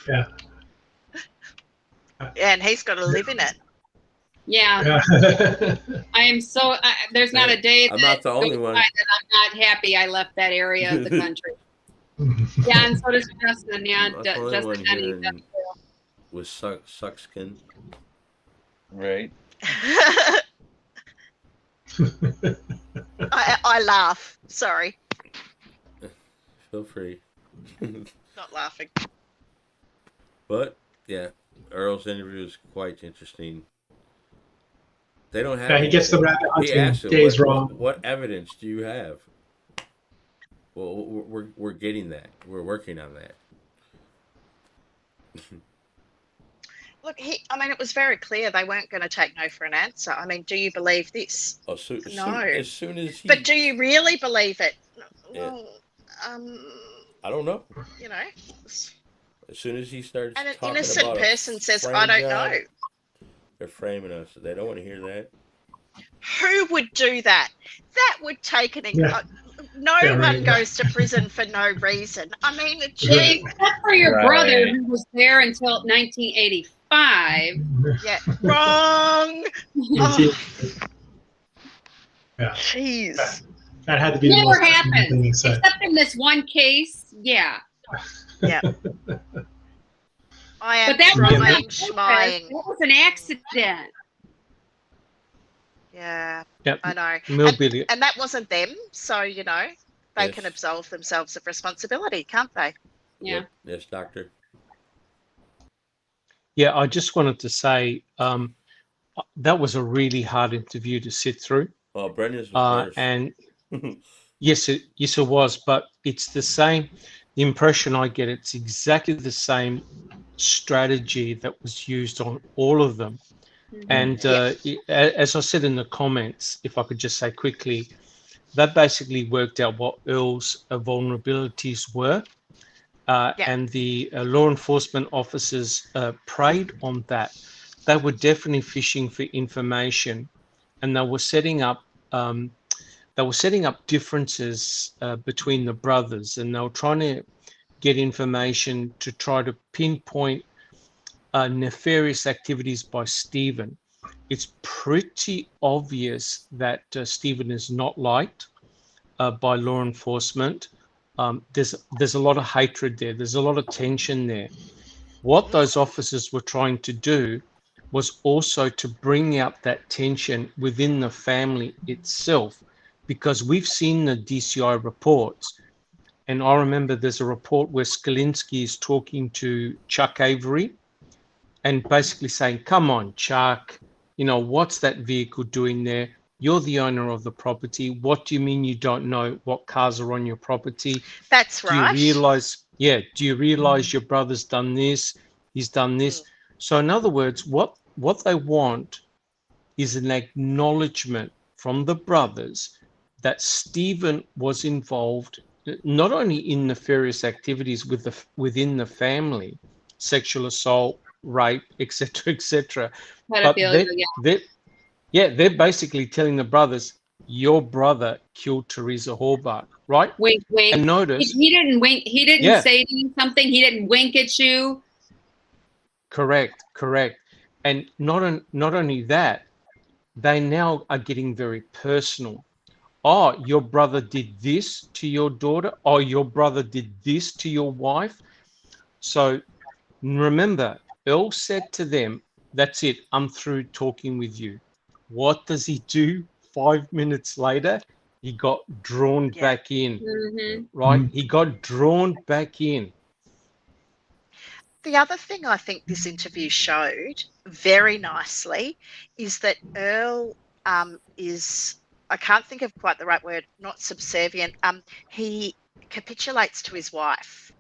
Yeah. And he's got to live in it. Yeah, Yeah. I am so. There's not a day I'm that not the only goes one. by that I'm not happy I left that area of the country. Yeah, and so does Justin. Yeah, I'm not the only one Justin Denny here does in, with suck skin. Right. I laugh. Sorry, Feel free. not laughing. But yeah, Earl's interview is quite interesting. They don't have. Yeah, he gets the rabbit He hunting asked him, days wrong. what evidence do you have? Well, we're getting that. We're working on that. Look, I mean, it was very clear they weren't going to take no for an answer. I mean, do you believe this? Oh, No. As soon as he. But do you really believe it? Yeah. Well, I don't know. you know, As soon as he starts and an talking innocent about person says, frame I don't job, know. they're framing us. They don't want to hear that. Who would do that? That would take an... Yeah. No Yeah, one right. goes to prison for no reason. I mean, gee, Except for your Right. brother, who was there until 1985. yeah, wrong. Oh, Yeah. jeez. That had to be the Never most thing happened, he said. except in this one case. Yeah, Yeah. I am but that wasn't on trying, purpose. schmying. That was an accident. Yeah, Yep. I know. Millbilly. And that wasn't them, so, you know, they Yes. can absolve themselves of responsibility, can't they? Yeah. What? Yes, doctor. Yeah, I just wanted to say that was a really hard interview to sit through. Well, Brendan's was worse. And yes, it was, but it's the same. The impression I get, it's exactly the same strategy that was used on all of them. And as I said in the comments, if I could just say quickly, that basically worked out what Earl's vulnerabilities were. And the law enforcement officers preyed on that. They were definitely fishing for information, and they were setting up differences between the brothers, and they were trying to get information to try to pinpoint nefarious activities by Steven. It's pretty obvious that Steven is not liked by law enforcement. There's a lot of hatred there. There's a lot of tension there. What those officers were trying to do was also to bring out that tension within the family itself, because we've seen the DCI reports. And I remember there's a report where Skalinsky is talking to Chuck Avery and basically saying, come on, Chuck, you know, what's that vehicle doing there? You're the owner of the property. What do you mean you don't know what cars are on your property? That's right. Do you realize your brother's done this? He's done this. So in other words, what they want is an acknowledgement from the brothers that Steven was involved not only in nefarious activities within the family, sexual assault, rape, etc., but they're basically telling the brothers, your brother killed Teresa Halbach, right? Wink, wink. And notice he didn't wink. He didn't say something. He didn't wink at you. Correct. And not only that, they now are getting very personal. Oh, your brother did this to your daughter. Oh, your brother did this to your wife. So remember, Earl said to them, that's it, I'm through talking with you. What does he do 5 minutes later? He got drawn back in, right? He got drawn back in. The other thing I think this interview showed very nicely is that Earl is, I can't think of quite the right word, not subservient. He capitulates to his wife.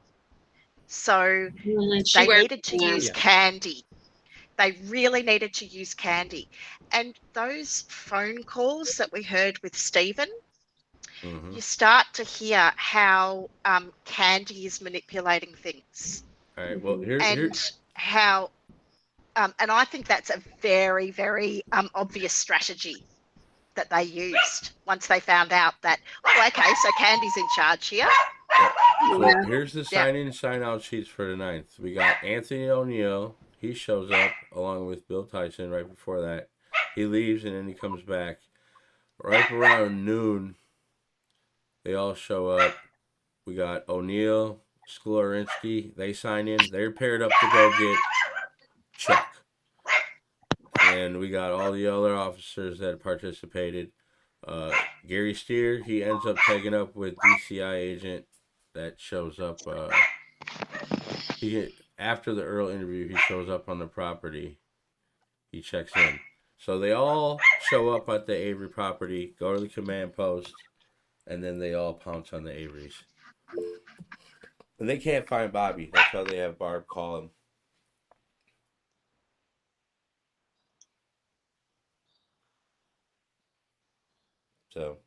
So they needed to use candy. They really needed to use candy. And those phone calls that we heard with Steven, you start to hear how candy is manipulating things. All right. Well, How, and I think that's a very, very obvious strategy. that they used once they found out that, oh, okay, so Candy's in charge here. So Yeah. here's the sign-in, sign-out sheets for the 9th. We got Anthony O'Neill. He shows up along with Bill Tyson right before that. He leaves and then he comes back. Right around noon, they all show up. We got O'Neill, Sklorinsky. They sign in. They're paired up to go get Chuck. And we got all the other officers that participated. Gary Steer, he ends up taking up with DCI agent that shows up. After the Earl interview, he shows up on the property. He checks in. So they all show up at the Avery property, go to the command post, and then they all pounce on the Averys. And they can't find Bobby. That's how they have Barb call him. So,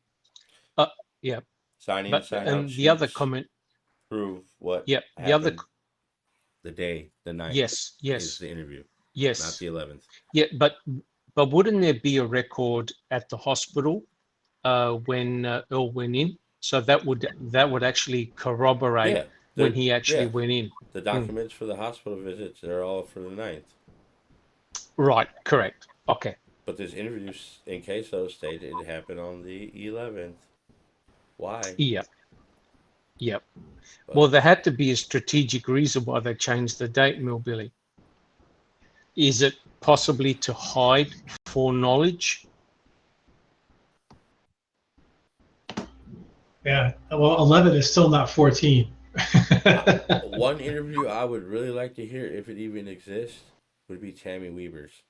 yeah. signing, But sign and out the other sheets comment, prove what yeah, the other, happened the day, the 9th. yes, Is yes, the interview, yes, not the 11th. yeah, but wouldn't there be a record at the hospital when Earl went in? So that would actually corroborate Yeah, when he actually yeah. went in. The documents for the hospital visits, they're all for the 9th. Right, correct. Okay. But this interview in Queso stated it happened on the 11th. Why? Yeah. Yep. But, Well, there had to be a strategic reason why they changed the date, Millbilly. Is it possibly to hide foreknowledge? Yeah. Well, 11 is still not 14. one interview I would really like to hear, if it even exists, would be Tammy Weber's.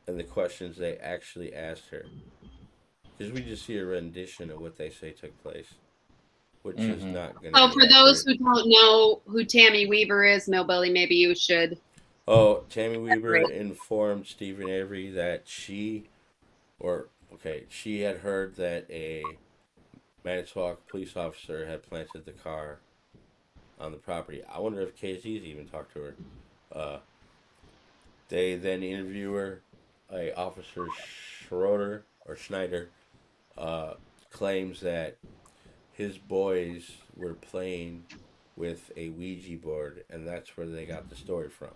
And the questions they actually asked her. Because we just see a rendition of what they say took place, which is not going to So for those who don't know who Tammy Weber is, Millbilly, maybe you should. Oh, Tammy Weber informed Stephen Avery that she had heard that a Manitowoc police officer had planted the car on the property. I wonder if KZ's even talked to her. They then interview her. Officer Schneider claims that his boys were playing with a Ouija board, and that's where they got the story from.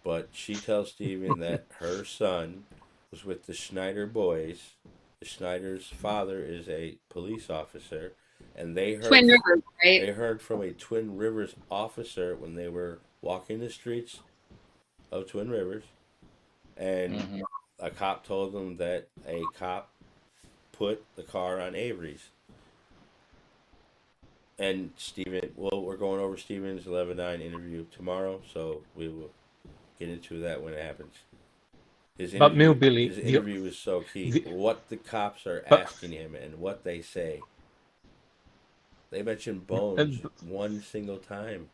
But she tells Steven that her son was with the Schneider boys. The Schneider's father is a police officer, and they heard Twin Rivers, right? They heard from a Twin Rivers officer when they were walking the streets of Twin Rivers, and a cop told them that a cop put the car on Avery's. And Steven, well, we're going over Steven's 11-9 interview tomorrow, so we will get into that when it happens. His interview is so key. What the cops are asking him and what they say. They mention bones one single time.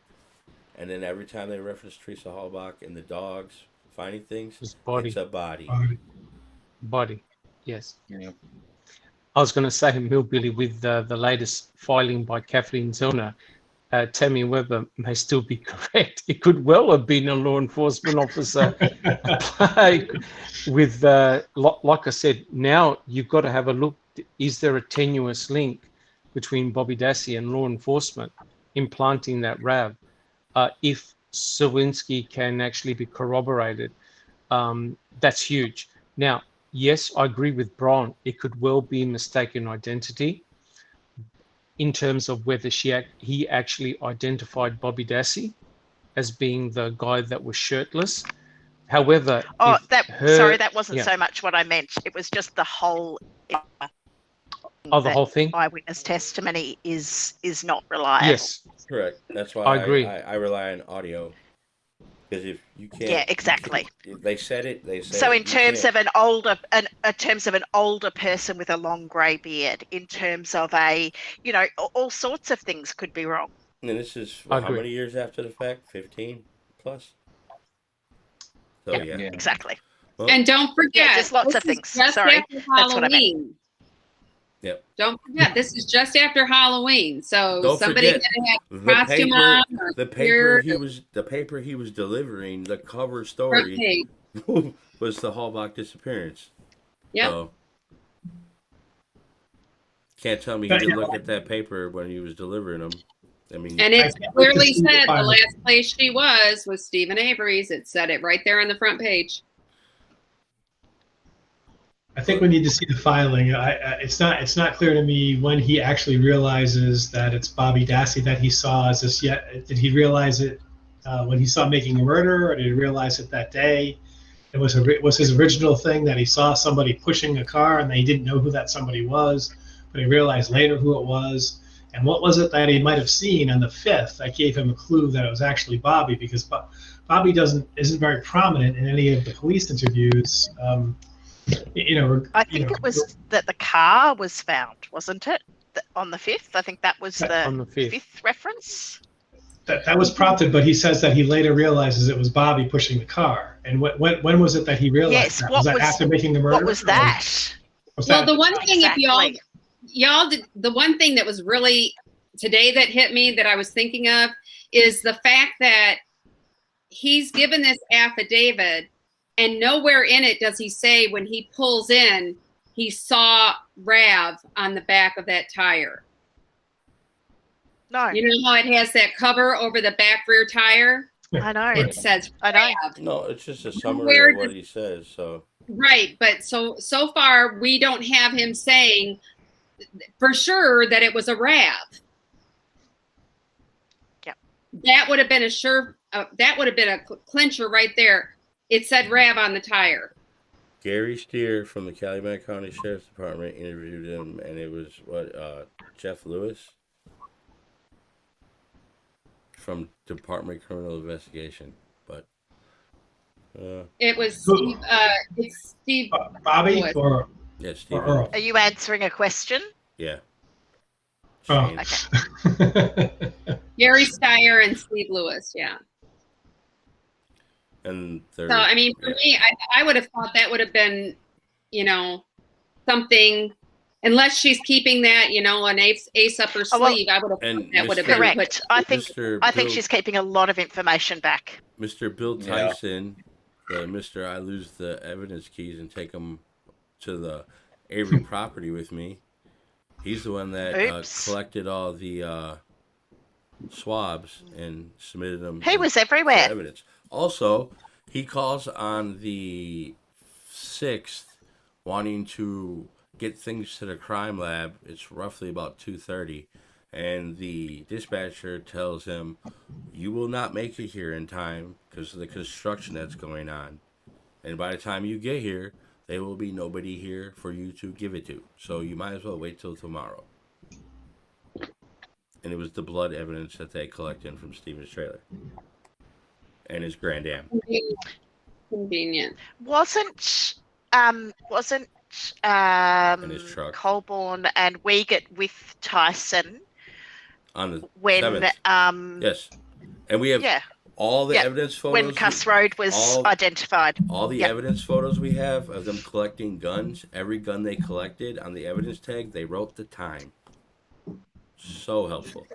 And then every time they reference Teresa Halbach and the dogs finding things, it's a body. Body, yes. Yeah. I was going to say, Millbilly, with the latest filing by Kathleen Zellner, Tammy Weber may still be correct. It could well have been a law enforcement officer. With, like I said, now you've got to have a look. Is there a tenuous link between Bobby Dassey and law enforcement implanting that RAV? If Sawinski can actually be corroborated, that's huge. Now, yes, I agree with Brian. It could well be mistaken identity in terms of whether he actually identified Bobby Dassey as being the guy that was shirtless. However, that wasn't so much what I meant. It was just the whole. The whole thing. Eyewitness testimony is not reliable. Yes, correct. That's why I agree. I rely on audio. Because if you can't, yeah, exactly. They said it. So in terms of an older person with a long grey beard, in terms of all sorts of things could be wrong. And this is how many years after the fact? 15 plus. So yeah. Exactly. Well, and don't forget, just lots of things. Sorry, that's what I meant. Yep. Don't forget, this is just after Halloween, so somebody had a costume on. The paper he was delivering, the cover story. was the Halbach disappearance. Yep. So, can't tell me he didn't look at that paper when he was delivering them. I mean, And it I can't wait to clearly see the said the filing. last place she was Stephen Avery's. It said it right there on the front page. I think we need to see the filing. It's not clear to me when he actually realizes that it's Bobby Dassey that he saw. Is this yet? Did he realize it when he saw Making a Murder, or did he realize it that day? It was his original thing that he saw somebody pushing a car and he didn't know who that somebody was, but he realized later who it was. And what was it that he might have seen on the 5th that gave him a clue that it was actually Bobby? Because Bobby isn't very prominent in any of the police interviews. I think it was that the car was found, wasn't it? On the 5th? I think that was On the the 5th. 5th reference. That was prompted, but he says that he later realizes it was Bobby pushing the car. And when was it that he realized Yes, that? what Was that was- after Making the Murder? What was or that? was Well, that- the one thing, if Exactly. y'all did, the one thing that was really today that hit me that I was thinking of is the fact that he's given this affidavit and nowhere in it does he say when he pulls in, he saw Rav on the back of that tire. No, You know how it has that cover over the back rear tire? I know. It says I know. Rav. no, it's just a summary Where of what he says. So, Right, but so far we don't have him saying for sure that it was a Rav. Yep. That would have been a clincher right there. It said Rav on the tire. Gary Steer from the Calumet County Sheriff's Department interviewed him, and it was Jeff Lewis from Department of Criminal Investigation. But It was Steve. It's Steve. Bobby Lewis. or yeah, Steven. Earl? Are you answering a question? Yeah. Oh. Shane. Gary Steyer and Steve Lewis. Yeah. And they're, So I mean, for me, I would have thought that would have been, something. Unless she's keeping that, an ace up her Oh, well, sleeve, I would have and thought that would have been Correct. put. I think Bill- she's keeping a lot of information back. Mr. Bill Yeah. Tyson, the Mr. I lose the evidence keys and take them to the Avery property with me. He's the one that Oops. collected all the swabs and submitted them. He was for everywhere. evidence. Also, he calls on the 6th wanting to get things to the crime lab. It's roughly about 2:30, and the dispatcher tells him, "You will not make it here in time because of the construction that's going on. And by the time you get here, there will be nobody here for you to give it to. So you might as well wait till tomorrow." And it was the blood evidence that they collected from Steven's trailer and his Grand Am. Convenient. Wasn't his truck. Colborne and Wiegert with Tyson On the when 7th. Yes. And we have yeah, all the yeah, evidence photos. when Cuss Road was identified. All the Yep. evidence photos we have of them collecting guns, every gun they collected on the evidence tag, they wrote the time. So helpful.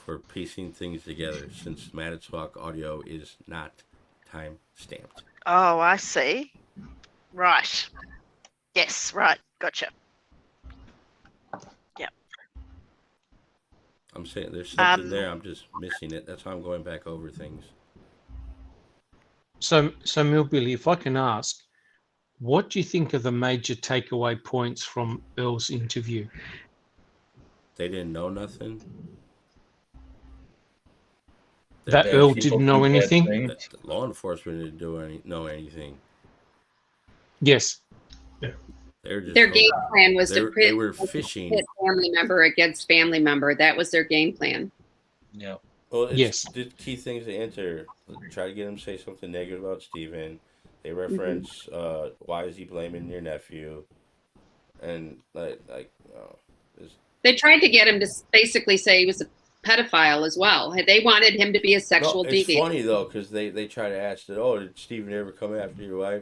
For piecing things together, since Manitowoc audio is not time stamped. Oh, I see. Right. Yes, right. Gotcha. I'm saying there's something there, I'm just missing it. That's why I'm going back over things. So Millbilly, if I can ask, what do you think are the major takeaway points from Earl's interview? They didn't know nothing. That Bad Earl people didn't know do bad anything? things. That the law enforcement didn't know anything. Yes. They were just Their game plan was to they were pit fishing. family member against family member. That was their game plan. Yeah. Well, it's Yes. the key things to enter. Try to get him to say something negative about Steven. They reference, why is he blaming your nephew? And They tried to get him to basically say he was a pedophile as well. They wanted him to be a sexual it's deviant. funny though because they try to ask that. Oh, did Steven ever come after your wife?